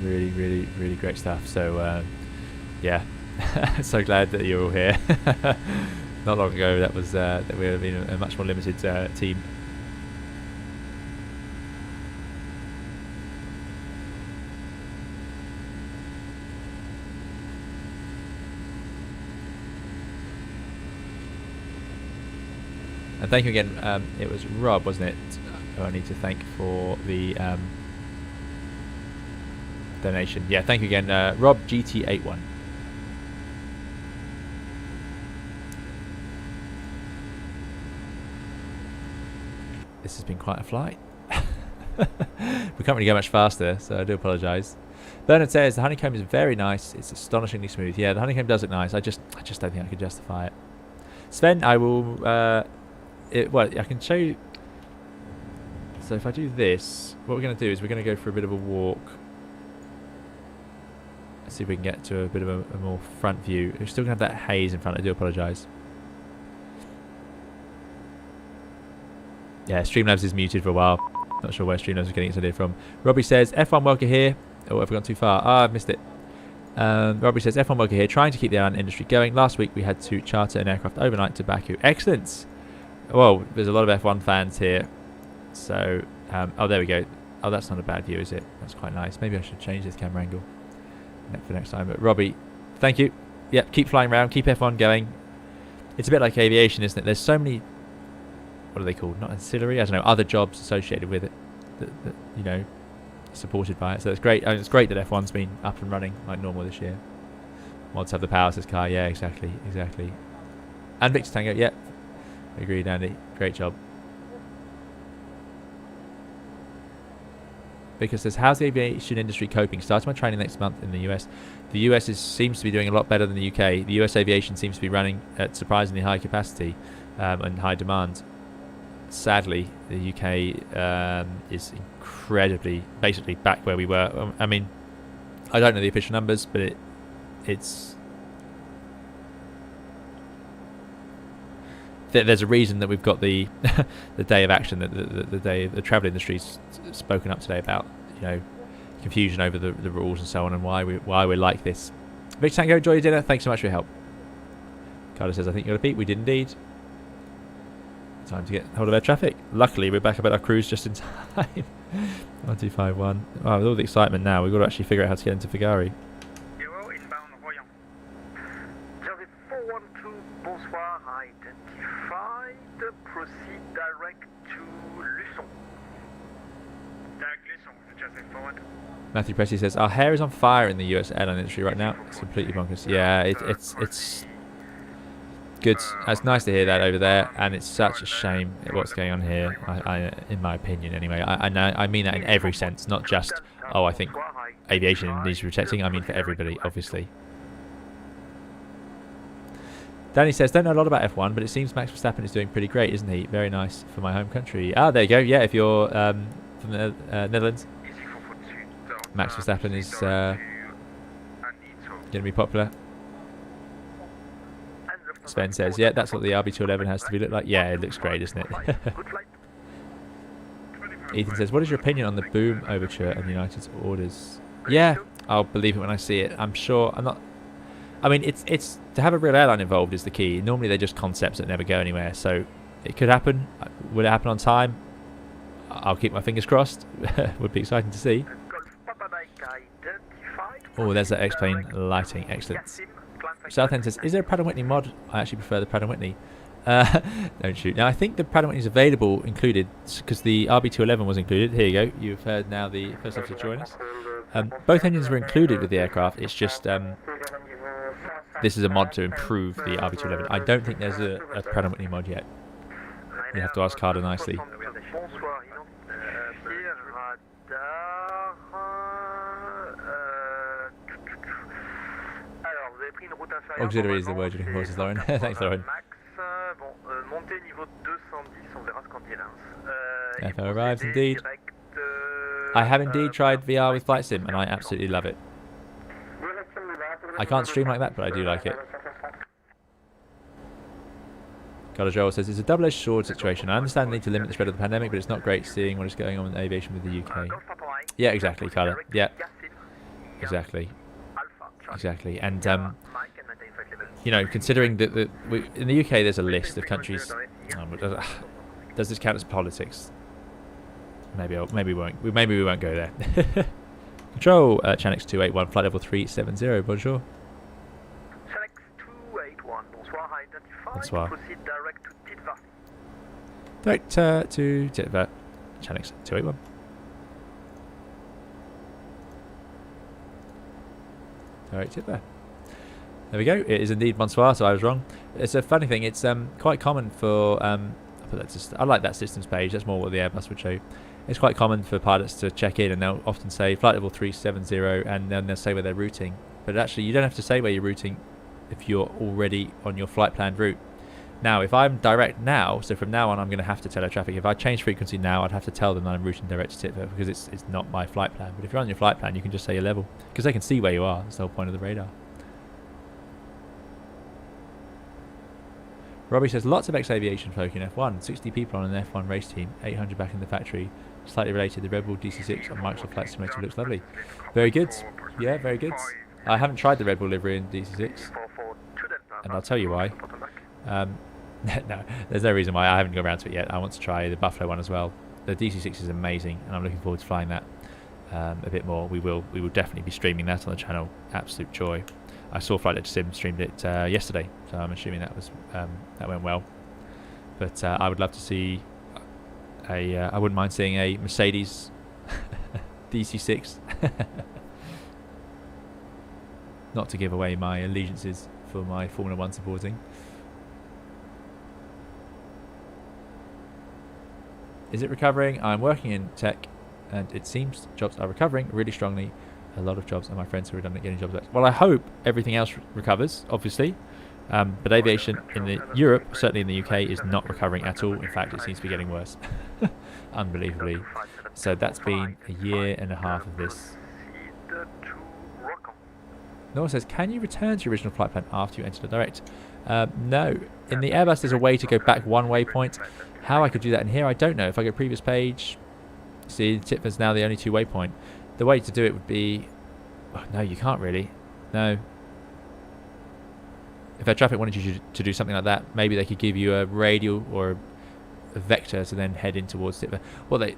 Really great stuff. So yeah, so glad that you're all here. Not long ago that was that we would have been a much more limited team. And thank you again. It was Rob, wasn't it, who I need to thank for the donation. Yeah, thank you again, Rob GT81. This has been quite a flight. We can't really go much faster, so I do apologise. Bernard says the honeycomb is very nice. It's astonishingly smooth. Yeah, the honeycomb does look nice. I just don't think I could justify it. Sven, I will. Well, I can show you. So if I do this, what we're going to do is we're going to go for a bit of a walk. Let's see if we can get to a bit of a more front view. We're still going to have that haze in front. I do apologise. Yeah, Streamlabs is muted for a while. Not sure where Streamlabs is getting its idea from. Robbie says, F1 worker here. Oh, have we gone too far? Ah, I've missed it. Robbie says, F1 worker here, trying to keep the airline industry going. Last week we had to charter an aircraft overnight to Baku. Excellent. Well, there's a lot of F1 fans here. So, oh, there we go. Oh, that's not a bad view, is it? That's quite nice. Maybe I should change this camera angle for next time. But Robbie, thank you. Yep, keep flying around. Keep F1 going. It's a bit like aviation, isn't it? There's so many... What are they called? Not ancillary. I don't know. Other jobs associated with it that you know, supported by it. So it's great. I mean, it's great that F1's been up and running like normal this year. Mods have the power, says Kai. Yeah, exactly. And Victor Tango. Yep. Agreed, Andy. Great job. Because says, how's the aviation industry coping? Starting my training next month in the US. The US seems to be doing a lot better than the UK. The US aviation seems to be running at surprisingly high capacity and high demand. Sadly, the UK is incredibly, basically back where we were. I mean, I don't know the official numbers, but it's there's a reason that we've got the the day of action, the day the travel industry's spoken up today about, you know, confusion over the rules and so on, and why we're like this. Victor Tango, enjoy your dinner. Thanks so much for your help. Carda says, I think you got a beat. We did indeed. Time to get hold of air traffic. Luckily, we're back up at our cruise just in time. 1251. Oh, with all the excitement now, we've got to actually figure out how to get into Figari. Inbound Royan. Jerry 412, bonsoir, identified. Proceed direct to Luçon. Direct Luçon, Jerry forward. Matthew Pressey says, our hair is on fire in the US airline industry right now. It's completely bonkers. Yeah, it's good. It's nice to hear that over there, and it's such a shame what's going on here. I in my opinion, anyway. I mean that in every sense, not just I think aviation needs protecting. I mean for everybody, obviously. Danny says, don't know a lot about F1, but it seems Max Verstappen is doing pretty great, isn't he? Very nice for my home country. Ah, there you go. Yeah, if you're from the Netherlands, Max Verstappen is going to be popular. Sven says, yeah, that's what the RB211 has to be look like. Yeah, it looks great, doesn't it? Ethan says, what is your opinion on the boom overture and United's orders? Yeah, I'll believe it when I see it. I'm sure. I'm not. I mean, it's to have a real airline involved is the key. Normally they're just concepts that never go anywhere. So it could happen. Will it happen on time? I'll keep my fingers crossed. Would be exciting to see. Oh, there's that X-plane lighting. Excellent. Southend says, is there a Pratt & Whitney mod? I actually prefer the Pratt & Whitney. Don't shoot. Now, I think the Pratt & Whitney is available included because the RB211 was included. Here you go. You've heard now the first officer join us. Both engines were included with the aircraft. It's just this is a mod to improve the RB211. I don't think there's a Pratt & Whitney mod yet. You have to ask Carda nicely. Bonsoir, identifié radar. Alors, vous avez pris une route inférieure. Auxiliary is the word you're looking for, says Lauren. Thanks, Lauren. Max, bon, montée niveau 210, on verra ce qu'en dit Lance. FO arrives indeed. I have indeed tried VR with Flight Sim, and I absolutely love it. I can't stream like that, but I do like it. Carda Jowol says, it's a double-edged sword situation. I understand the need to limit the spread of the pandemic, but it's not great seeing what is going on in aviation with the UK. Yeah, exactly, Carda. Yeah. Exactly. Exactly. And, you know, considering that in the UK there's a list of countries... does this count as politics? Maybe we won't go there. Control, Chanix 281, flight level 370, bonjour. Chanix 281, bonsoir, identified. Bonsoir. Proceed direct to Titva. Direct to Titva, Chanix 281. Direct Titva. There we go. It is indeed bonsoir, so I was wrong. It's a funny thing. It's quite common for I like that systems page. That's more what the Airbus would show. It's quite common for pilots to check in, and they'll often say flight level 370, and then they'll say where they're routing. But actually, you don't have to say where you're routing if you're already on your flight planned route. Now, if I'm direct now, so from now on, I'm going to have to tell air traffic. If I change frequency now, I'd have to tell them that I'm routing direct to Titva because it's not my flight plan. But if you're on your flight plan, you can just say your level because they can see where you are. That's the whole point of the radar. Robbie says, lots of ex-aviation folk in F1, 60 people on an F1 race team, 800 back in the factory. Slightly related, the Red Bull DC6 on Microsoft Flight Simulator looks lovely. Very good. Yeah, very good. I haven't tried the Red Bull livery in DC6, and I'll tell you why. No, there's no reason why. I haven't gone around to it yet. I want to try the Buffalo one as well. The DC6 is amazing, and I'm looking forward to flying that a bit more. We will definitely be streaming that on the channel. Absolute joy. I saw Flight Sim streamed it yesterday, so I'm assuming that was that went well. But I would love to see I wouldn't mind seeing a Mercedes DC6. Not to give away my allegiances for my Formula 1 supporting. Is it recovering? I'm working in tech, and it seems jobs are recovering really strongly. A lot of jobs, and my friends who are redundant getting jobs back. Well, I hope everything else recovers, obviously. But aviation in Europe, certainly in the UK, is not recovering at all. In fact, it seems to be getting worse. Unbelievably. So that's been a year and a half of this. Noah says, can you return to your original flight plan after you enter the direct? No. In the Airbus, there's a way to go back one waypoint. How I could do that in here, I don't know. If I go previous page, see, Titva's now the only two waypoint. The way to do it would be... Oh, no, you can't really. No. If air traffic wanted you to do something like that, maybe they could give you a radial or a vector to then head in towards Titva. Well,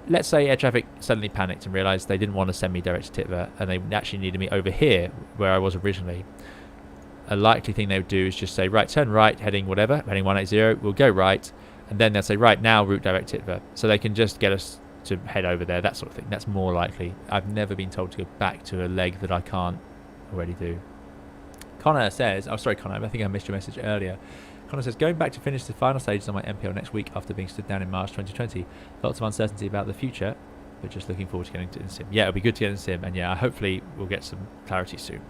let's say air traffic suddenly panicked and realised they didn't want to send me direct to Titva, and they actually needed me over here, where I was originally. A likely thing they would do is just say, right, turn right, heading whatever, heading 180, we'll go right, and then they'll say, right, now route direct Titva. So they can just get us to head over there, that sort of thing. That's more likely. I've never been told to go back to a leg that I can't already do. Connor says, oh sorry Connor, I think I missed your message earlier. Connor says, going back to finish the final stages on my MPL next week after being stood down in March 2020. Lots of uncertainty about the future, but just looking forward to getting to in sim. Yeah, it'll be good to get in sim, and yeah, hopefully we'll get some clarity soon.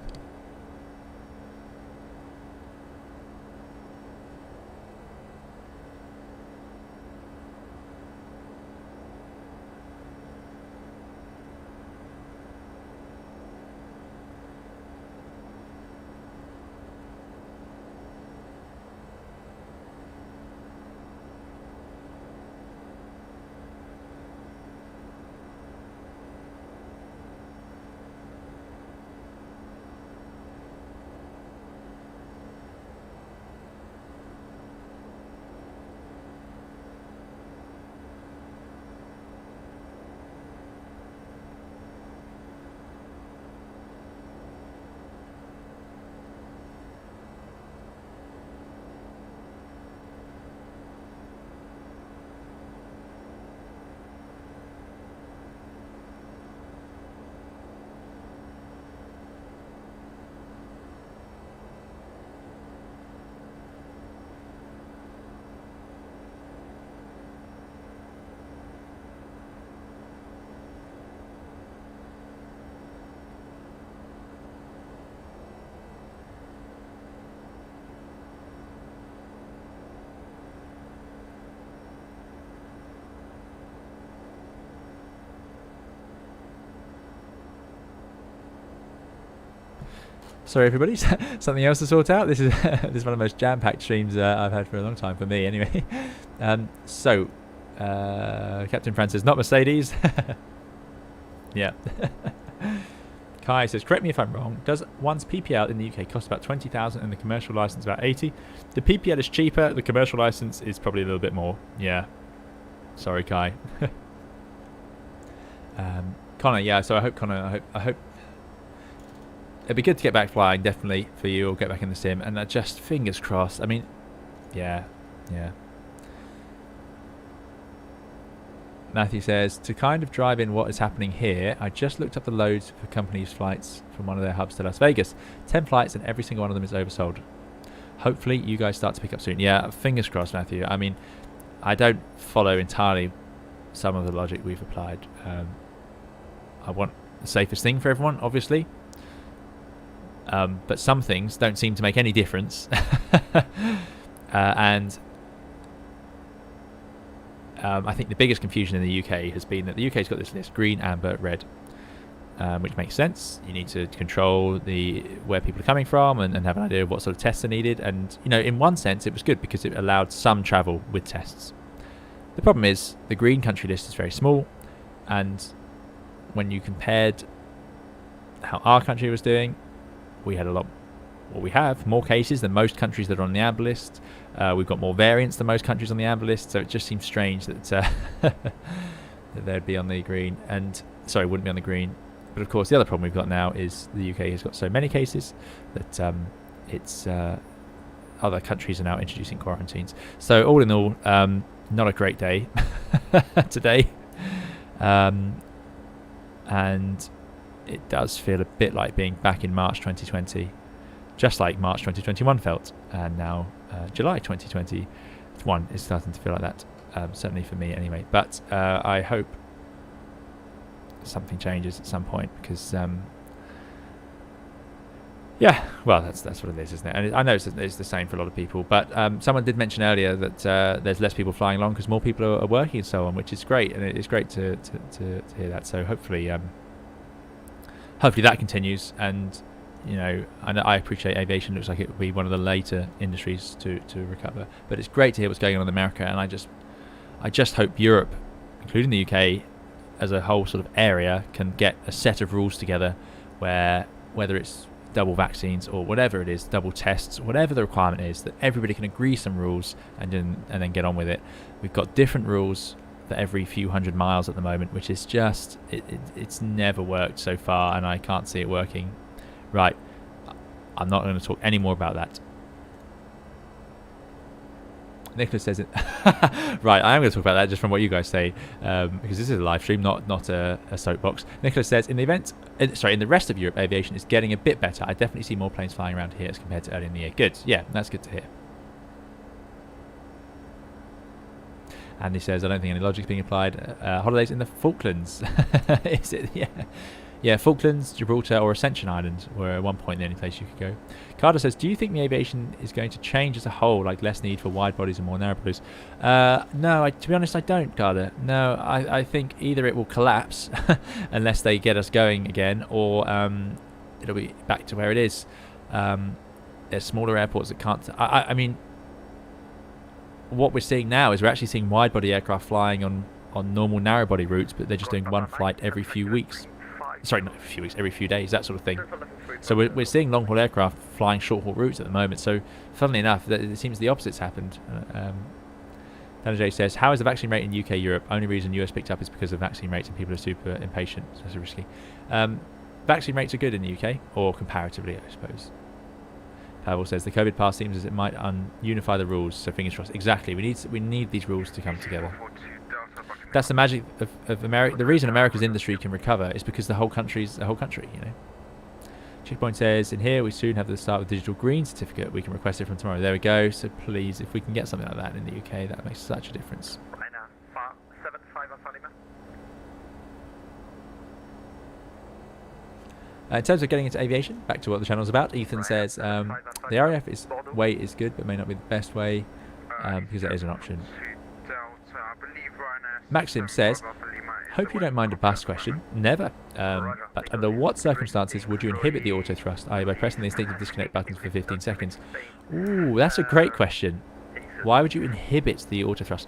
Sorry, everybody. Something else to sort out. This is this is one of the most jam-packed streams I've had for a long time, for me anyway. Captain Francis, not Mercedes. Yeah. Kai says, correct me if I'm wrong, does one's PPL in the UK cost about 20,000 and the commercial license about 80? The PPL is cheaper, the commercial license is probably a little bit more. Yeah. Sorry, Kai. Connor, yeah, so I hope it'd be good to get back flying, definitely, for you, or get back in the sim, and just fingers crossed. I mean, yeah. Matthew says, to kind of drive in what is happening here, I just looked up the loads for companies' flights from one of their hubs to Las Vegas. 10 flights and every single one of them is oversold. Hopefully you guys start to pick up soon. Yeah, fingers crossed, Matthew. I mean, I don't follow entirely some of the logic we've applied. I want the safest thing for everyone, obviously. But some things don't seem to make any difference. And I think the biggest confusion in the UK has been that the UK's got this list: green, amber, red, which makes sense. You need to control where people are coming from and have an idea of what sort of tests are needed. And in one sense, it was good because it allowed some travel with tests. The problem is the green country list is very small, and when you compared how our country was doing, we had we have more cases than most countries that are on the amber list. We've got more variants than most countries on the amber list, so it just seems strange that that they'd be on the green, wouldn't be on the green. But of course, the other problem we've got now is the UK has got so many cases that other countries are now introducing quarantines. So all in all, not a great day today, and it does feel a bit like being back in March 2020. Just like March 2021 felt, and now July 2021 is starting to feel like that, certainly for me anyway. But I hope something changes at some point, because yeah, well, that's what it is, isn't it? And I know it's the same for a lot of people, but someone did mention earlier that there's less people flying along because more people are working and so on, which is great, and it's great to hear that. So hopefully that continues. And I appreciate aviation. Looks like it will be one of the later industries to recover. But it's great to hear what's going on in America, and I just hope Europe, including the UK, as a whole sort of area, can get a set of rules together where, whether it's double vaccines or whatever it is, double tests, whatever the requirement is, that everybody can agree some rules and then get on with it. We've got different rules for every few hundred miles at the moment, which is just it's never worked so far, and I can't see it working. Right, I'm not going to talk any more about that. Nicholas says it. Right, I am going to talk about that just from what you guys say, because this is a live stream, not a soapbox. Nicholas says, in the rest of Europe, aviation is getting a bit better. I definitely see more planes flying around here as compared to earlier in the year. Good, yeah, that's good to hear. And he says, I don't think any logic is being applied. Holidays in the Falklands. Is it? Yeah. Yeah, Falklands, Gibraltar, or Ascension Island were at one point the only place you could go. Carda says, do you think the aviation is going to change as a whole, like less need for wide bodies and more narrow bodies? No, to be honest, I don't, Carda. No, I think either it will collapse unless they get us going again, or it'll be back to where it is. There's smaller airports that can't... I mean, what we're seeing now is we're actually seeing wide body aircraft flying on normal narrow body routes, but they're just doing one flight every few weeks. Sorry, not every few weeks, every few days, that sort of thing. So we're seeing long-haul aircraft flying short-haul routes at the moment. So, funnily enough, it seems the opposite's happened. Daniel says, how is the vaccine rate in UK, Europe? Only reason US picked up is because of vaccine rates and people are super impatient. So it's risky. Vaccine rates are good in the UK, or comparatively, I suppose. Pavel says, the COVID pass seems as it might unify the rules, so fingers crossed. Exactly, we need these rules to come together. That's the magic of America. The reason America's industry can recover is because the whole country's a whole country, Checkpoint says, in here we soon have the start with digital green certificate. We can request it from tomorrow. There we go. So please, if we can get something like that in the UK, that makes such a difference. In terms of getting into aviation, back to what the channel's about, Ethan says, the RAF way is good, but may not be the best way, because that is an option. Maxim says, Hope you don't mind a bus question. Never. But under what circumstances would you inhibit the auto thrust? I.e. by pressing the instinctive disconnect buttons for 15 seconds. Ooh, that's a great question. Why would you inhibit the auto thrust?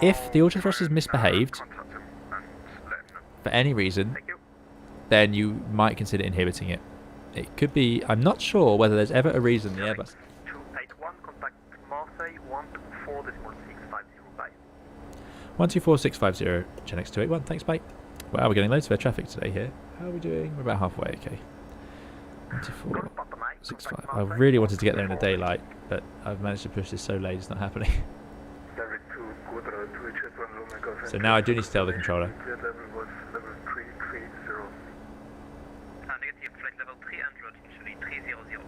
If the auto thrust is misbehaved for any reason, then you might consider inhibiting it. It could be, I'm not sure whether there's ever a reason the Airbus... 281, contact Marseille 124.650, bye. 124650, Genex 281, thanks, bye. Wow, we're getting loads of air traffic today here. How are we doing? We're about halfway, okay. 12465. I really wanted to get there in the daylight, but I've managed to push this so late it's not happening. So now I do need to tell the controller. Negative, flight level 300, initially 300.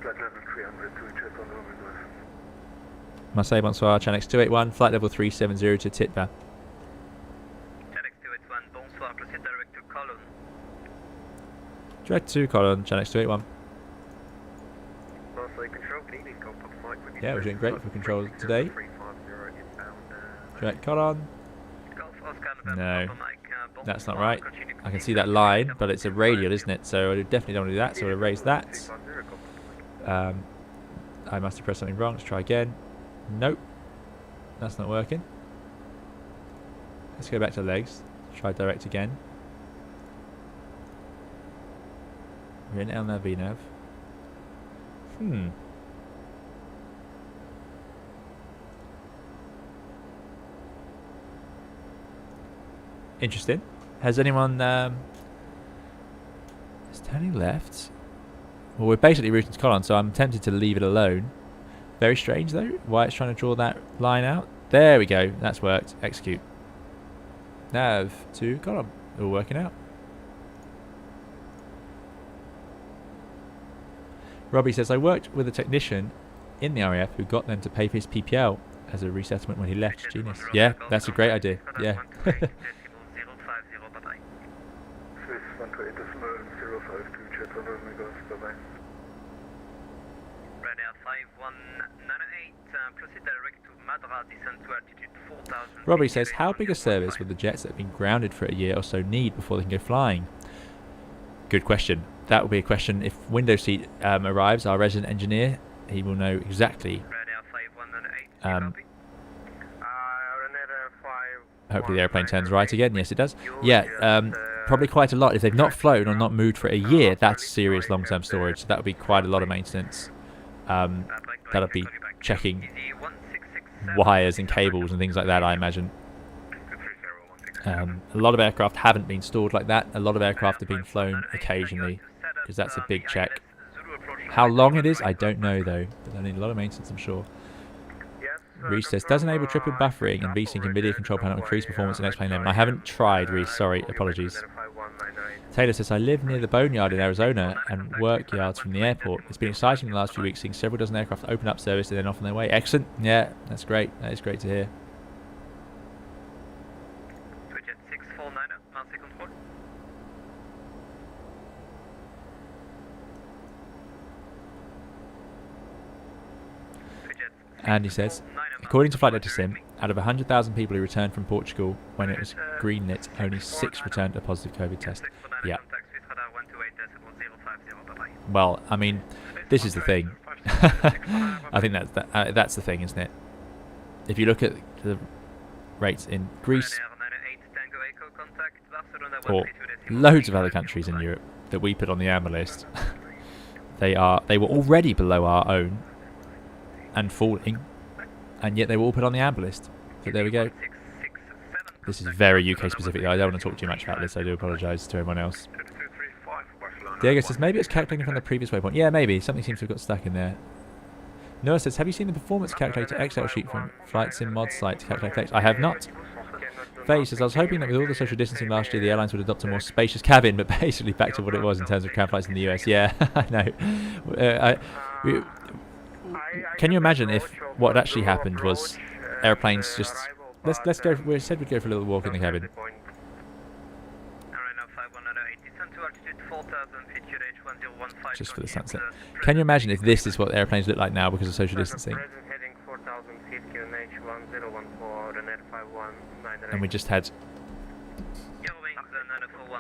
Flight level 300 to check on Romeo. Marseille, bonsoir, Chanex 281, flight level 370 to Titba. Chanex 281, bonsoir, proceed direct to Cologne. Direct to Cologne, Chanex 281. Marseille control, good evening, contact Mike with you. Yeah, we're doing great for control today. 350 inbound. Direct Cologne. Golf Oscar November, No, Papa Mike, that's not bonsoir, right. continue I can see that line, but it's a radial, isn't it? So I definitely don't want to do that, so I'll erase that. I must have pressed something wrong. Let's try again. Nope. That's not working. Let's go back to legs. Try direct again. We're in LNAV VNAV. Interesting. Has anyone... It's turning left. Well, we're basically routing to Cologne, so I'm tempted to leave it alone. Very strange, though, why it's trying to draw that line out. There we go. That's worked. Execute. Nav to Cologne. All working out. Robbie says, I worked with a technician in the RAF who got them to pay for his PPL as a resettlement when he left. Genius. Yeah, that's a great idea. Yeah. Robbie says, how big a service would the jets that have been grounded for a year or so need before they can go flying? Good question. That will be a question if Window Seat arrives, our resident engineer. He will know exactly. Hopefully the airplane turns right again. Yes, it does. Yeah, probably quite a lot. If they've not flown or not moved for a year, that's serious long-term storage. So that would be quite a lot of maintenance. That'll be checking wires and cables and things like that, I imagine. A lot of aircraft haven't been stored like that. A lot of aircraft have been flown occasionally, because that's a big check. How long it is, I don't know though. But they'll need a lot of maintenance, I'm sure. Reese says, does enable triple buffering and VSync and video control panel increase performance in X-Plane 11? I haven't tried, Reese, sorry, apologies. Taylor says, I live near the Boneyard in Arizona and work yards from the airport. It's been exciting in the last few weeks seeing several dozen aircraft open up service and then off on their way. Excellent. Yeah, that's great. That is great to hear. Jet 649, Marseille control. Andy says, according to Flight Data Sim, out of 100,000 people who returned from Portugal when it was greenlit, only 6 returned a positive COVID test. Yeah. Well, I mean, this is the thing. I think that's the thing, isn't it? If you look at the rates in Greece or loads of other countries in Europe that we put on the amber list, they were already below our own and falling, and yet they were all put on the amber list. So there we go. This is very UK specific though. I don't want to talk too much about this. I do apologise to everyone else. Diego says, maybe it's calculating from the previous waypoint. Yeah, maybe. Something seems to have got stuck in there. Noah says, have you seen the performance calculator Excel sheet from Flight Sim mod site to calculate flex? I have not. Faye says, I was hoping that with all the social distancing last year, the airlines would adopt a more spacious cabin, but basically back to what it was in terms of cabin flights in the US. Yeah, I know. Can you imagine if what actually happened was airplanes just... Let's go... We said we'd go for a little walk in the cabin. Just for the sunset. Can you imagine if this is what airplanes look like now because of social distancing? And we just had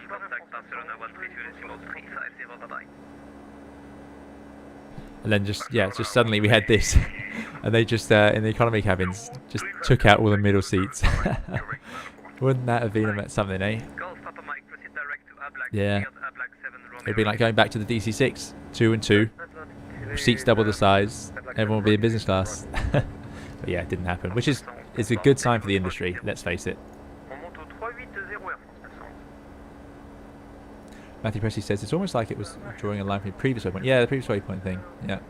contact Barcelona 132.35, bye-bye. And then just suddenly we had this, and they just in the economy cabins just took out all the middle seats. Wouldn't that have been something, eh? Golf Papa Mike, proceed direct to Ablac, Yeah. Ablac 7 Romeo. It'd be like going back to the DC6, 2 and 2, seats double the size, everyone would be in business class. But yeah, it didn't happen, which is a good sign for the industry, let's face it. On monte au 380 Air France 60. Matthew Presley says it's almost like it was drawing a line from the previous waypoint. Yeah, the previous waypoint thing, yeah.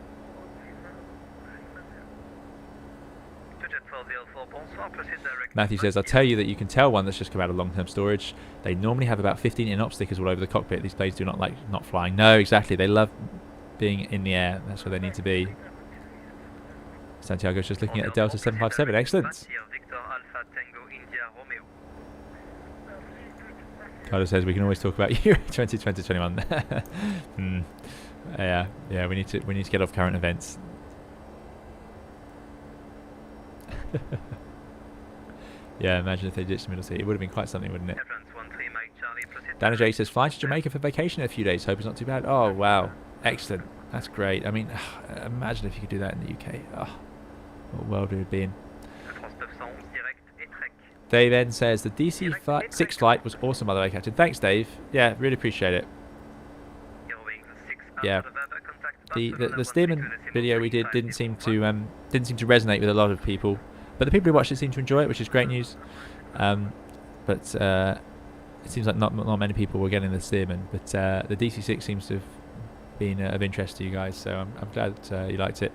Matthew says, I'll tell you that you can tell one that's just come out of long-term storage. They normally have about 15 in-op stickers all over the cockpit. These planes do not like not flying. No, exactly. They love being in the air. That's where they need to be. Santiago's just looking at a Delta 757. Excellent. Carda says we can always talk about Euro 2020-21. Yeah, we need to get off current events. Yeah, imagine if they ditched the middle seat. It would have been quite something, wouldn't it? Dana J says, flying to Jamaica for vacation in a few days. Hope it's not too bad. Oh, wow. Excellent. That's great. I mean, imagine if you could do that in the UK. Oh, what world we would be in. Dave N says, the DC-6 flight was awesome, by the way, Captain. Thanks, Dave. Yeah, really appreciate it. Yeah. The Stearman video we did didn't seem to resonate with a lot of people. But the people who watched it seem to enjoy it, which is great news. But it seems like not many people were getting the Stearman. But the DC-6 seems to have been of interest to you guys, so I'm glad you liked it.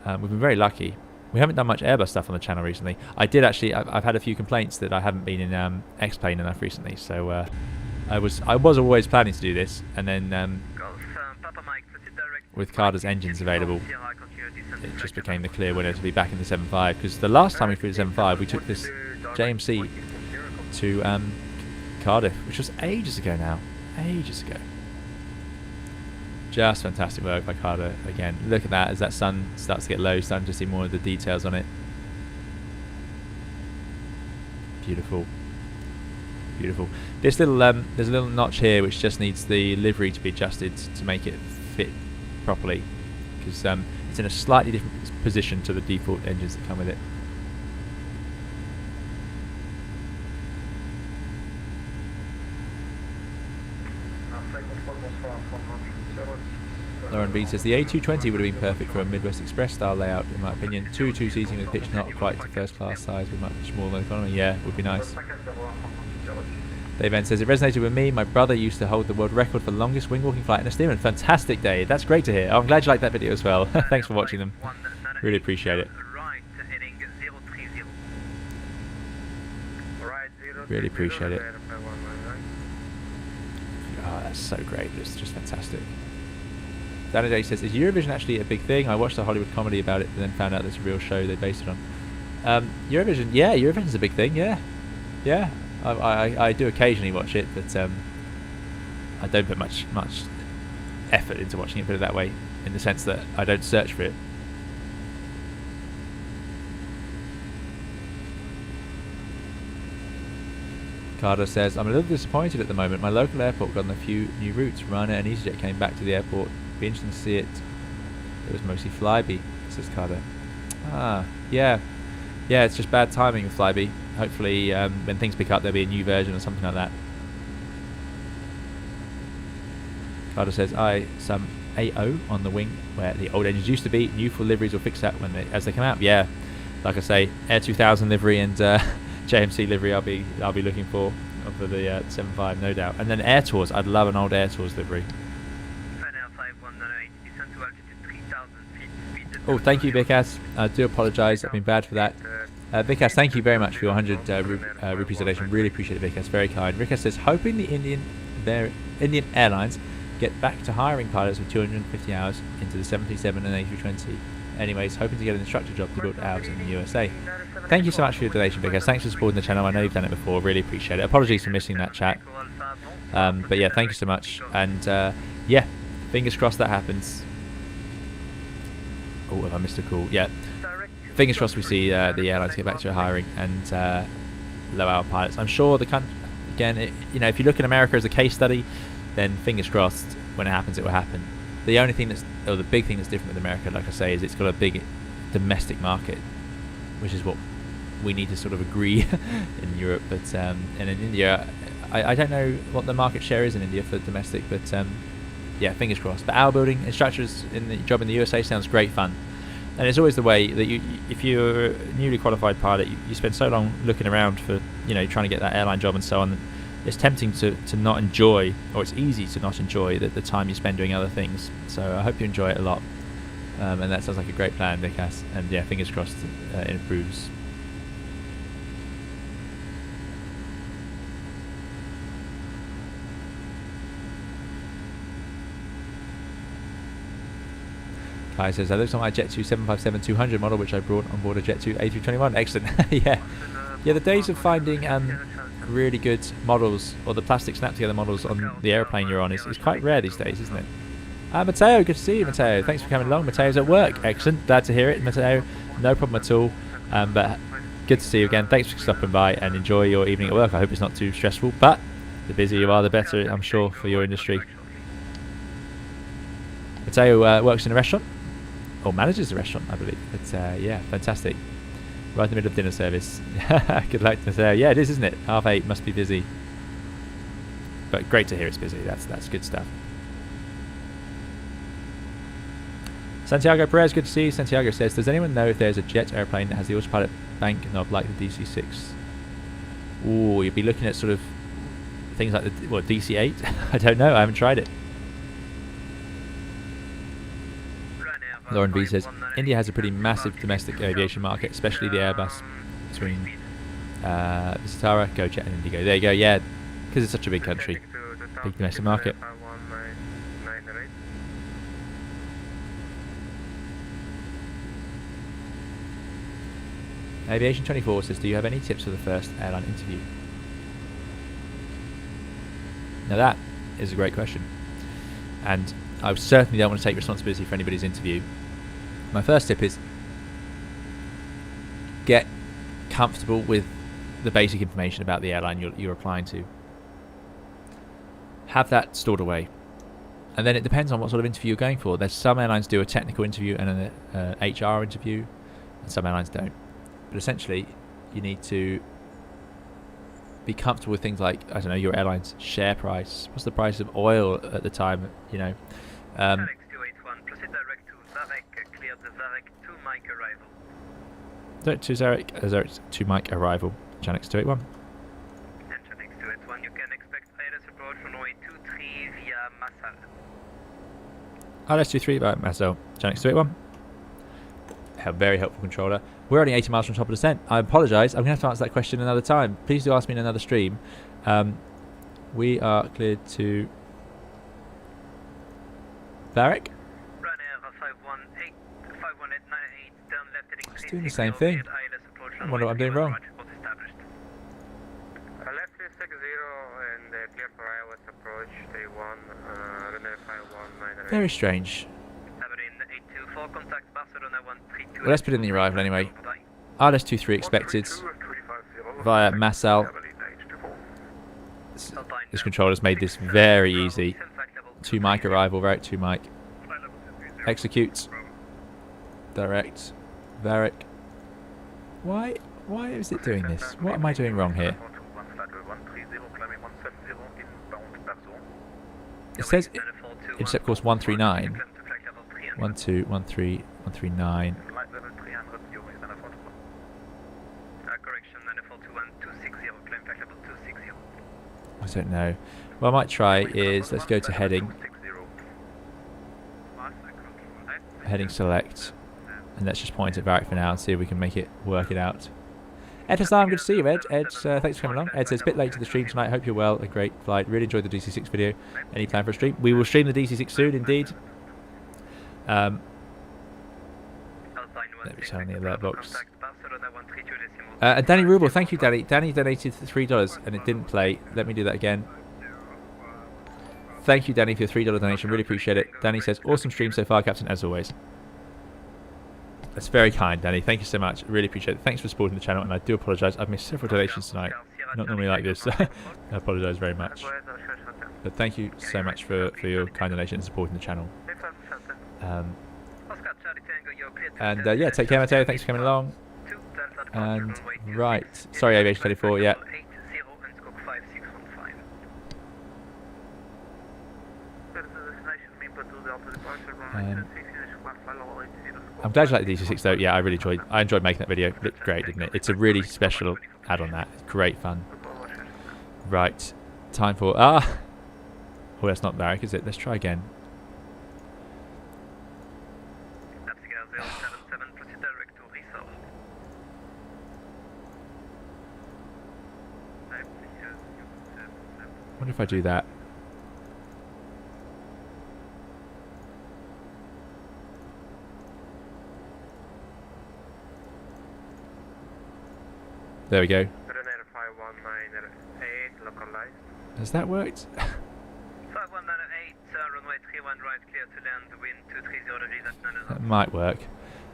We've been very lucky. We haven't done much Airbus stuff on the channel recently. I did actually. I've had a few complaints that I haven't been in X-Plane enough recently. So I was always planning to do this, and then with Carda's engines available, it just became the clear winner to be back in the 7.5, because the last time we flew the 7.5 we took this JMC to Cardiff, which was ages ago now. Ages ago. Just fantastic work by Carda again. Look at that as that sun starts to get low, starting to see more of the details on it. Beautiful. Beautiful. This little there's a little notch here which just needs the livery to be adjusted to make it fit properly, because it's in a slightly different position to the default engines that come with it. Lauren B says the A320 would have been perfect for a Midwest Express style layout, in my opinion. 2 seating with pitch not quite to first class size, with much smaller than economy. Yeah, would be nice. Dave N says it resonated with me. My brother used to hold the world record for longest wing walking flight in a Stearman. Fantastic, Dave. That's great to hear. I'm glad you liked that video as well. Thanks for watching them. Really appreciate it. Really appreciate it. Oh, that's so great. It's just fantastic. Dana J says, is Eurovision actually a big thing? I watched a Hollywood comedy about it, but then found out there's a real show they based it on. Eurovision, yeah, Eurovision's a big thing, yeah. Yeah, I do occasionally watch it, but I don't put much effort into watching it, put it that way, in the sense that I don't search for it. Carda says, I'm a little disappointed at the moment. My local airport got on a few new routes. Ryanair and EasyJet came back to the airport. Be interesting to see it. It was mostly Flybe, says Carda. Ah, yeah. Yeah, it's just bad timing with Flybe. Hopefully, when things pick up, there'll be a new version or something like that. Carda says, some AO on the wing where the old engines used to be. New full liveries will fix that as they come out. Yeah, like I say, Air 2000 livery and JMC livery I'll be looking for the 7.5, no doubt. And then Air Tours, I'd love an old Air Tours livery. Oh, thank you, Vikas. I do apologise, I've been bad for that. Vikas, thank you very much for your 100 rupees donation. Really appreciate it, Vikas. Very kind. Vikas says, hoping the Indian Airlines get back to hiring pilots with 250 hours into the 737 and A320. Anyways, hoping to get an instructor job to build hours in the USA. Thank you so much for your donation, Vikas. Thanks for supporting the channel. I know you've done it before. Really appreciate it. Apologies for missing that chat. But yeah, thank you so much. And yeah, fingers crossed that happens. Oh, have I missed a call? Yeah. Fingers crossed we see the airlines get back to hiring and low-hour pilots. I'm sure the again, you know, if you look at America as a case study, then fingers crossed, when it happens, it will happen. The only thing the big thing that's different with America, like I say, is it's got a big domestic market, which is what we need to sort of agree in Europe. But and in India, I don't know what the market share is in India for domestic, but yeah, fingers crossed. But our building instructors in the job in the USA sounds great fun. And it's always the way that if you're a newly qualified pilot, you spend so long looking around for, you know, trying to get that airline job and so on. It's tempting to not enjoy, or it's easy to not enjoy the time you spend doing other things. So I hope you enjoy it a lot. And that sounds like a great plan, Vikas. And yeah, fingers crossed it improves. Kai says, I looked on my Jet2 757-200 model, which I brought on board a Jet2 A321. Excellent. Yeah, the days of finding really good models, or the plastic snap together models on the airplane you're on is quite rare these days, isn't it? Matteo, good to see you, Matteo. Thanks for coming along. Matteo's at work. Excellent. Glad to hear it, Matteo. No problem at all. But good to see you again. Thanks for stopping by, and enjoy your evening at work. I hope it's not too stressful, but the busier you are, the better, I'm sure, for your industry. Matteo works in a restaurant, or manages a restaurant, I believe. But yeah, fantastic. Right in the middle of dinner service. Good luck, Matteo. Yeah, it is, isn't it? 8:30 must be busy. But great to hear it's busy. That's good stuff. Santiago Perez, good to see you. Santiago says, does anyone know if there's a jet airplane that has the autopilot bank knob like the DC-6? Ooh, you'd be looking at sort of things like the DC-8? I don't know. I haven't tried it. Lauren V says, India has a pretty massive domestic aviation market, especially the Airbus between Visitara, GoJet and Indigo. There you go, yeah, because it's such a big country. Big domestic market. Aviation 24 says, do you have any tips for the first airline interview? Now that is a great question. And I certainly don't want to take responsibility for anybody's interview. My first tip is get comfortable with the basic information about the airline you're applying to. Have that stored away. And then it depends on what sort of interview you're going for. There's some airlines do a technical interview and an HR interview, and some airlines don't. But essentially, you need to be comfortable with things like, I don't know, your airline's share price. What's the price of oil at the time, you know? To Zarek to Mike arrival. Janix 281. And Janix 281, you can expect ILS approach runway 23 via Massal. ILS 23 via Massal. Janix 281. Very helpful controller. We're only 80 miles from top of descent. I apologise. I'm going to have to answer that question another time. Please do ask me in another stream. We are cleared to Varric. It's doing the same thing. I wonder what I'm doing wrong. Left 360 and clear for ILS approach, day 1, runway 5198. Very strange. Well, let's put in the arrival anyway. ILS 23 expected via Massal. This controller's made this very easy. 2 Mike arrival, Varric 2 Mike. Execute. Direct. Varric. Why is it doing this? What am I doing wrong here? It says intercept course 139. 12, 13, 139. I don't know. What I might try is, let's go to heading. Heading select. And let's just point at Varric for now and see if we can make it work it out. Ed Haslam, good to see you, Ed. Ed, thanks for coming along. Ed says, a bit late to the stream tonight. Hope you're well. A great flight. Really enjoyed the DC-6 video. Any plan for a stream? We will stream the DC-6 soon, indeed. Let me turn on the alert box. And Danny Rubel, thank you, Danny. Danny donated $3 and it didn't play. Let me do that again. Thank you, Danny, for your $3 donation. Really appreciate it. Danny says, awesome stream so far, Captain, as always. That's very kind, Danny. Thank you so much. Really appreciate it. Thanks for supporting the channel, and I do apologise. I've missed several donations tonight. not normally like this. I apologise very much. But thank you so much for your kind donation and supporting the channel. And yeah, take care, Matteo. Thanks for coming along. And right, sorry, Aviation 34. Yeah. I'm glad you like the DC6 though. Yeah, I enjoyed making that video. It looked great, didn't it? It's a really special add-on. That it's great fun. Right, time for oh, that's not Barrack, is it? Let's try again. Wonder if I do that. There we go. Has that worked? 5198, runway 31 right, clear to land, wind 230 degrees at 9. That might work.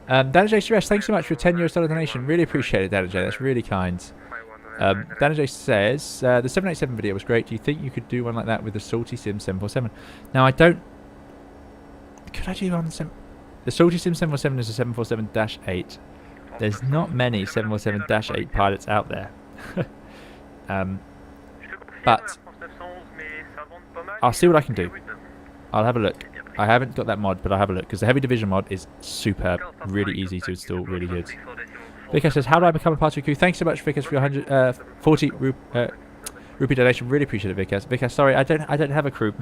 Danajay Suresh, thanks so much for a $10 donation. Really appreciate it, Danajay. That's really kind. Danajay says, the 787 video was great. Do you think you could do one like that with the Salty Sim 747? Now, I don't... Could I do one on the Salty Sim 747 is a 747-8. There's not many 747-8 pilots out there. But I'll see what I can do. I'll have a look. I haven't got that mod, but I'll have a look, because the Heavy Division mod is superb. Really easy to install, really good. Vikas says, how do I become a part of your crew? Thanks so much, Vikas, for your 40 rupee donation. Really appreciate it, Vikas. Vikas, sorry, I don't have a crew.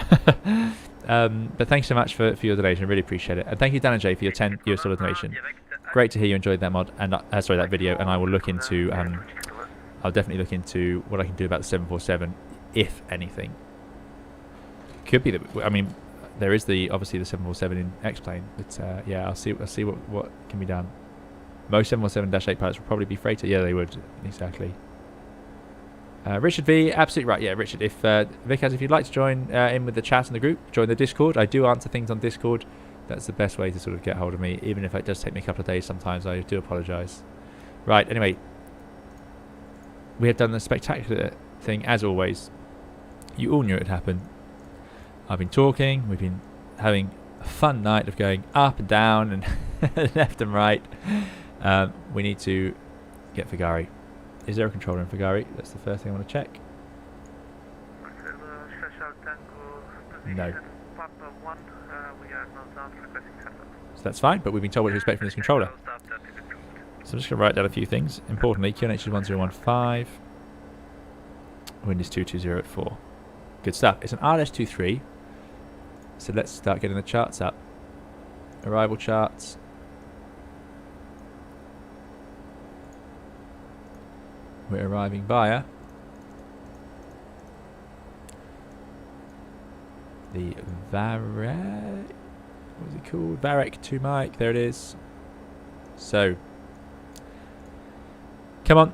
But thanks so much for your donation. Really appreciate it. And thank you, Danajay, for your $10 donation. Great to hear you enjoyed that mod, and sorry, that video. And I will look into, I'll definitely look into what I can do about the 747, if anything. Could be that, I mean, there is obviously the 747 in X-Plane, but yeah, I'll see what can be done. Most 747-8 pilots will probably be freighter. Yeah, they would, exactly. Richard V, absolutely right. Yeah, Richard, if Vikas, if you'd like to join in with the chat in the group, join the Discord. I do answer things on Discord. That's the best way to sort of get hold of me, even if it does take me a couple of days sometimes. I do apologise. Right, anyway, we have done the spectacular thing, as always. You all knew it would happen. I've been talking, we've been having a fun night of going up and down and left and right. We need to get Figari. Is there a controller in Figari? That's the first thing I want to check. No. So that's fine, but we've been told what to expect from this controller. So I'm just going to write down a few things. Importantly, QNH is 1015. Wind is 220 at 4. Good stuff. It's an RS23. So let's start getting the charts up. Arrival charts. We're arriving via the Varek. What was it called? Varek 2 Mike. There it is. So, come on.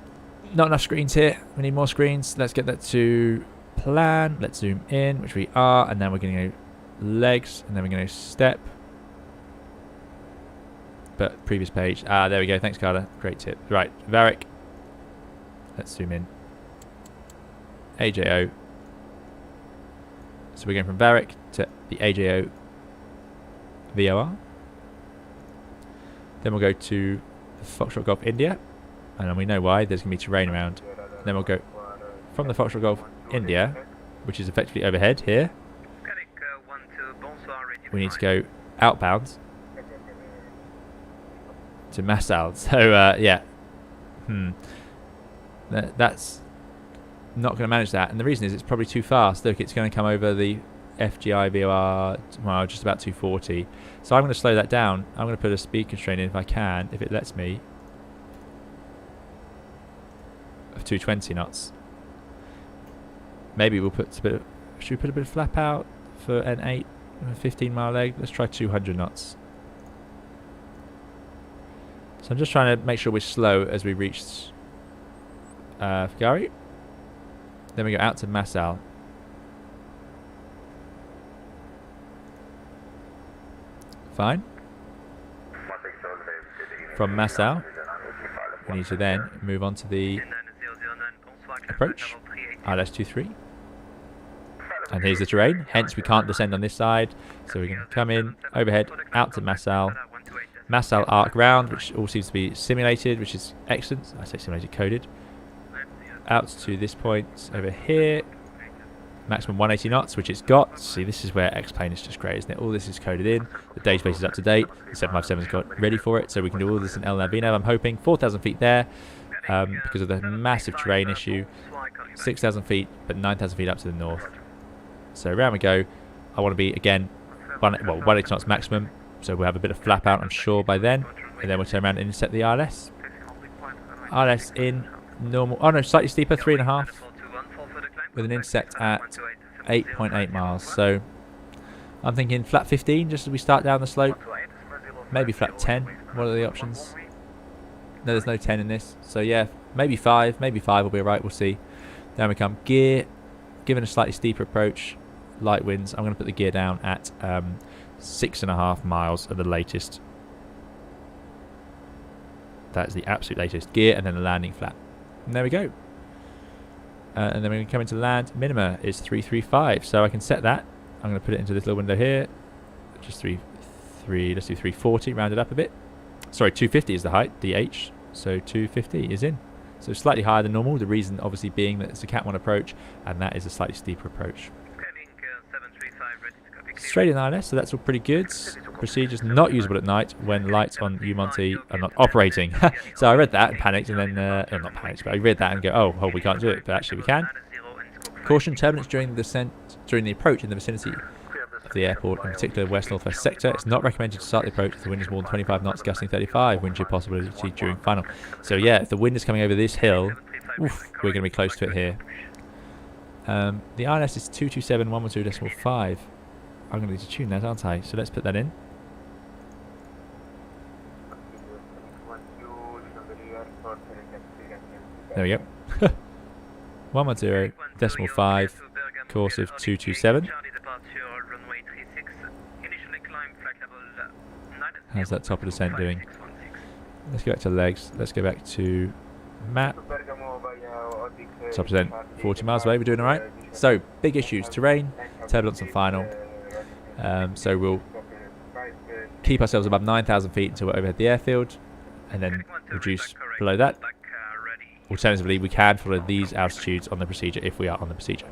Not enough screens here. We need more screens. Let's get that to plan. Let's zoom in, which we are, and then we're going to go legs, and then we're going to step. But previous page. Ah, there we go. Thanks, Carda. Great tip. Right, Varek. Let's zoom in. AJO. So we're going from Varek to the AJO VOR. Then we'll go to the Foxtrot Golf India. And then we know why. There's going to be terrain around. Then we'll go from the Foxtrot Golf India, which is effectively overhead here. We need to go outbound to Massal. So, yeah. That's not going to manage that. And the reason is it's probably too fast. Look, it's going to come over the FGI VOR, well, just about 240. So I'm going to slow that down. I'm going to put a speed constraint in if I can, if it lets me, of 220 knots. Maybe we'll put a bit of, should we put a bit of flap out for N8, a 15-mile leg? Let's try 200 knots. So I'm just trying to make sure we're slow as we reach Figari. Then we go out to Massal. Fine. From Massal, we need to then move on to the approach, ILS23. And here's the terrain, hence we can't descend on this side. So we can come in, overhead, out to Massal. Massal arc round, which all seems to be simulated, which is excellent. I say simulated, coded. Out to this point over here. Maximum 180 knots, which it's got. See, this is where X-Plane is just great, isn't it? All this is coded in. The database is up to date. The 757's got ready for it, so we can do all this in LNAV VNAV. I'm hoping 4,000 feet there because of the massive terrain issue. 6,000 feet, but 9,000 feet up to the north. So around we go. I want to be, again, 180 knots maximum, so we'll have a bit of flap out, I'm sure, by then. And then we'll turn around and intercept the ILS. ILS in normal, oh no, slightly steeper, 3.5. With an intercept at 8.8 miles. So I'm thinking flat 15 just as we start down the slope. Maybe flat 10. What are the options? No, there's no 10 in this. So yeah, maybe 5. Maybe 5 will be alright. We'll see. Down we come. Gear. Given a slightly steeper approach. Light winds. I'm going to put the gear down at 6.5 miles at the latest. That's the absolute latest. Gear and then the landing flap. And there we go. And then we're going to come into land. Minima is 335, so I can set that. I'm going to put it into this little window here. Just let's do 340, round it up a bit. Sorry, 250 is the height, DH. So 250 is in. So slightly higher than normal. The reason obviously being that it's a Cat 1 approach, and that is a slightly steeper approach. Straight in ILS, so that's all pretty good. Procedures not usable at night when lights on UMonty are not operating. So I read that and panicked, and then not panicked, but I read that and go, oh, we can't do it, but actually we can. Caution: turbulence during the descent, during the approach in the vicinity of the airport, in particular west-northwest sector. It's not recommended to start the approach if the wind is more than 25 knots, gusting 35. Wind shear possibility during final. So yeah, if the wind is coming over this hill, oof, we're going to be close to it here. The ILS is 227 112.5. I'm going to need to tune that, aren't I? So let's put that in. There we go. 110.5, course of 227. How's that top of descent doing? Let's go back to legs. Let's go back to map. Top descent, 40 miles away. We're doing alright. So, big issues. Terrain, turbulence and final. So we'll keep ourselves above 9,000 feet until we're overhead the airfield, and then reduce below that. Alternatively, we can follow these altitudes on the procedure if we are on the procedure.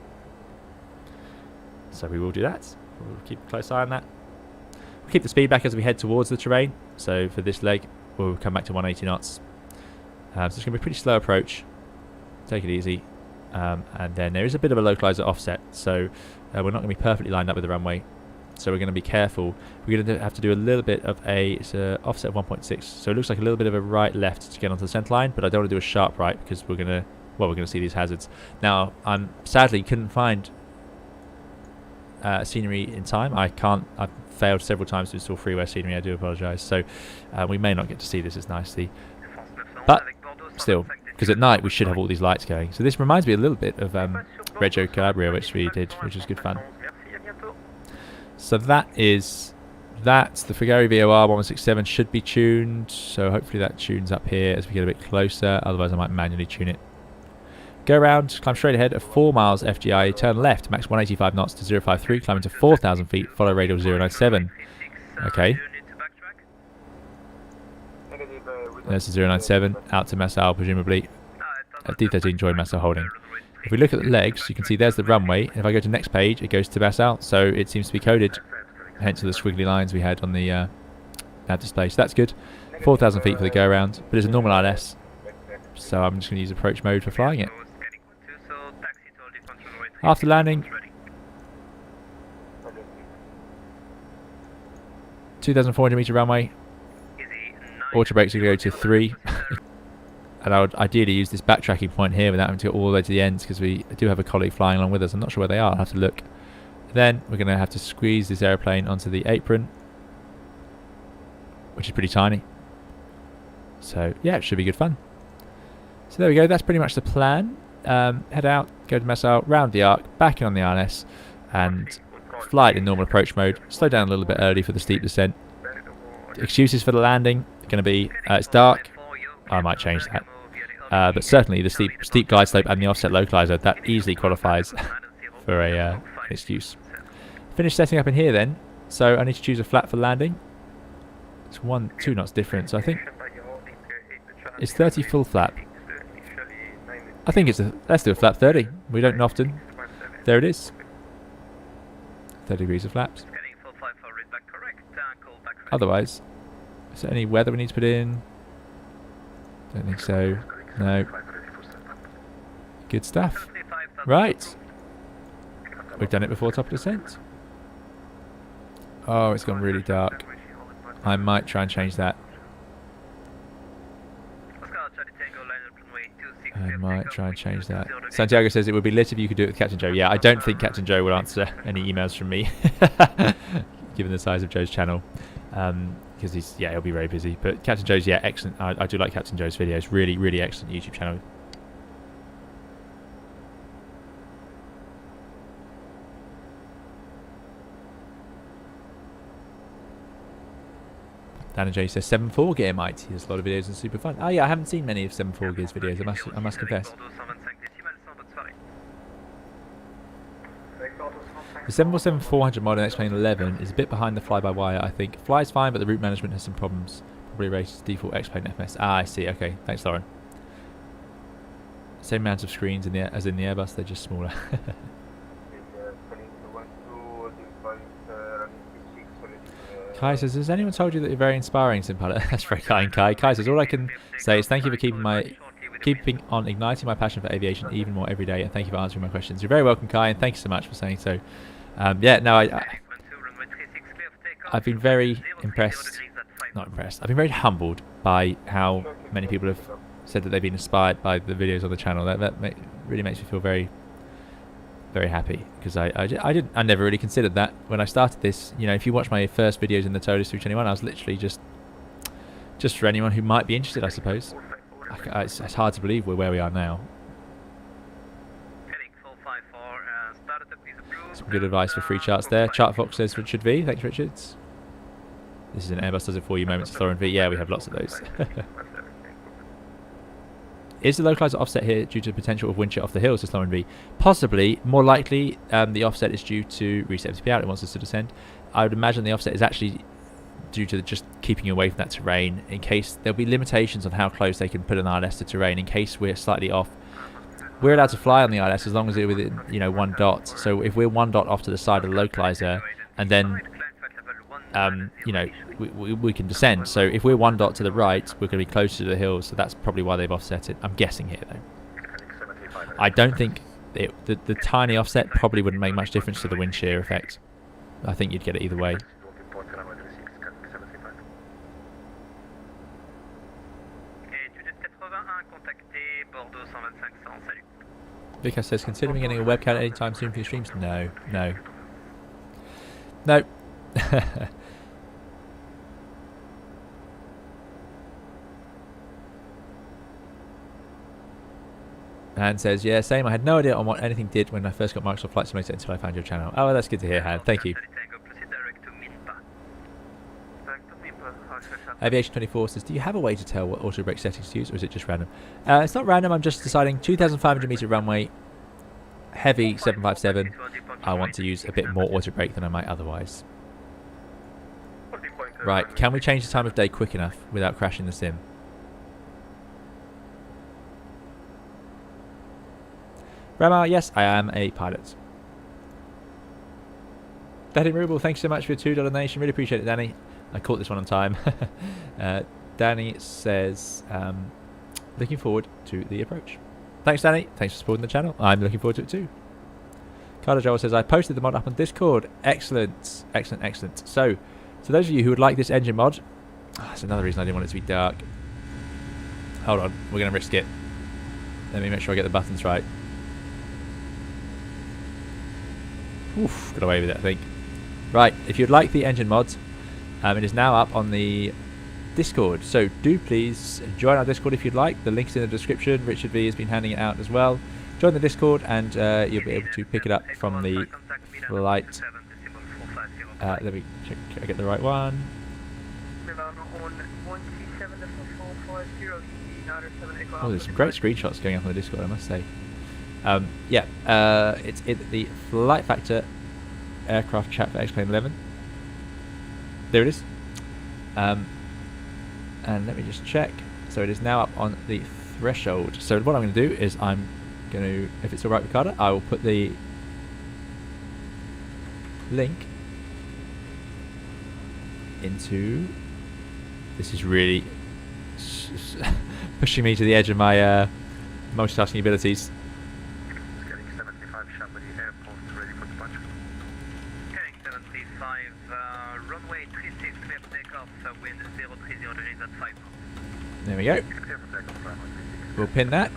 So we will do that. We'll keep a close eye on that. We'll keep the speed back as we head towards the terrain. So for this leg, we'll come back to 180 knots. So it's going to be a pretty slow approach. Take it easy. And then there is a bit of a localizer offset, so we're not going to be perfectly lined up with the runway. So we're going to be careful. We're going to have to do a little bit of it's an offset of 1.6. So it looks like a little bit of a right left to get onto the centre line, but I don't want to do a sharp right because we're going to see these hazards. Now, I'm sadly couldn't find scenery in time. I've failed several times to install freeware scenery. I do apologise. So we may not get to see this as nicely, but still, because at night we should have all these lights going. So this reminds me a little bit of Reggio Calabria, which we did, which was good fun. So that's the Figari VOR 1167 should be tuned. So hopefully that tunes up here as we get a bit closer. Otherwise I might manually tune it. Go around, climb straight ahead at 4 miles FGI, turn left, max 185 knots to 053, climb into 4,000 feet, follow radial 097. Okay. There's the 097, out to Massal presumably. At D13 join Massal holding. If we look at the legs, you can see there's the runway. And if I go to next page, it goes to Massal, so it seems to be coded. Hence the squiggly lines we had on the nav display. So that's good. 4,000 feet for the go around, but it's a normal ILS, so I'm just going to use approach mode for flying it. After landing, 2,400 meter runway. Auto brakes are going to go to 3. And I would ideally use this backtracking point here without having to go all the way to the ends, because we do have a colleague flying along with us. I'm not sure where they are. I'll have to look. Then we're going to have to squeeze this aeroplane onto the apron, which is pretty tiny. So yeah, it should be good fun. So there we go. That's pretty much the plan. Head out, go to Massal, round the arc, back in on the ILS, and fly it in normal approach mode. Slow down a little bit early for the steep descent. Excuses for the landing are going to be it's dark. I might change that. but certainly the steep glide slope and the offset localizer, that easily qualifies for an excuse. Finish setting up in here then. So I need to choose a flat for landing. It's 2 knots different, so I think it's 30 full flap. I think let's do a flap 30. We don't often. There it is. 30 degrees of flaps. Otherwise, is there any weather we need to put in? Don't think so. No. Good stuff. Right. We've done it before top of descent. Oh, it's gone really dark. I might try and change that. Santiago says it would be lit if you could do it with Captain Joe. Yeah, I don't think Captain Joe will answer any emails from me, given the size of Joe's channel, because he'll be very busy. But Captain Joe's, yeah, excellent. I do like Captain Joe's videos. Really, really excellent YouTube channel. Dan and Jay says 7.4 gear might. There's a lot of videos and super fun. Oh yeah, I haven't seen many of 7.4 gears videos. I must confess. The 747-400 mod in X-Plane 11 is a bit behind the fly-by-wire, I think. Flies fine, but the route management has some problems. Probably races default X-Plane FMS. Ah, I see. Okay, thanks, Lauren. Same amount of screens as in the Airbus, they're just smaller. Kai says, has anyone told you that you're very inspiring, Simpilot? That's very kind, Kai. Kai says, all I can say is thank you for keeping on igniting my passion for aviation even more every day, and thank you for answering my questions. You're very welcome, Kai, and thank you so much for saying so. Yeah, no, I've been very impressed. Not impressed. I've been very humbled by how many people have said that they've been inspired by the videos on the channel. That really makes me feel very, very happy, because I never really considered that when I started this. You know, if you watch my first videos in the Toliss 321, I was literally just for anyone who might be interested, I suppose. It's hard to believe we're where we are now. Some good advice for free charts there. Chart Fox says Richard V. Thanks, Richards. This is an Airbus does it for you moments of Lauren V. Yeah, we have lots of those. Is the localizer offset here due to the potential of wind shear off the hills, says Lauren V? Possibly. More likely, the offset is due to reset MTP out. It wants us to descend. I would imagine the offset is actually due to just keeping you away from that terrain, in case there'll be limitations on how close they can put an ILS to terrain, in case we're slightly off. We're allowed to fly on the ILS as long as we're within, 1 dot. So if we're 1 dot off to the side of the localizer, and then we can descend. So if we're 1 dot to the right, we're going to be closer to the hills, so that's probably why they've offset it. I'm guessing here, though. I don't think the tiny offset probably wouldn't make much difference to the wind shear effect. I think you'd get it either way. Vika says, considering getting a webcam anytime soon for your streams? No. Han says, yeah, same. I had no idea on what anything did when I first got Microsoft Flight Simulator until I found your channel. Oh, well, that's good to hear, Han. Thank you. Aviation 24 says, do you have a way to tell what auto brake settings to use, or is it just random? It's not random. I'm just deciding 2,500 meter runway, heavy 757. I want to use a bit more auto brake than I might otherwise. Right, can we change the time of day quick enough without crashing the sim? Rama, yes, I am a pilot. Danny Ruble, thanks so much for your $2 donation. Really appreciate it, Danny. I caught this one on time. Danny says, looking forward to the approach. Thanks, Danny. Thanks for supporting the channel. I'm looking forward to it too. Carda Jowol says, I posted the mod up on Discord. Excellent. So, to those of you who would like this engine mod, that's another reason I didn't want it to be dark. Hold on, we're going to risk it. Let me make sure I get the buttons right. Oof, got away with it, I think. Right, if you'd like the engine mod, it is now up on the Discord, so do please join our Discord if you'd like. The link's in the description. Richard V has been handing it out as well. Join the Discord and you'll be able to pick it up from the flight. Let me check I get the right one. Oh, there's some great screenshots going up on the Discord, I must say. It's the Flight Factor aircraft chat for X-Plane 11. There it is. And let me just check. So it is now up on the threshold. So what I'm going to do is I'm going to, if it's alright with Carda, I will put the link into, this is really pushing me to the edge of my multitasking abilities. Getting 75 Chamonix Airport ready for departure. Getting 75 runway 36 clear for takeoff, wind 030 degrees at 5 knots. There we go. We'll pin that.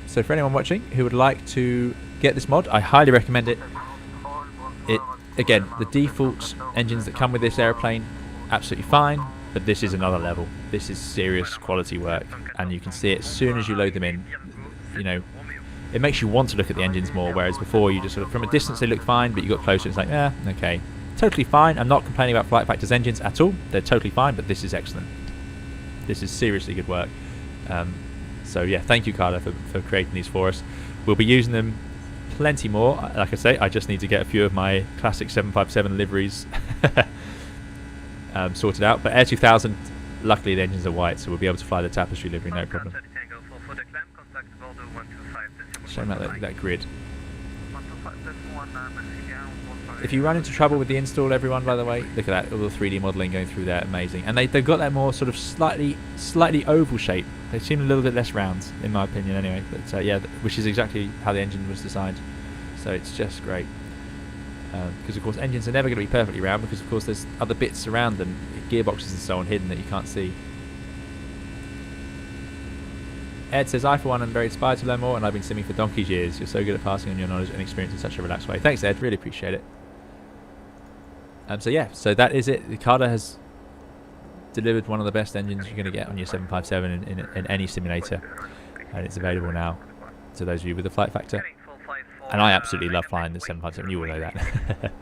So for anyone watching who would like to get this mod, I highly recommend it. Again, the default engines that come with this airplane, absolutely fine, but this is another level. This is serious quality work, and you can see it as soon as you load them in. You know, it makes you want to look at the engines more, whereas before you just sort of, from a distance they look fine, but you got closer, it's like, okay. Totally fine. I'm not complaining about Flight Factor's engines at all. They're totally fine, but this is excellent. This is seriously good work. So yeah, thank you, Carda, for creating these for us. We'll be using them plenty more. Like I say, I just need to get a few of my classic 757 liveries sorted out. But Air 2000, luckily the engines are white, so we'll be able to fly the Tapestry livery, no problem. Show them that grid. If you run into trouble with the install, everyone, by the way, look at that, all the 3D modelling going through there, amazing. And they've got that more sort of slightly oval shape. They seem a little bit less round, in my opinion, anyway. But yeah, which is exactly how the engine was designed. So it's just great. Because of course engines are never going to be perfectly round, because of course there's other bits around them, gearboxes and so on, hidden that you can't see. Ed says, I for one am very inspired to learn more, and I've been simming for donkey's years. You're so good at passing on your knowledge and experience in such a relaxed way. Thanks, Ed, really appreciate it. So yeah, so that is it. The Carda has delivered one of the best engines you're going to get on your 757 in any simulator, and it's available now to those of you with the Flight Factor. And I absolutely love flying the 757. You all know that.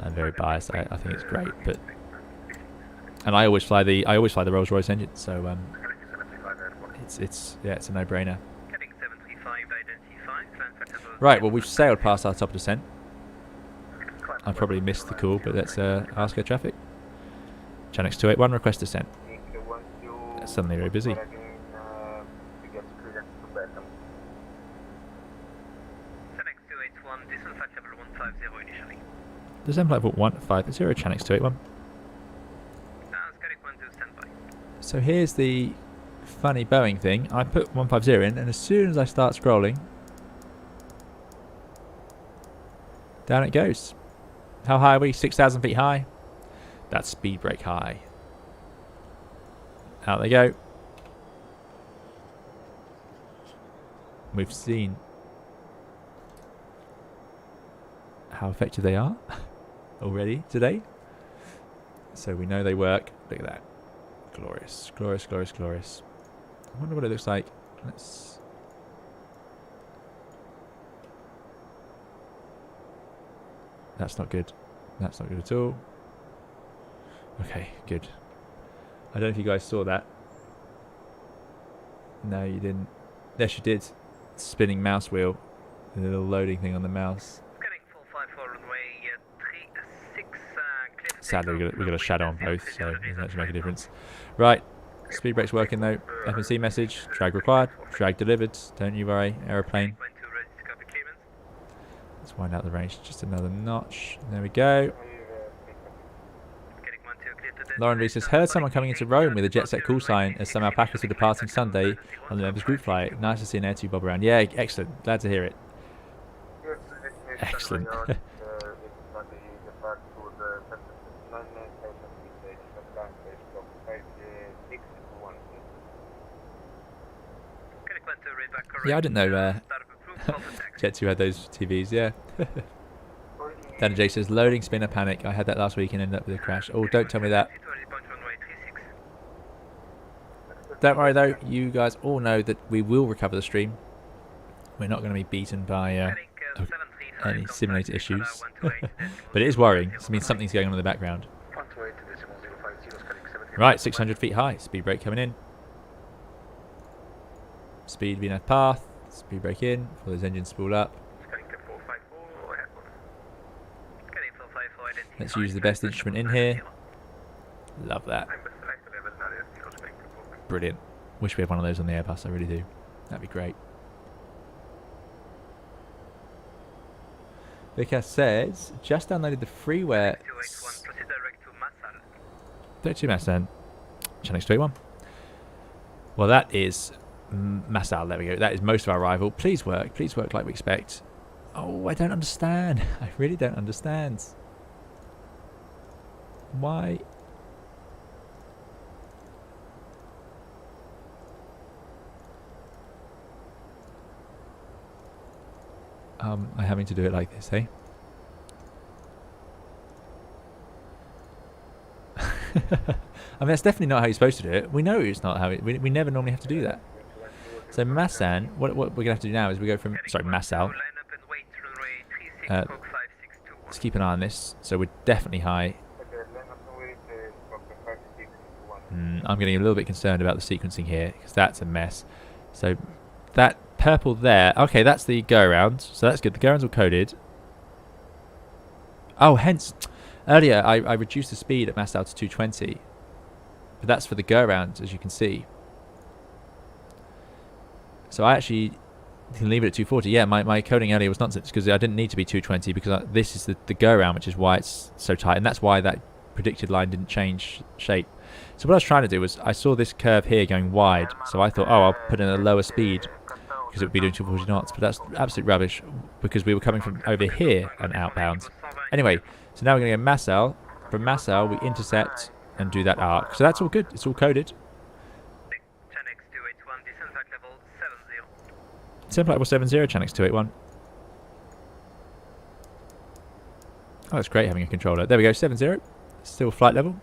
I'm very biased. I think it's great, and I always fly the Rolls-Royce engine, so it's a no-brainer. Right, well, we've sailed past our top descent. I probably missed the call, but let's ask air traffic. Channel 281, request descent. That's suddenly very busy. Descent flight 150, Channel 281. So here's the funny Boeing thing. I put 150 in, and as soon as I start scrolling, down it goes. How high are we? 6,000 feet high. That's speed brake high. Out they go. We've seen how effective they are already today. So we know they work. Look at that. Glorious. Glorious, glorious, glorious. I wonder what it looks like. Let's... That's not good. That's not good at all. Okay, good. I don't know if you guys saw that. No, you didn't. Yes, you did. Spinning mouse wheel. The little loading thing on the mouse. Sadly, we've got a shadow on both, so it doesn't actually make a difference. Right. Speed brake's working though. FNC message. Drag required. Drag delivered. Don't you worry. Aeroplane. Let's wind out the range just another notch. There we go. Lauren V says, heard someone coming into Rome with a jet set call sign as some alpacas were departing Sunday on the members group flight. Nice to see an air tube bob around. Yeah, excellent. Glad to hear it. Excellent. Yeah, I didn't know Jet2 had those TVs, yeah. Dan J says, loading spinner panic. I had that last week and ended up with a crash. Oh, don't tell me that. Don't worry though, you guys all know that we will recover the stream. We're not going to be beaten by any simulator issues. But it is worrying. It means something's going on in the background. Right, 600 feet high. Speed brake coming in. Speed VNAV path. Speed brake in. For those engines spool up. Scanning to 454 airport. Scanning 454, identify. Let's use the best instrument in here. Love that. I'm select level now, because scanning to 454. Brilliant. Wish we had one of those on the Airbus, I really do. That'd be great. Vikas says, just downloaded the freeware. 281, proceed direct to Massal. 32 Massan. Channel 281. Well, that is Massal. There we go. That is most of our arrival. Please work like we expect. Oh, I don't understand. I really don't understand. Why? I'm having to do it like this, eh? I mean, that's definitely not how you're supposed to do it. We know it's not how we never normally have to do that. So Massan, what we're going to have to do now is we go from, sorry, Massal. Let's keep an eye on this. So we're definitely high. I'm getting a little bit concerned about the sequencing here because that's a mess. So that purple there, okay, that's the go-around. So that's good. The go-around's all coded. Oh, hence, earlier I reduced the speed at Massal to 220. But that's for the go-around, as you can see. So I actually can leave it at 240. Yeah, my coding earlier was nonsense because I didn't need to be 220 because this is the go-around, which is why it's so tight. And that's why that predicted line didn't change shape. So what I was trying to do was I saw this curve here going wide. So I thought, oh, I'll put in a lower speed because it would be doing 240 knots. But that's absolute rubbish because we were coming from over here and outbound. Anyway, so now we're going to go Massal. From Massal, we intercept and do that arc. So that's all good. It's all coded. Simple level 70, Chanix 281. Oh, that's great having a controller. There we go, 70. Still flight level.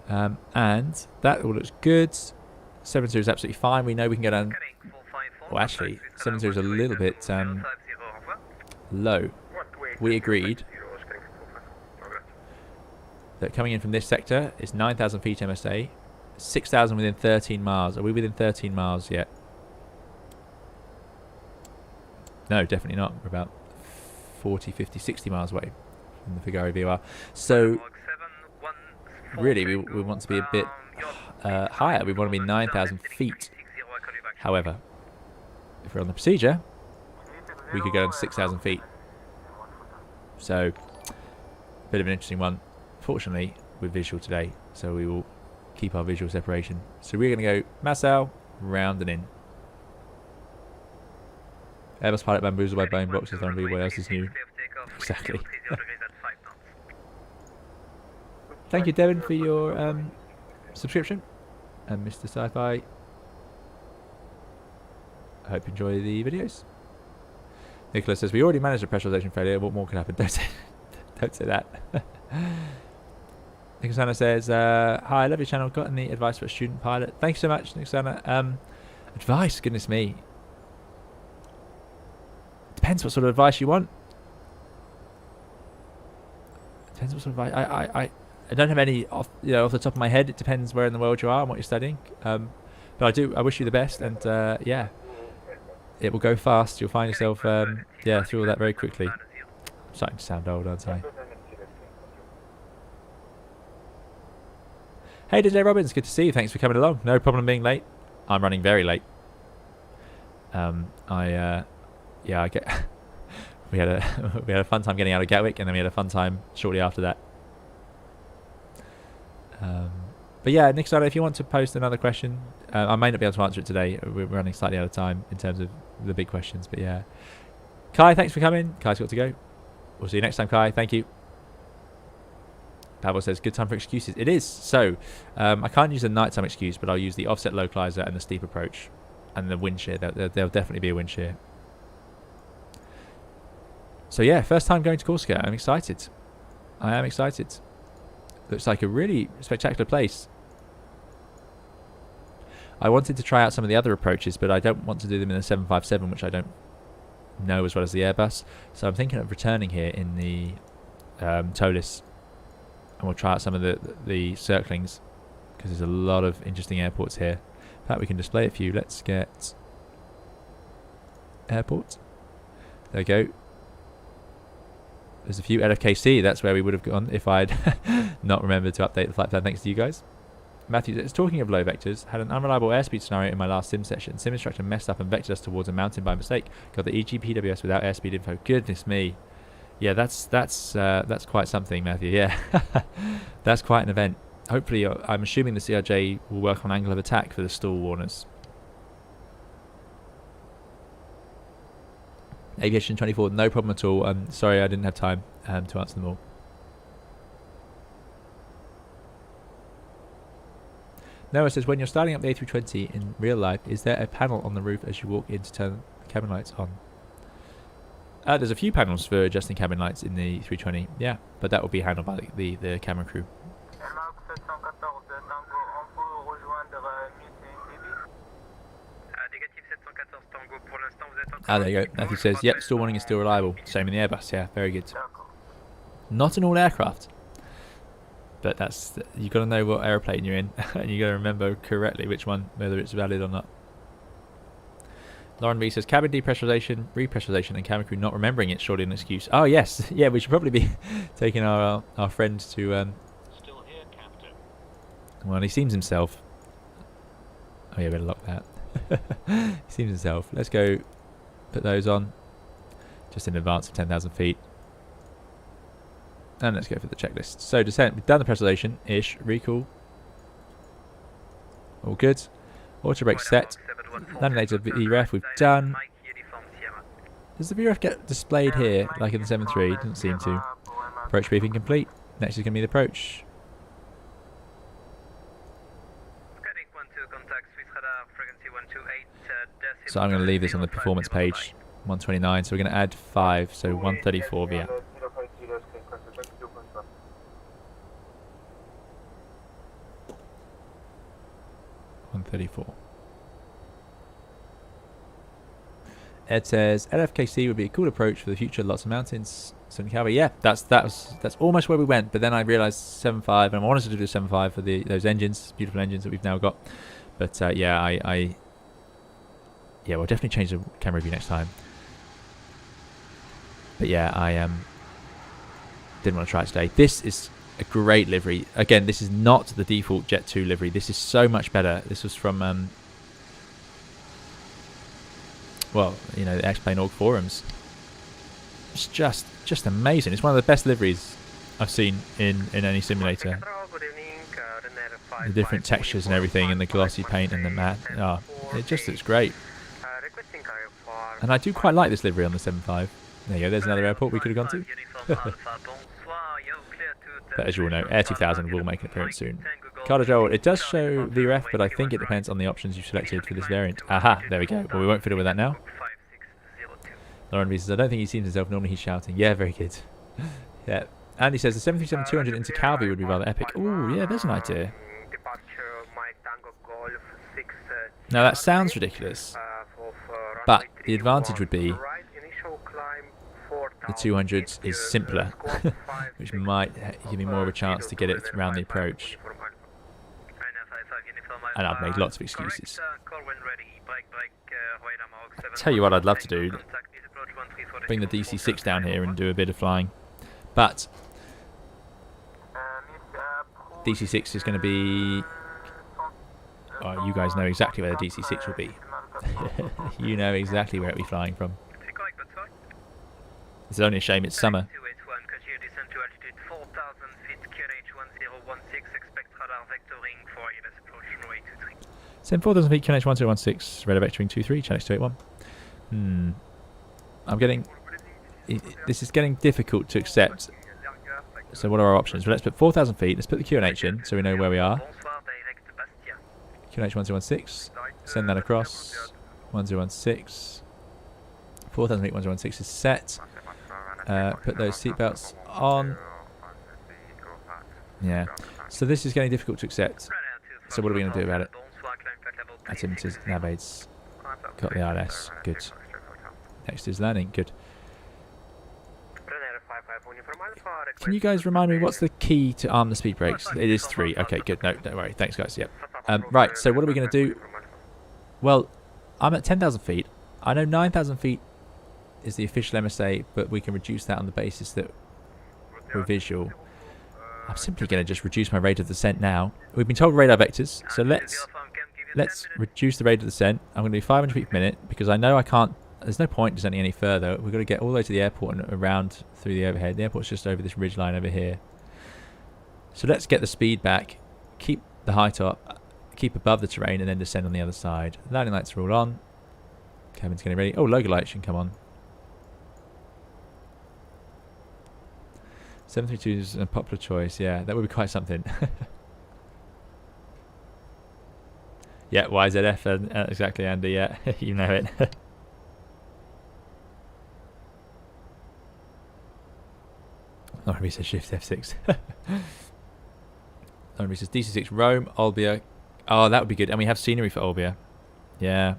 And that all looks good. 70 is absolutely fine. We know we can go down. Well, actually, 70 is a little bit low. We agreed that coming in from this sector is 9,000 feet MSA, 6,000 within 13 miles. Are we within 13 miles yet? No, definitely not. We're about 40, 50, 60 miles away from the Figari VOR. So, really, we want to be a bit higher. We want to be 9,000 feet. However, if we're on the procedure, we could go down to 6,000 feet. So, a bit of an interesting one. Fortunately, we're visual today, so we will keep our visual separation. So we're going to go Massal, round and in. Airbus pilot bamboozled by Boeing boxes. What else is new? Exactly. Thank you, Devin, for your subscription. And Mr. Sci-Fi, I hope you enjoy the videos. Nicholas says, we already managed a pressurization failure. What more could happen? Don't say that. Nicholasana says, hi, I love your channel. Got any advice for a student pilot? Thanks so much, Nicholasana. Advice? Goodness me. Depends what sort of advice you want. Depends what sort of advice. I don't have any off the top of my head. It depends where in the world you are and what you're studying. But I wish you the best, and yeah, it will go fast. You'll find yourself through all that very quickly. I'm starting to sound old, aren't I? Hey, DJ Robbins, good to see you. Thanks for coming along. No problem being late. I'm running very late. I get. we had a fun time getting out of Gatwick, and then we had a fun time shortly after that. But yeah, Nick Snyder, if you want to post another question, I may not be able to answer it today. We're running slightly out of time in terms of the big questions, but yeah. Kai, thanks for coming. Kai's got to go. We'll see you next time, Kai. Thank you. Pavel says, good time for excuses. It is. So, I can't use a nighttime excuse, but I'll use the offset localizer and the steep approach and the wind shear. There'll definitely be a wind shear. So yeah, first time going to Corsica. I'm excited. I am excited. Looks like a really spectacular place. I wanted to try out some of the other approaches, but I don't want to do them in the 757, which I don't know as well as the Airbus. So I'm thinking of returning here in the Toliss, and we'll try out some of the circlings because there's a lot of interesting airports here. In fact, we can display a few. Let's get Airport. There we go. There's a few LFKC. That's where we would have gone if I'd not remembered to update the flight plan. Thanks to you guys. Matthew says, talking of low vectors, had an unreliable airspeed scenario in my last sim session. Sim instructor messed up and vectored us towards a mountain by mistake. Got the EGPWS without airspeed info. Goodness me. Yeah, that's quite something, Matthew. Yeah, that's quite an event. Hopefully, I'm assuming the CRJ will work on angle of attack for the stall warners. Aviation 24, no problem at all. I'm sorry I didn't have time to answer them all. Noah says, when you're starting up the A320 in real life, is there a panel on the roof as you walk in to turn the cabin lights on? There's a few panels for adjusting cabin lights in the 320, yeah, but that will be handled by the camera crew. There you go. Matthew says, yep, stall warning is still reliable. Same in the Airbus, yeah, very good. Not in all aircraft. But that's, you've got to know what aeroplane you're in, and you've got to remember correctly which one, whether it's valid or not. Lauren V says, cabin depressurization, repressurization, and cabin crew not remembering it's surely an excuse. Oh, yes. Yeah, we should probably be taking our friend to... Still here, Captain. Well, he seems himself. Oh, yeah, better lock that. He seems himself. Let's go put those on, just in advance of 10,000 feet. And let's go for the checklist. So, descent. We've done the pressurization-ish. Recall. All good. Auto brake set. Laminated VREF we've done. Does the VREF get displayed here, like in the 7.3? Doesn't seem to. Approach briefing complete. Next is going to be the approach. So I'm going to leave this on the performance page. 129. So we're going to add 5. So 134 VR. 134. Ed says LFKC would be a cool approach for the future. Lots of mountains. Southern Calvary. Yeah, that's almost where we went. But then I realised 7.5, and I wanted to do the 7.5 for those engines, beautiful engines that we've now got. But yeah, we'll definitely change the camera view next time. But yeah, I didn't want to try it today. This is a great livery. Again, this is not the default Jet 2 livery. This is so much better. This was from well, you know, the X-Plane Org forums. It's just amazing. It's one of the best liveries I've seen in any simulator. The different textures and everything, and the glossy paint and the matte. Oh, it just looks great. And I do quite like this livery on the 7.5. There you go. There's another airport we could have gone to. But as you all know, Air 2000 will make an appearance soon. Carda Jowol, it does show VREF, but I think it depends on the options you've selected for this variant. Aha, there we go. Well, we won't fiddle with that now. Lauren V says, I don't think he seems himself. Normally he's shouting. Yeah, very good. Yeah. Andy says, the 737-200 into Calvi would be rather epic. Ooh, yeah, there's an idea. Now, that sounds ridiculous. But the advantage would be the 200 is simpler, which might give me more of a chance to get it around the approach. And I've made lots of excuses. I'll tell you what I'd love to do. Bring the DC-6 down here and do a bit of flying. But DC-6 is going to be... Oh, you guys know exactly where the DC-6 will be. You know exactly where it'll be flying from. It's only a shame it's summer. Send 4,000 feet, QNH 1016, radar vectoring 23, channel 281. I'm getting... This is getting difficult to accept. So what are our options? Well, let's put 4,000 feet, let's put the QNH in, so we know where we are. QNH 1016, send that across. 1016. 4,000 feet, 1016 is set. Put those seatbelts on. Yeah. So this is getting difficult to accept. So what are we going to do about it? Altimeters, nav aids. Got the ILS. Good. Next is landing. Good. Can you guys remind me what's the key to arm the speed brakes? It is 3. Okay, good. No, don't worry. Thanks, guys. Yep. Right. So what are we going to do? Well, I'm at 10,000 feet. I know 9,000 feet is the official MSA, but we can reduce that on the basis that we're visual. I'm simply going to just reduce my rate of descent now. We've been told radar vectors, so let's reduce the rate of descent. I'm going to do 500 feet per minute because I know I can't. There's no point descending any further. We've got to get all the way to the airport and around through the overhead. The airport's just over this ridge line over here. So let's get the speed back, keep the height up, keep above the terrain, and then descend on the other side. Landing lights are all on. Cabin's getting ready. Oh, logo lights should come on. 732 is a popular choice. Yeah, that would be quite something. Yeah, YZF, exactly, Andy. Yeah, you know it. Laurie says shift F6. Laurie says DC6 Rome, Olbia. Oh, that would be good. And we have scenery for Olbia. Yeah.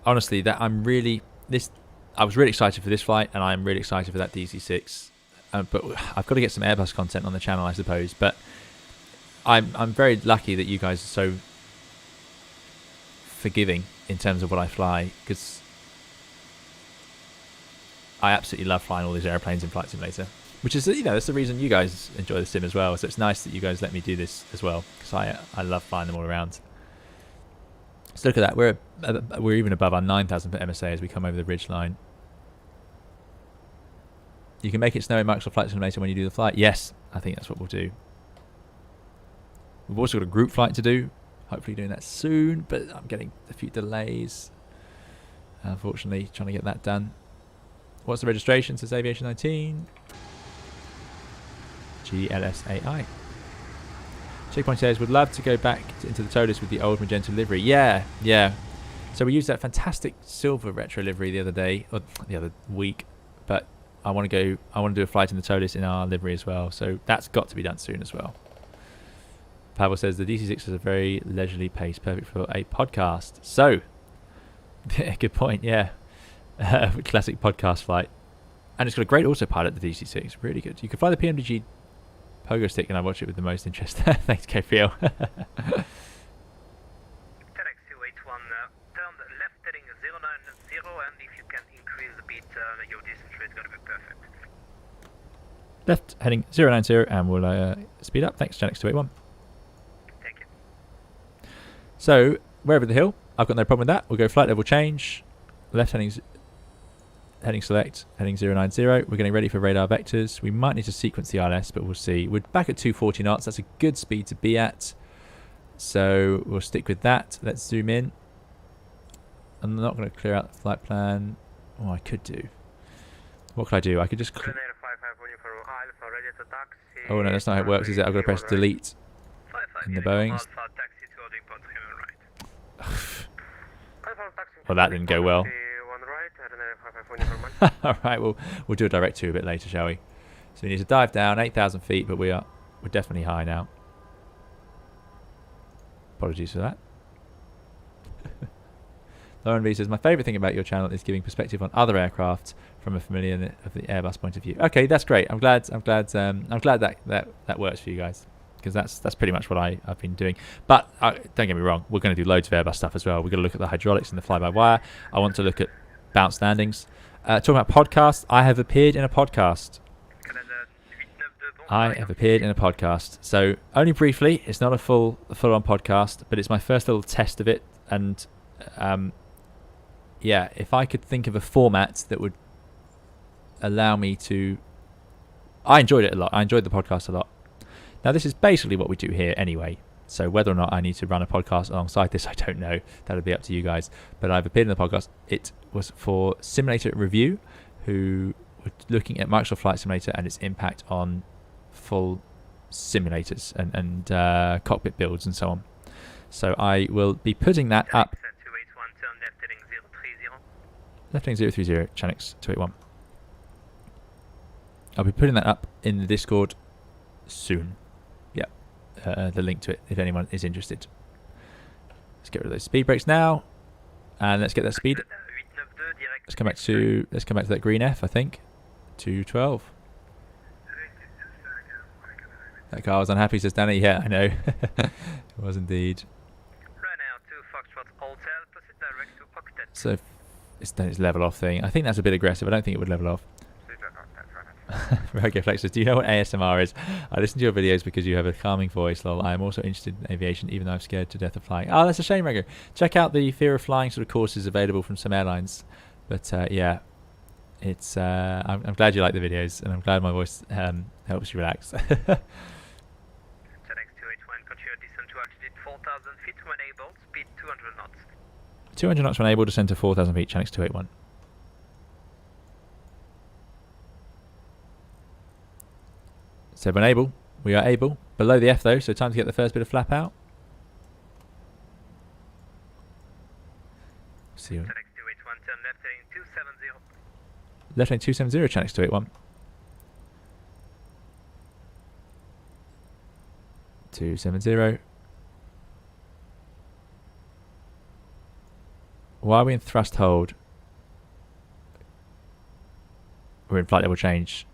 Honestly, I was really excited for this flight, and I'm really excited for that DC6. But I've got to get some Airbus content on the channel, I suppose. But I'm very lucky that you guys are so forgiving in terms of what I fly, because I absolutely love flying all these airplanes in Flight Simulator. Which is, that's the reason you guys enjoy the sim as well. So it's nice that you guys let me do this as well, because I love flying them all around. So look at that. We're even above our 9,000 foot MSA as we come over the ridge line. You can make it snow in Microsoft Flight Simulator when you do the flight. Yes, I think that's what we'll do. We've also got a group flight to do. Hopefully doing that soon, but I'm getting a few delays. Unfortunately, trying to get that done. What's the registration? Says Aviation 19. GLSAI. Checkpoint says, would love to go back into the Toliss with the old magenta livery. Yeah. So we used that fantastic silver retro livery the other day, or the other week, but I want to do a flight in the Toliss in our livery as well. So that's got to be done soon as well. Pavel says the DC6 is a very leisurely pace, perfect for a podcast. So, good point, yeah. Classic podcast flight. And it's got a great autopilot, the DC6. Really good. You can fly the PMDG pogo stick, and I watch it with the most interest. Thanks, KPL. TEDx 281, turn left heading 090, and if you can increase the beat, your distance rate is going to be perfect. Left heading 090, and we'll speed up. Thanks, TEDx 281. Thank you. So, we're over the hill. I've got no problem with that. We'll go flight level change. Left heading select, heading 090. We're getting ready for radar vectors. We might need to sequence the ILS, but we'll see. We're back at 240 knots. That's a good speed to be at. So we'll stick with that. Let's zoom in. I'm not going to clear out the flight plan. Oh, I could do. What could I do? I could just... Oh, no, that's not how it works, is it? I've got to press delete in the Boeings. Well, that didn't go well. Alright, we'll do a direct to a bit later, shall we? So we need to dive down 8,000 feet, but we're definitely high now. Apologies for that. Lauren V says, my favourite thing about your channel is giving perspective on other aircraft from a familiar of the Airbus point of view. Okay, that's great. I'm glad that works for you guys, because that's pretty much what I've been doing. But don't get me wrong, we're going to do loads of Airbus stuff as well. We're going to look at the hydraulics and the fly-by-wire. I want to look at bounce landings. Talking about podcasts, I have appeared in a podcast. So only briefly. It's not a full-on podcast, but it's my first little test of it. And yeah, if I could think of a format that would allow me to... I enjoyed it a lot. I enjoyed the podcast a lot. Now, this is basically what we do here anyway. So whether or not I need to run a podcast alongside this, I don't know. That'll be up to you guys. But I've appeared in the podcast. It was for Simulator Review, who were looking at Microsoft Flight Simulator and its impact on full simulators and cockpit builds and so on. So I will be putting that up. Left heading 030, Chanix 281. I'll be putting that up in the Discord soon. Yeah, the link to it if anyone is interested. Let's get rid of those speed brakes now, and let's get that speed. Let's come back to that green F. I think 212. That car was unhappy, says Danny. Yeah, I know. It was indeed. So it's level off thing. I think that's a bit aggressive. I don't think it would level off. Roger Flex says, do you know what ASMR is? I listen to your videos because you have a calming voice, lol. I am also interested in aviation, even though I'm scared to death of flying. Oh, that's a shame, Roger. Check out the fear of flying sort of courses available from some airlines. But yeah, it's I'm glad you like the videos, and I'm glad my voice helps you relax. 281, continue descent to altitude 4,000 feet when able, speed 200 knots. 200 knots when able, descend to 4,000 feet, Chanix 281. So when able, we are able. Below the F though, so time to get the first bit of flap out. See you. Chanix 281, turn left heading 270. Left lane 270, Chanix 281. 270. Why are we in thrust hold? We're in flight level change.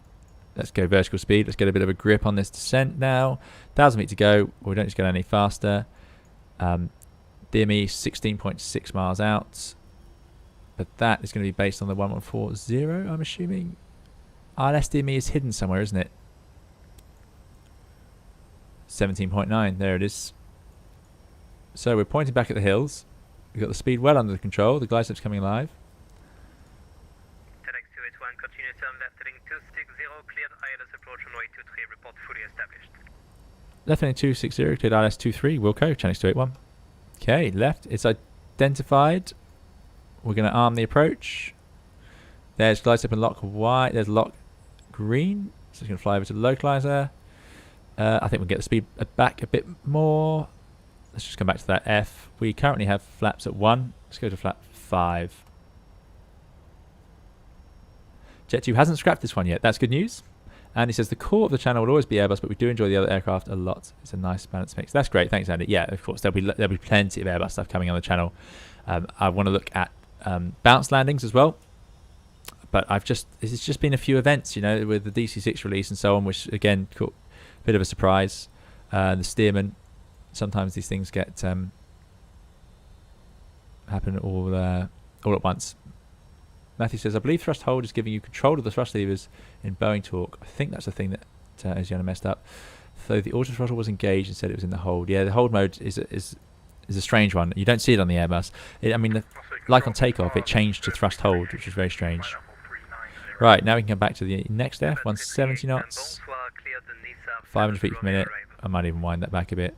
Let's go vertical speed. Let's get a bit of a grip on this descent now. 1,000 feet to go. We don't just get any faster. DME 16.6 miles out. But that is going to be based on the 1140, I'm assuming. ILS DME is hidden somewhere, isn't it? 17.9. There it is. So we're pointing back at the hills. We've got the speed well under control. The glide slope's coming alive. Chanix 281, continue turn left heading 260, cleared ILS approach runway 23, report fully established. Left lane 260, cleared ILS 23, Wilco, Chanix 281. Okay, left, it's identified. We're going to arm the approach. There's glide slope and lock white, there's lock green. So it's going to fly over to the localizer. I think we'll get the speed back a bit more. Let's just come back to that F. We currently have flaps at 1. Let's go to flap 5. Jet2 hasn't scrapped this one yet. That's good news. And he says the core of the channel will always be Airbus, but we do enjoy the other aircraft a lot. It's a nice balance mix. That's great. Thanks, Andy. Yeah, of course. There'll be plenty of Airbus stuff coming on the channel. I want to look at bounce landings as well. But it's just been a few events, you know, with the DC-6 release and so on, which again caught a bit of a surprise. The Stearman. Sometimes these things get happen all at once. Matthew says, I believe thrust hold is giving you control of the thrust levers in Boeing talk. I think that's the thing that Asiana messed up. So the auto throttle was engaged and said it was in the hold. Yeah, the hold mode is a strange one. You don't see it on the Airbus. Like on takeoff, it changed to thrust hold, which is very strange. Right, now we can come back to the next F, 170 knots, 500 feet per minute. I might even wind that back a bit.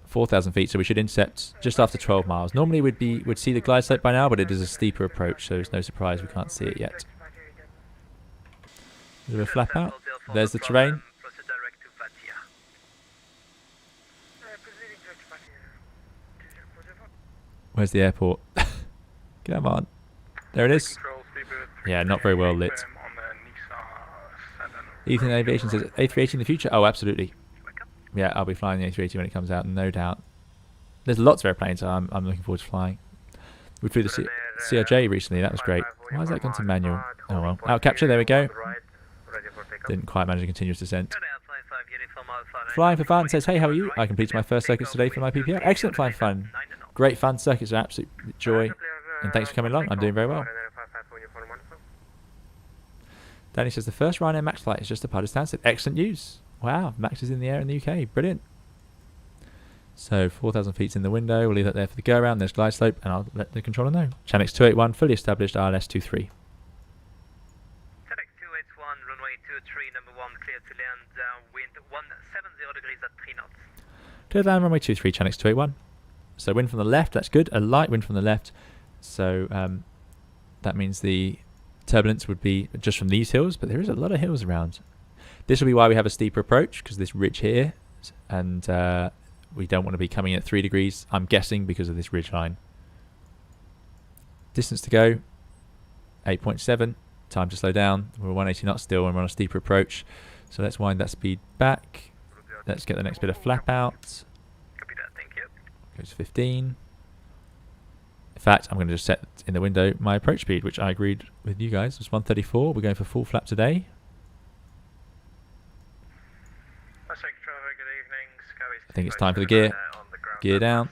4,000 feet, so we should intercept just after 12 miles. Normally we'd see the glide slope by now, but it is a steeper approach, so it's no surprise we can't see it yet. A bit of a flap out. There's the terrain. Where's the airport? Come on. There it is. Yeah, not very well lit. Ethan Aviation says, A380 in the future? Oh, absolutely. Yeah, I'll be flying the A380 when it comes out, no doubt. There's lots of airplanes I'm looking forward to flying. We flew the CRJ recently, that was great. Why has that gone to manual? Oh well. Out capture, there we go. Didn't quite manage a continuous descent. Flying for Fun says, hey, how are you? I completed my first circuits today for my PPR. Excellent, Flying for Fun. Great fun, circuits are absolute joy. And thanks for coming along, I'm doing very well. Danny says, the first Ryanair Max flight is just a part of Stansted. Excellent news. Wow, Max is in the air in the UK. Brilliant. So 4,000 feet's in the window. We'll leave that there for the go around. There's glide slope, and I'll let the controller know. Chanix 281, fully established, ILS 23. Chanix 281, runway 23, number 1, clear to land, wind 170 degrees at 3 knots. Clear to land, runway 23, Chanix 281. So wind from the left, that's good. A light wind from the left. So that means the turbulence would be just from these hills, but there is a lot of hills around. This will be why we have a steeper approach, because this ridge here, and we don't want to be coming in at 3 degrees, I'm guessing, because of this ridge line. Distance to go, 8.7. Time to slow down. We're 180 knots still, and we're on a steeper approach. So let's wind that speed back. Let's get the next bit of flap out. Copy that, thank you. Goes to 15. In fact, I'm going to just set in the window my approach speed, which I agreed with you guys was 134. We're going for full flap today. I think it's time for the gear. Gear down.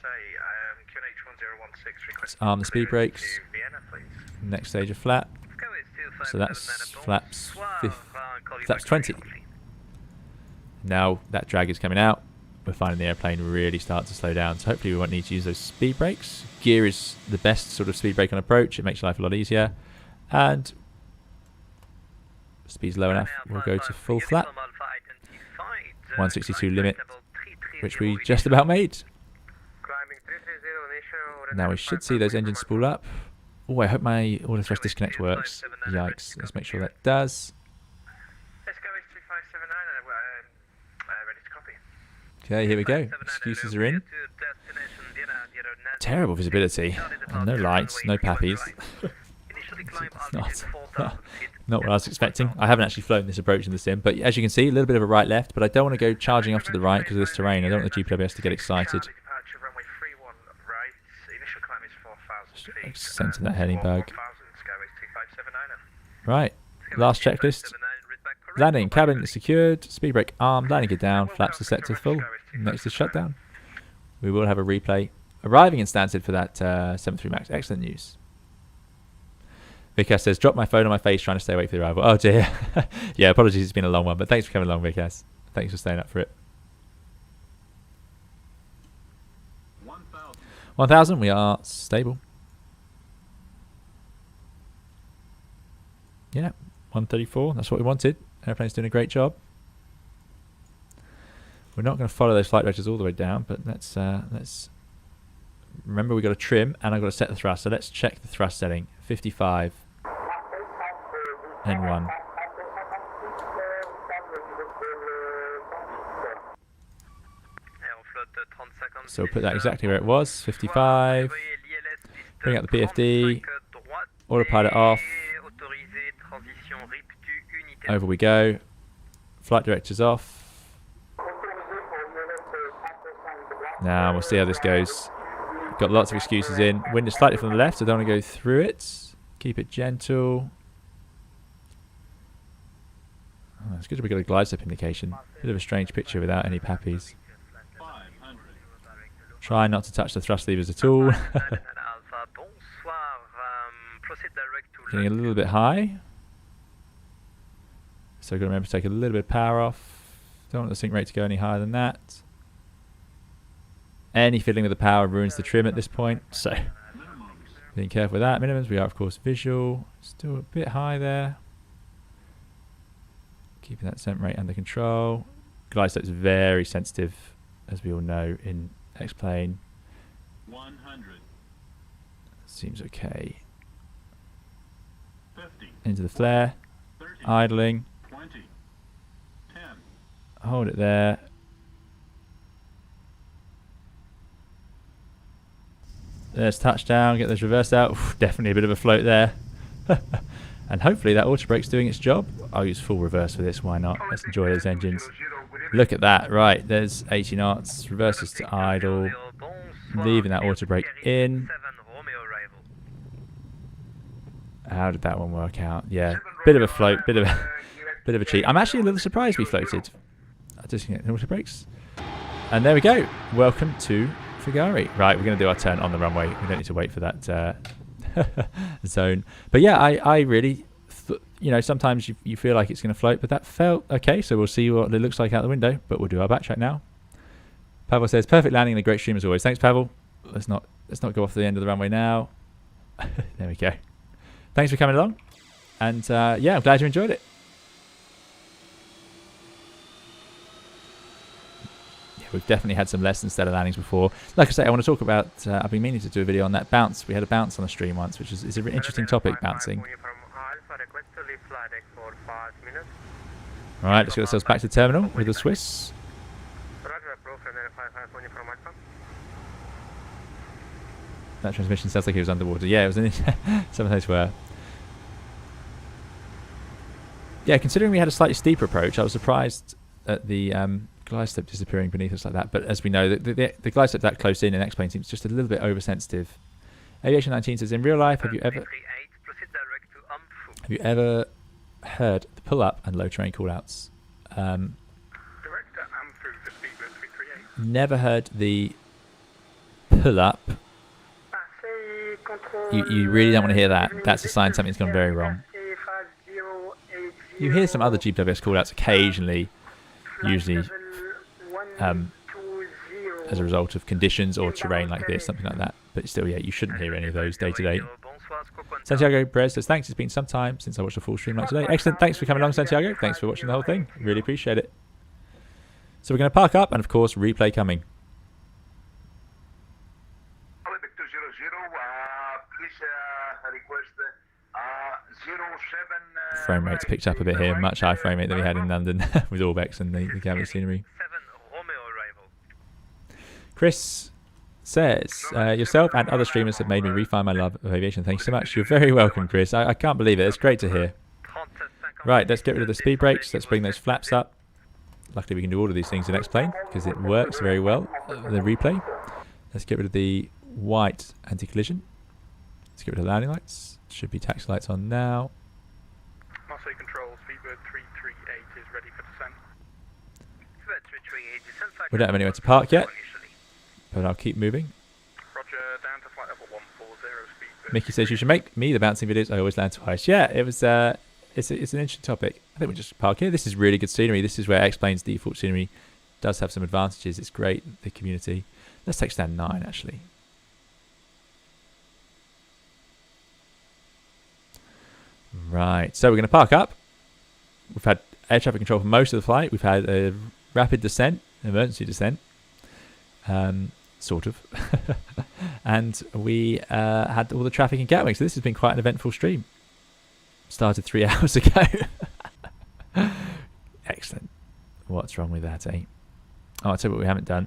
Let's arm the speed brakes. Next stage of flap. So that's flaps 20. Now that drag is coming out. We're finding the airplane really start to slow down. So hopefully we won't need to use those speed brakes. Gear is the best sort of speed brake on approach. It makes life a lot easier. And speed's low enough. We'll go to full flap. 162 limit, which we just about made. Now we should see those engines spool up. Oh, I hope my auto thrust disconnect works. Yikes. Let's make sure that does. Okay, here we go. Excuses are in. Terrible visibility. And no lights, no pappies. It's not what I was expecting. I haven't actually flown this approach in the sim, but as you can see, a little bit of a right-left, but I don't want to go charging off to the right because of this terrain. I don't want the GPWS to get excited. Center that heading bug. Right, last checklist. Landing, cabin is secured, speed brake armed, landing gear down, flaps are set to full. Next is shutdown. We will have a replay arriving in Stansted for that 73 Max. Excellent news. Vikas says, drop my phone on my face trying to stay awake for the arrival. Oh dear. Yeah, apologies, it's been a long one, but thanks for coming along, Vikas. Thanks for staying up for it. 1000, we are stable. Yeah, 134, that's what we wanted. Airplane's doing a great job. We're not going to follow those flight directors all the way down, but let's remember we've got to trim and I've got to set the thrust. So let's check the thrust setting. 55 N1. So we'll put that exactly where it was. 55. Bring up the PFD. Autopilot off. Over we go. Flight directors off. Now we'll see how this goes. Got lots of excuses in. Wind is slightly from the left, so I don't want to go through it. Keep it gentle. Oh, it's good that we got a glide step indication. Bit of a strange picture without any pappies. Try not to touch the thrust levers at all. Getting a little bit high. So we've got to remember to take a little bit of power off. Don't want the sink rate to go any higher than that. Any fiddling with the power ruins the trim at this point, so being careful with that. Minimums, we are of course visual. Still a bit high there. Keeping that descent rate under control. Glide slope is very sensitive, as we all know, in X-plane. 100. Seems okay. 50. Into the flare. 30. Idling. 20. 10. Hold it there. There's touchdown, get those reversed out. Oof, definitely a bit of a float there. And hopefully that auto brake's doing its job. I'll use full reverse for this, why not? Let's enjoy those engines. Look at that, right, there's 80 knots, reverses to idle, leaving that auto brake in. How did that one work out? Yeah, bit of a float, bit of a cheat. I'm actually a little surprised we floated. I just get auto brakes. And there we go. Welcome to Figari. Right, we're going to do our turn on the runway. We don't need to wait for that zone. But yeah, I really, you know, sometimes you feel like it's going to float, but that felt okay. So we'll see what it looks like out the window, but we'll do our backtrack now. Pavel says, perfect landing and a great stream as always. Thanks, Pavel. Let's not go off the end of the runway now. There we go. Thanks for coming along. And yeah, I'm glad you enjoyed it. We've definitely had some less than stellar landings before. Like I say, I want to talk about, I've been meaning to do a video on that bounce. We had a bounce on the stream once, which is an interesting topic, bouncing. Alright, let's get ourselves back to the terminal with the Swiss. That transmission sounds like it was underwater. Yeah, it was some of those were. Yeah, considering we had a slightly steeper approach, I was surprised at the glide slope disappearing beneath us like that, but as we know, the glide slope that close in X-plane seems just a little bit oversensitive. Aviation 19 says, in real life, have you ever heard the pull-up and low terrain call-outs? Never heard the pull-up You really don't want to hear that. That's a sign something's gone very wrong. You hear some other GWS callouts occasionally, usually as a result of conditions or terrain like this, something like that. But still, yeah, you shouldn't hear any of those day to day. Santiago Perez says, thanks, it's been some time since I watched a full stream like today. Excellent, thanks for coming along, Santiago. Thanks for watching the whole thing. Really appreciate it. So we're going to park up, and of course, replay coming. Frame rate's picked up a bit here, much higher frame rate than we had in London with Orbex and the Gatwick scenery. Chris says, yourself and other streamers have made me refine my love of aviation. Thank you so much. You're very welcome, Chris. I can't believe it. It's great to hear. Right, let's get rid of the speed brakes. Let's bring those flaps up. Luckily, we can do all of these things in X-Plane because it works very well, the replay. Let's get rid of the white anti-collision. Let's get rid of landing lights. Should be taxi lights on now. Marseille Control, Speedbird 338 is ready for descent. We don't have anywhere to park yet, but I'll keep moving. Roger, down to flight level 140, Speedbird. Mickey says you should make me the bouncing videos. I always land twice. Yeah, it was. It's an interesting topic. I think we'll just park here. This is really good scenery. This is where X-Plane's default scenery does have some advantages. It's great, the community. Let's take stand 9 actually. Right, so we're going to park up. We've had air traffic control for most of the flight. We've had a rapid descent, emergency descent, sort of. And we had all the traffic in Gatwick. So this has been quite an eventful stream. Started 3 hours ago. Excellent. What's wrong with that, eh? Oh, I'll tell you what we haven't done.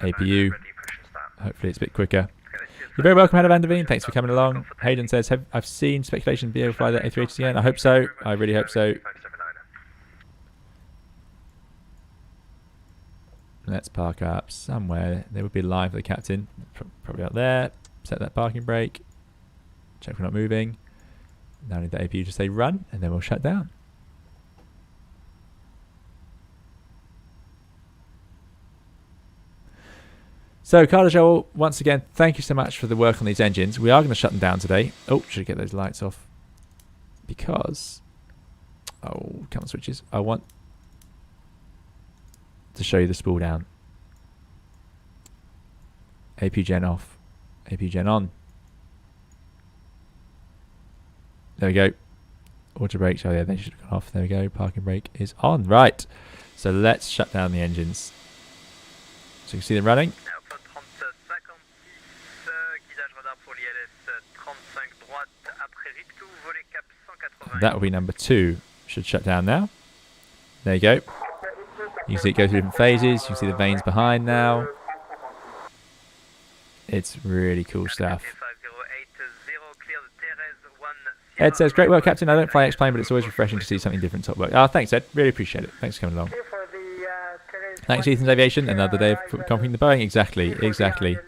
APU. Hopefully it's a bit quicker. You're very welcome, Hannah Van der Veen. Thanks for coming along. Hayden says, I've seen speculation be able to fly the A320 again. I hope so. I really hope so. Let's park up somewhere. There would be live for the captain. Probably up there. Set that parking brake. Check we're not moving. Now I need the APU to say run, and then we'll shut down. So, Carda Jowol, once again, thank you so much for the work on these engines. We are going to shut them down today. Oh, should get those lights off. Because... oh, come on, switches. I want to show you the spool down. AP gen off. AP gen on. There we go. Auto brakes. Oh yeah, they should have gone off. There we go. Parking brake is on. Right. So let's shut down the engines. So you can see them running. That will be number 2. Should shut down now. There you go. You can see it go through different phases. You can see the vanes behind now. It's really cool stuff. Ed says, great work, Captain. I don't fly X-Plane, but it's always refreshing to see something different top work. Oh, thanks, Ed. Really appreciate it. Thanks for coming along. Thanks, Ethan's Aviation. Another day of conquering the Boeing. Exactly, exactly.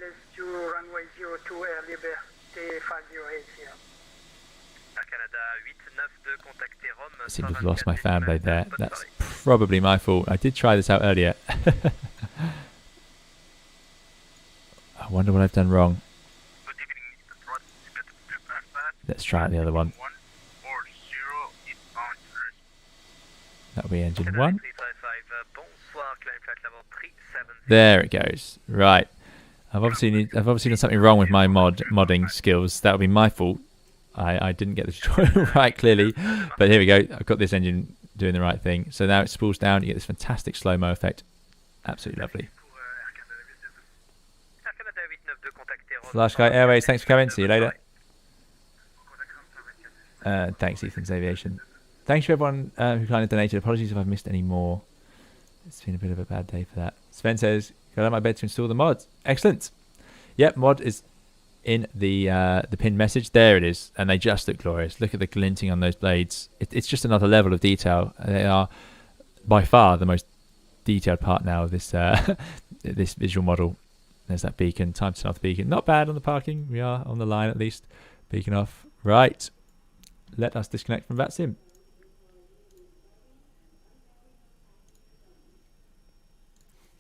I seem to have lost my fan blade there. That's probably my fault. I did try this out earlier. I wonder what I've done wrong. Let's try out the other one. That'll be engine 1. There it goes. Right. I've obviously done something wrong with my modding skills. That'll be my fault. I didn't get the tutorial right clearly, but here we go. I've got this engine doing the right thing. So now it spools down. You get this fantastic slow-mo effect. Absolutely lovely. Flash Guy Airways, thanks for coming. See you later. Thanks, Ethan's Aviation. Thanks to everyone who kindly donated. Apologies if I've missed any more. It's been a bit of a bad day for that. Sven says, got out of my bed to install the mods. Excellent. Yep, mod is in the pinned message. There it is. And they just look glorious. Look at the glinting on those blades. It's just another level of detail. They are by far the most detailed part now of this this visual model. There's that beacon. Time to turn off the beacon. Not bad on the parking. We are on the line at least. Beacon off. Right. Let us disconnect from VATSIM.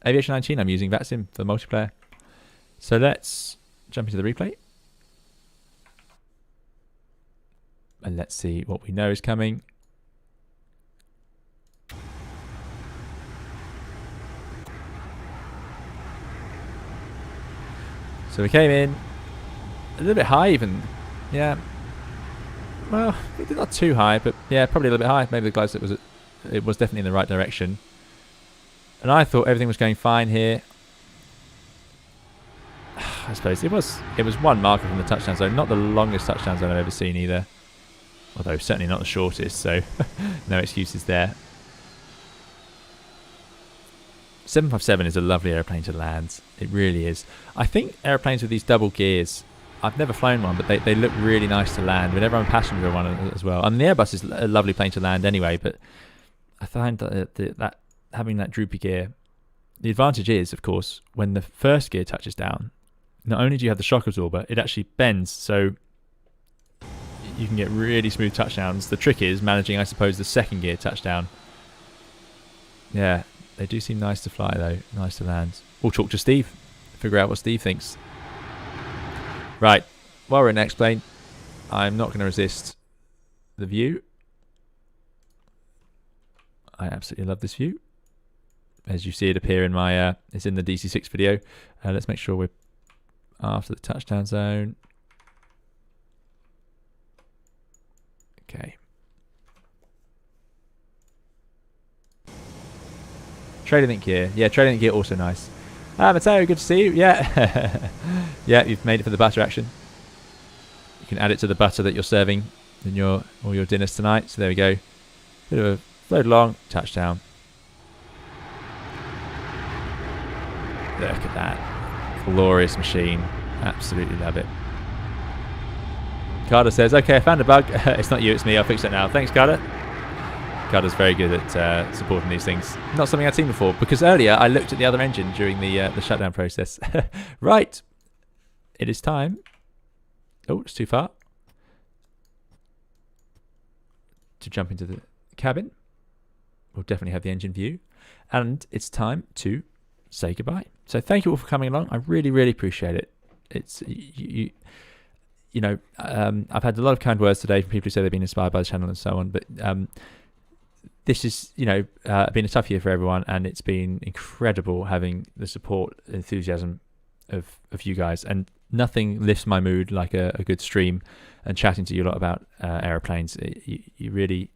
Aviation 19 I'm using VATSIM for multiplayer. So let's jump into the replay. And let's see what we know is coming. So we came in a little bit high even. Yeah. Well, not too high, but yeah, probably a little bit high. Maybe the guys it was definitely in the right direction. And I thought everything was going fine here. I suppose it was 1 marker from the touchdown zone, not the longest touchdown zone I've ever seen either. Although certainly not the shortest, so no excuses there. 757 is a lovely airplane to land. It really is. I think airplanes with these double gears, I've never flown one, but they look really nice to land. Whenever I'm a passenger one as well. And the Airbus is a lovely plane to land anyway, but I find that having that droopy gear, the advantage is, of course, when the first gear touches down, not only do you have the shock absorber, it actually bends, so you can get really smooth touchdowns. The trick is managing, I suppose, the second gear touchdown. Yeah, they do seem nice to fly though, nice to land. We'll talk to Steve, figure out what Steve thinks. Right, while we're in next plane, I'm not going to resist the view. I absolutely love this view. As you see it appear in my, it's in the DC6 video. Let's make sure we're after the touchdown zone. Okay. Trailer link gear. Yeah, trailer link gear also nice. Matteo, good to see you. Yeah. Yeah, you've made it for the butter action. You can add it to the butter that you're serving in all your dinners tonight. So there we go. Bit of a float along, touchdown. Look at that. Glorious machine. Absolutely love it. Carda says, okay, I found a bug. It's not you, it's me. I'll fix it now. Thanks, Carda. Carda's very good at supporting these things. Not something I'd seen before, because earlier I looked at the other engine during the shutdown process. Right. It is time. Oh, it's too far. To jump into the cabin. We'll definitely have the engine view. And it's time to say goodbye. So thank you all for coming along. I really, really appreciate it. It's you know, I've had a lot of kind words today from people who say they've been inspired by the channel and so on, but this is, you know, been a tough year for everyone, and it's been incredible having the support, enthusiasm of you guys, and nothing lifts my mood like a good stream and chatting to you a lot about aeroplanes. You really,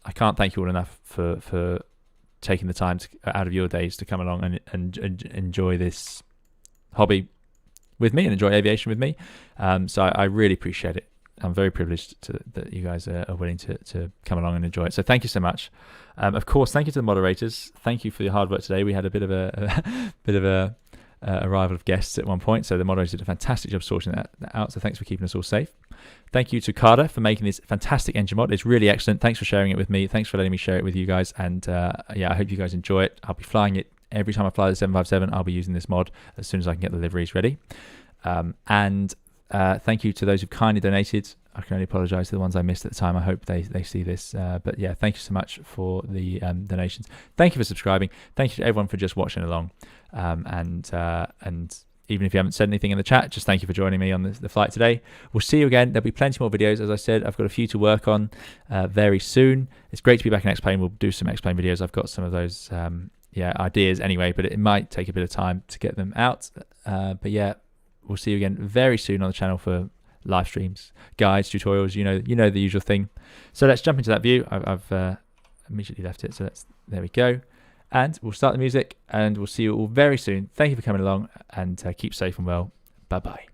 I can't thank you all enough for taking the time out of your days to come along and enjoy this hobby with me and enjoy aviation with me. So I really appreciate it. I'm very privileged that you guys are willing to come along and enjoy it. So thank you so much. Of course, thank you to the moderators. Thank you for your hard work today. We had a bit of a arrival of guests at one point, so the moderators did a fantastic job sorting that out. So thanks for keeping us all safe. Thank you to Carda for making this fantastic engine mod. It's really excellent. Thanks for sharing it with me. Thanks for letting me share it with you guys. And yeah, I hope you guys enjoy it. I'll be flying it every time I fly the 757. I'll be using this mod as soon as I can get the liveries ready. And thank you to those who've kindly donated. I can only apologise to the ones I missed at the time. I hope they see this. But yeah, thank you so much for the donations. Thank you for subscribing. Thank you to everyone for just watching along. And even if you haven't said anything in the chat, just thank you for joining me on the flight today. We'll see you again. There'll be plenty more videos. As I said, I've got a few to work on very soon. It's great to be back in X-Plane. We'll do some X-Plane videos. I've got some of those ideas anyway, but it might take a bit of time to get them out. But yeah, we'll see you again very soon on the channel for live streams, guides, tutorials, you know the usual thing. So let's jump into that view. I've immediately left it, so there we go. And we'll start the music, and we'll see you all very soon. Thank you for coming along, and keep safe and well. Bye-bye.